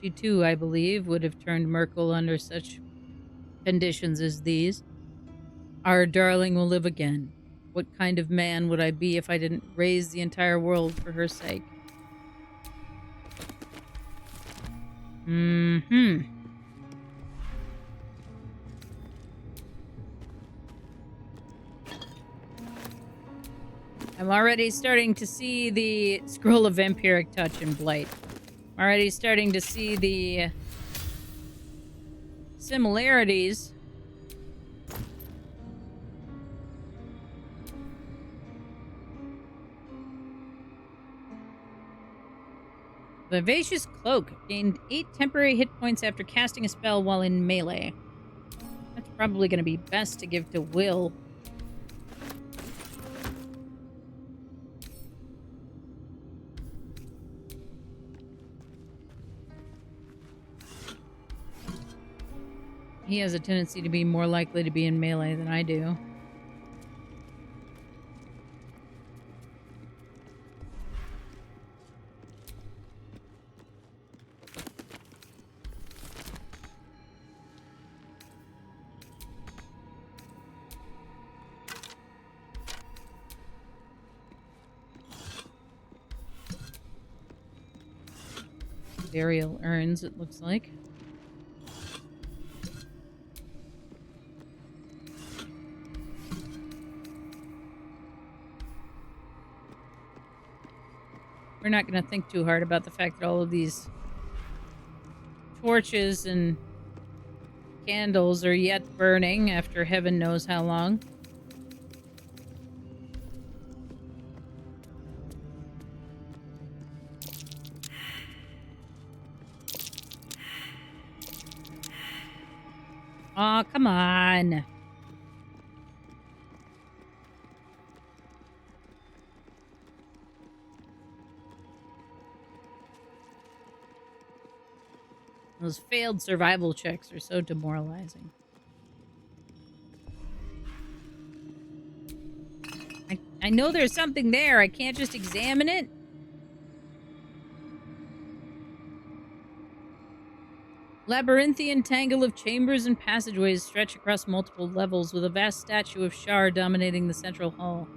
She too, I believe, would have turned Merkel under such conditions as these. Our darling will live again. What kind of man would I be if I didn't raise the entire world for her sake? Mm-hmm. I'm already starting to see the Scroll of Vampiric Touch in Blight. I'm already starting to see the similarities. Vivacious Cloak. Gained 8 temporary hit points after casting a spell while in melee. That's probably going to be best to give to Will. He has a tendency to be more likely to be in melee than I do. Burial urns, it looks like. We're not going to think too hard about the fact that all of these torches and candles are yet burning after heaven knows how long. Aw, come on. Those failed survival checks are so demoralizing. I know there's something there. I can't just examine it. Labyrinthian tangle of chambers and passageways stretch across multiple levels, with a vast statue of Shar dominating the central hall.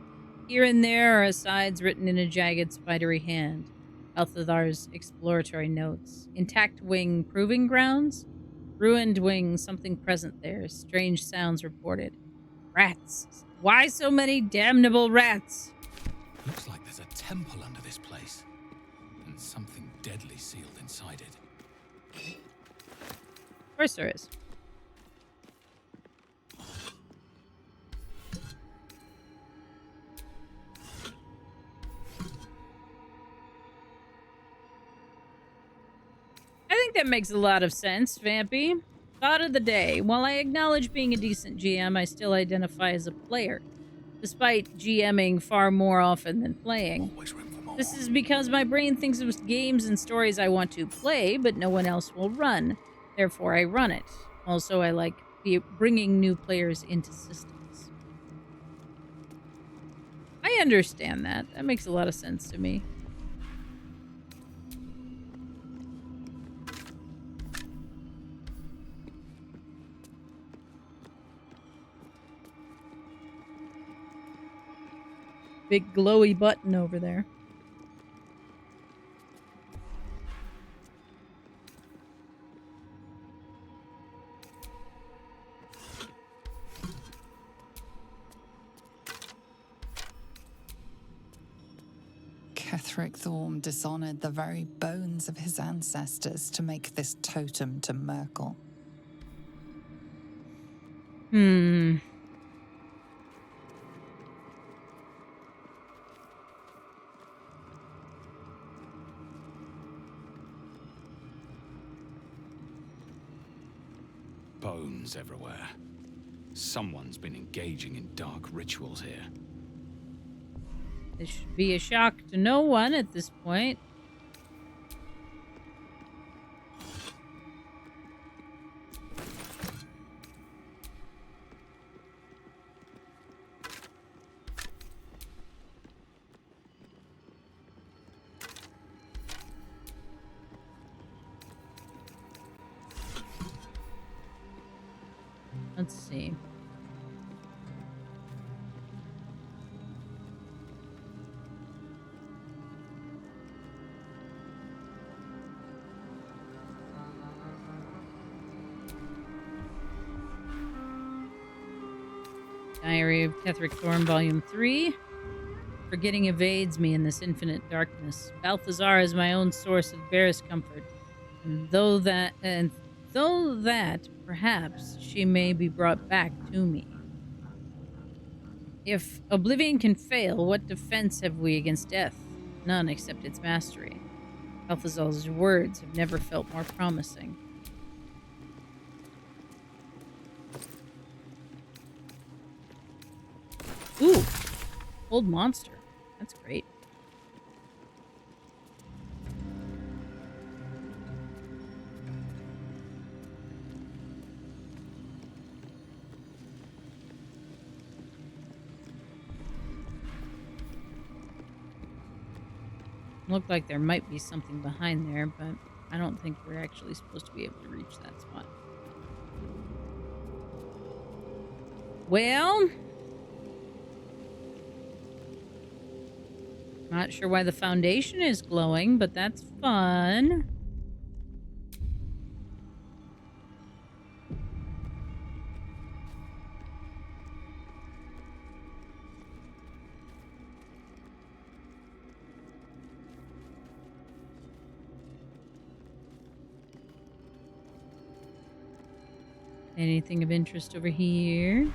Here and there are asides written in a jagged, spidery hand. Balthazar's exploratory notes. Intact wing, proving grounds? Ruined wing, something present there. Strange sounds reported. Rats. Why so many damnable rats? Looks like there's a temple under this place, and something deadly sealed inside it. Of course there is. I think that makes a lot of sense, Vampy. Thought of the day. While I acknowledge being a decent GM, I still identify as a player, despite GMing far more often than playing. This is because my brain thinks of games and stories I want to play, but no one else will run. Therefore, I run it. Also, I like bringing new players into systems. I understand that. That makes a lot of sense to me. Big glowy button over there. Ketheric Thorm dishonored the very bones of his ancestors to make this totem to Merkel. Bones everywhere. Someone's been engaging in dark rituals here. This should be a shock to no one at this point. Let's see. Diary of Ketheric Thorm, Volume 3. Forgetting evades me in this infinite darkness. Balthazar is my own source of barest comfort. And though that, perhaps, she may be brought back to me. If oblivion can fail, what defense have we against death? None except its mastery. Balthazar's words have never felt more promising. Ooh, old monster. That's great. Looked like there might be something behind there, but I don't think we're actually supposed to be able to reach that spot. Well, not sure why the foundation is glowing, but that's fun. Anything of interest over here?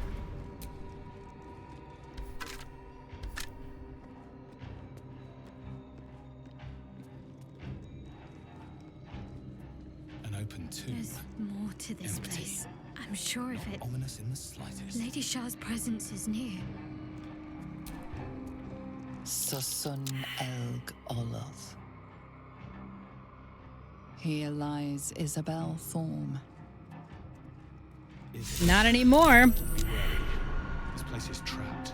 An open tomb. There's more to this Empty. place. I'm sure of it. Ominous in the slightest. Lady Shah's presence is near. Susun Elg Oloth. Here lies Isabel Thorm. Not anymore. Be wary. This place is trapped.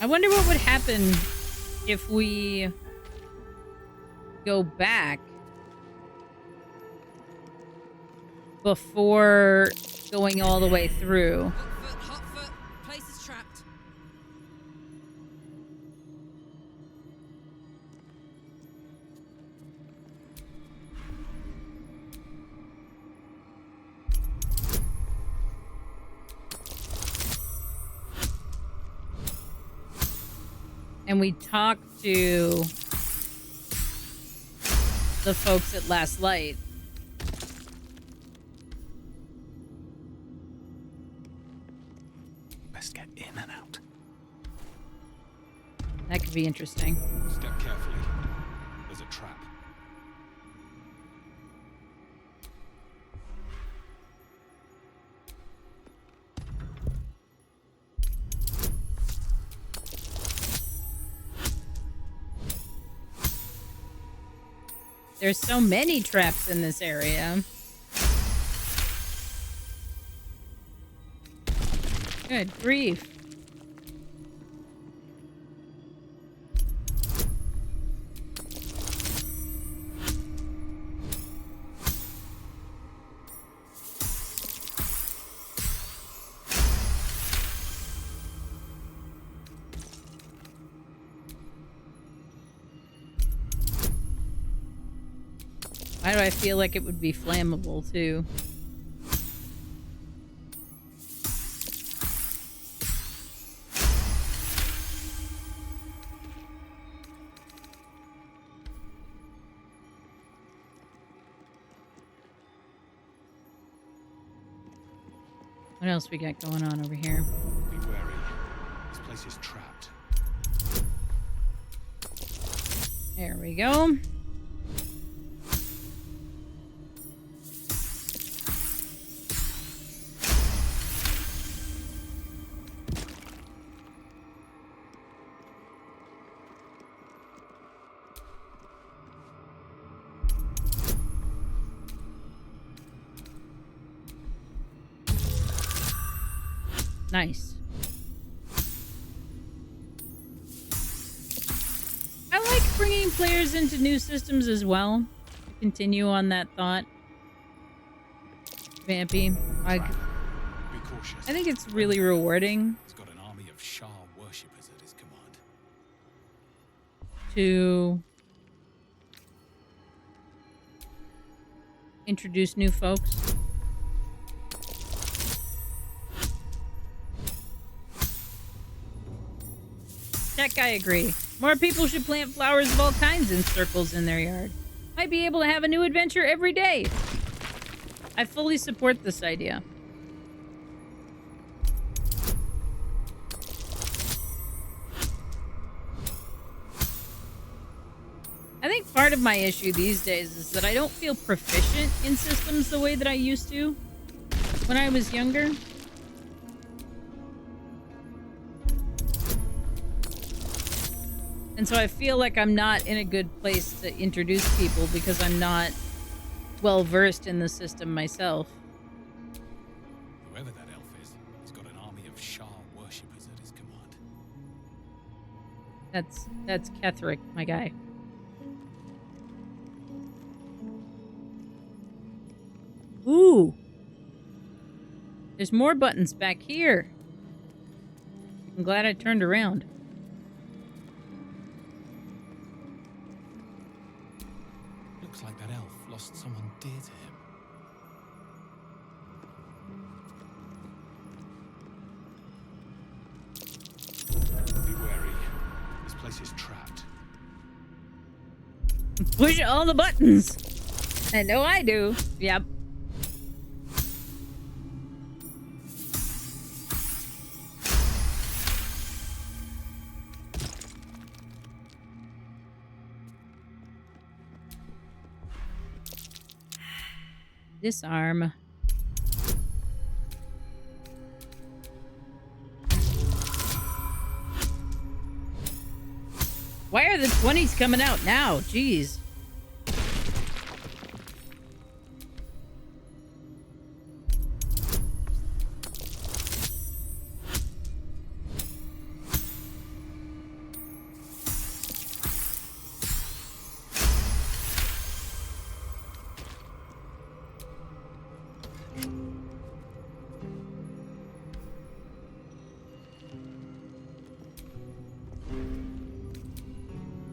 I wonder what would happen if we go back before going all the way through. Hot foot. Place is trapped. And we talked to the folks at Last Light. Best get in and out. That could be interesting. Step carefully. There's a trap. There's so many traps in this area. Good grief. Why do I feel like it would be flammable, too? What else we got going on over here? Be wary. This place is trapped. There we go. Nice. I like bringing players into new systems as well. To continue on that thought. Vampy. Be cautious. I think it's really rewarding He's got an army of Shah worshippers at his command. to introduce new folks. Tech, I agree. More people should plant flowers of all kinds in circles in their yard. Might be able to have a new adventure every day. I fully support this idea. I think part of my issue these days is that I don't feel proficient in systems the way that I used to when I was younger. And so I feel like I'm not in a good place to introduce people because I'm not well versed in the system myself. Whoever that elf is, he's got an army of Shah worshippers at his command. That's Ketherick, my guy. Ooh. There's more buttons back here. I'm glad I turned around. Looks like that elf lost someone dear to him. Be wary. This place is trapped. Push all the buttons. I know I do. Yep. Disarm. Why are the 20s coming out now? Jeez.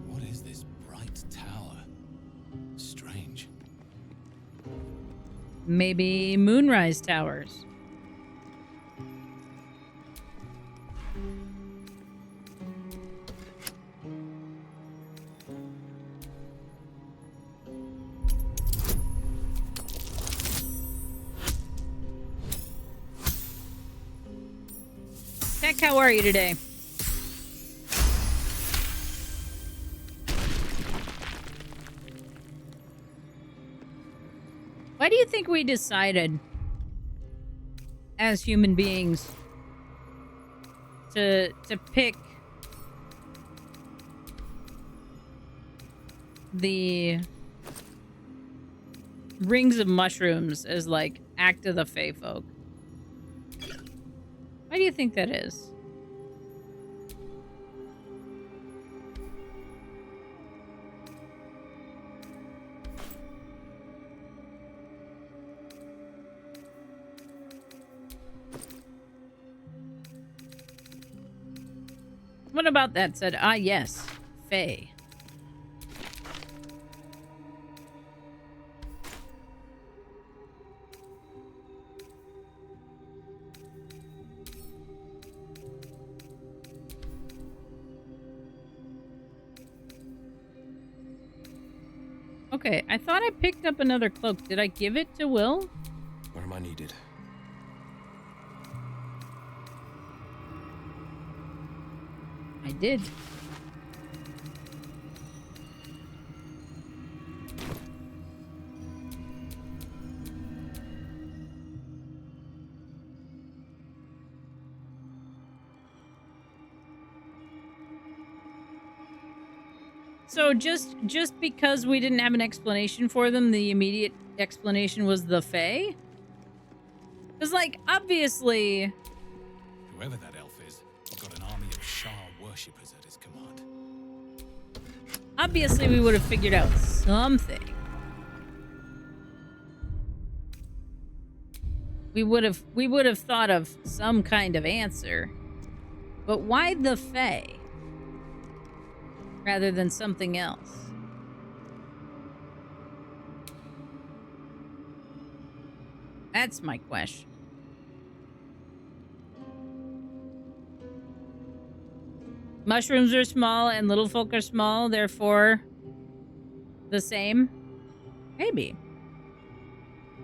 What is this bright tower? Strange. Maybe Moonrise Towers. Tech, how are you today? Why do you think we decided as human beings to pick the rings of mushrooms as like act of the Fae folk? Why do you think that is? What about that said? Ah, yes. Fae. Okay, I thought I picked up another cloak. Did I give it to Will? Where am I needed? I did. So just because we didn't have an explanation for them, the immediate explanation was the Fae? Because, like, obviously... Whoever that elf is, he's got an army of Shah worshippers at his command. Obviously, we would have figured out something. We would have thought of some kind of answer. But why the Fae? Rather than something else. That's my question. Mushrooms are small and little folk are small, therefore the same? Maybe.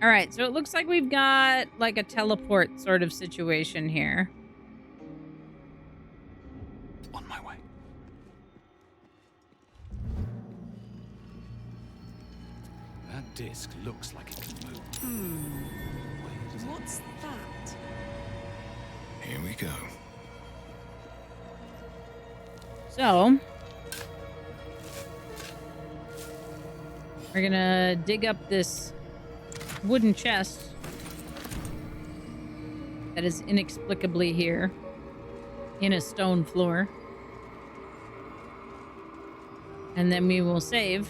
Alright, so it looks like we've got like a teleport sort of situation here. On my way. That disc looks like it can move. What's that? Here we go. So, we're gonna dig up this wooden chest that is inexplicably here in a stone floor. And then we will save.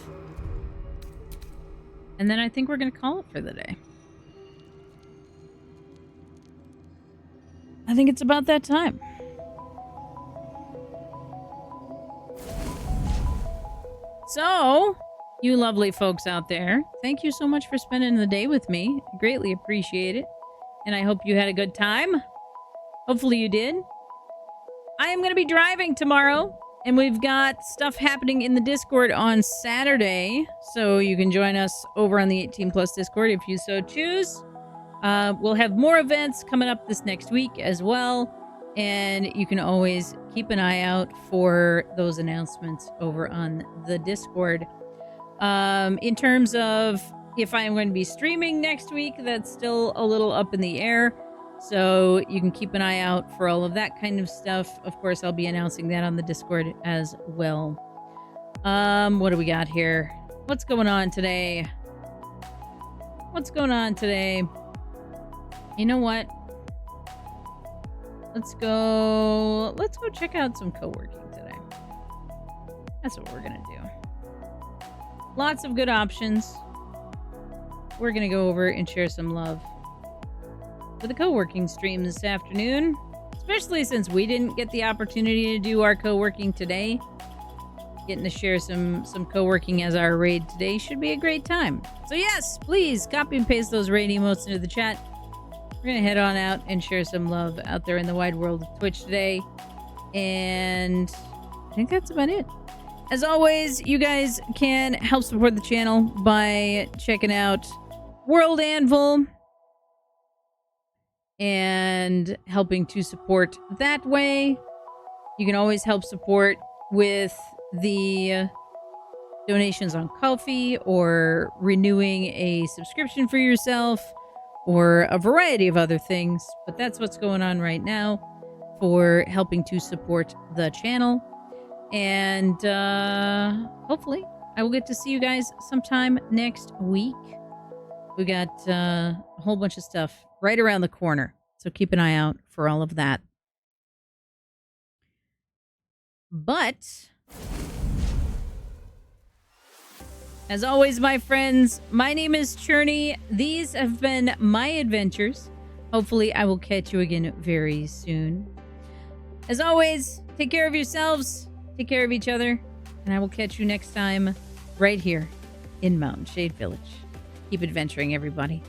And then I think we're gonna call it for the day. I think it's about that time. So, you lovely folks out there, thank you so much for spending the day with me. I greatly appreciate it. And I hope you had a good time. Hopefully you did. I am going to be driving tomorrow, and we've got stuff happening in the Discord on Saturday. So you can join us over on the 18 Plus Discord if you so choose. We'll have more events coming up this next week as well. And you can always keep an eye out for those announcements over on the Discord. In terms of if I am going to be streaming next week, that's still a little up in the air. So you can keep an eye out for all of that kind of stuff. Of course, I'll be announcing that on the Discord as well. What do we got here? What's going on today? What's going on today? You know what? Let's go check out some co-working today. That's what we're gonna do. Lots of good options. We're gonna go over and share some love for the co-working stream this afternoon, especially since we didn't get the opportunity to do our co-working today. Getting to share some co-working as our raid today should be a great time. So yes, please copy and paste those raid emotes into the chat. We're gonna head on out and share some love out there in the wide world of Twitch today. And I think that's about it. As always, you guys can help support the channel by checking out World Anvil and helping to support that way. You can always help support with the donations on Ko-fi or renewing a subscription for yourself or a variety of other things. But that's what's going on right now for helping to support the channel. And hopefully I will get to see you guys sometime next week. We got a whole bunch of stuff right around the corner. So keep an eye out for all of that. But as always, my friends, my name is Churney. These have been my adventures. Hopefully I will catch you again very soon. As always, take care of yourselves, take care of each other, and I will catch you next time right here in Mountain Shade Village. Keep adventuring, everybody.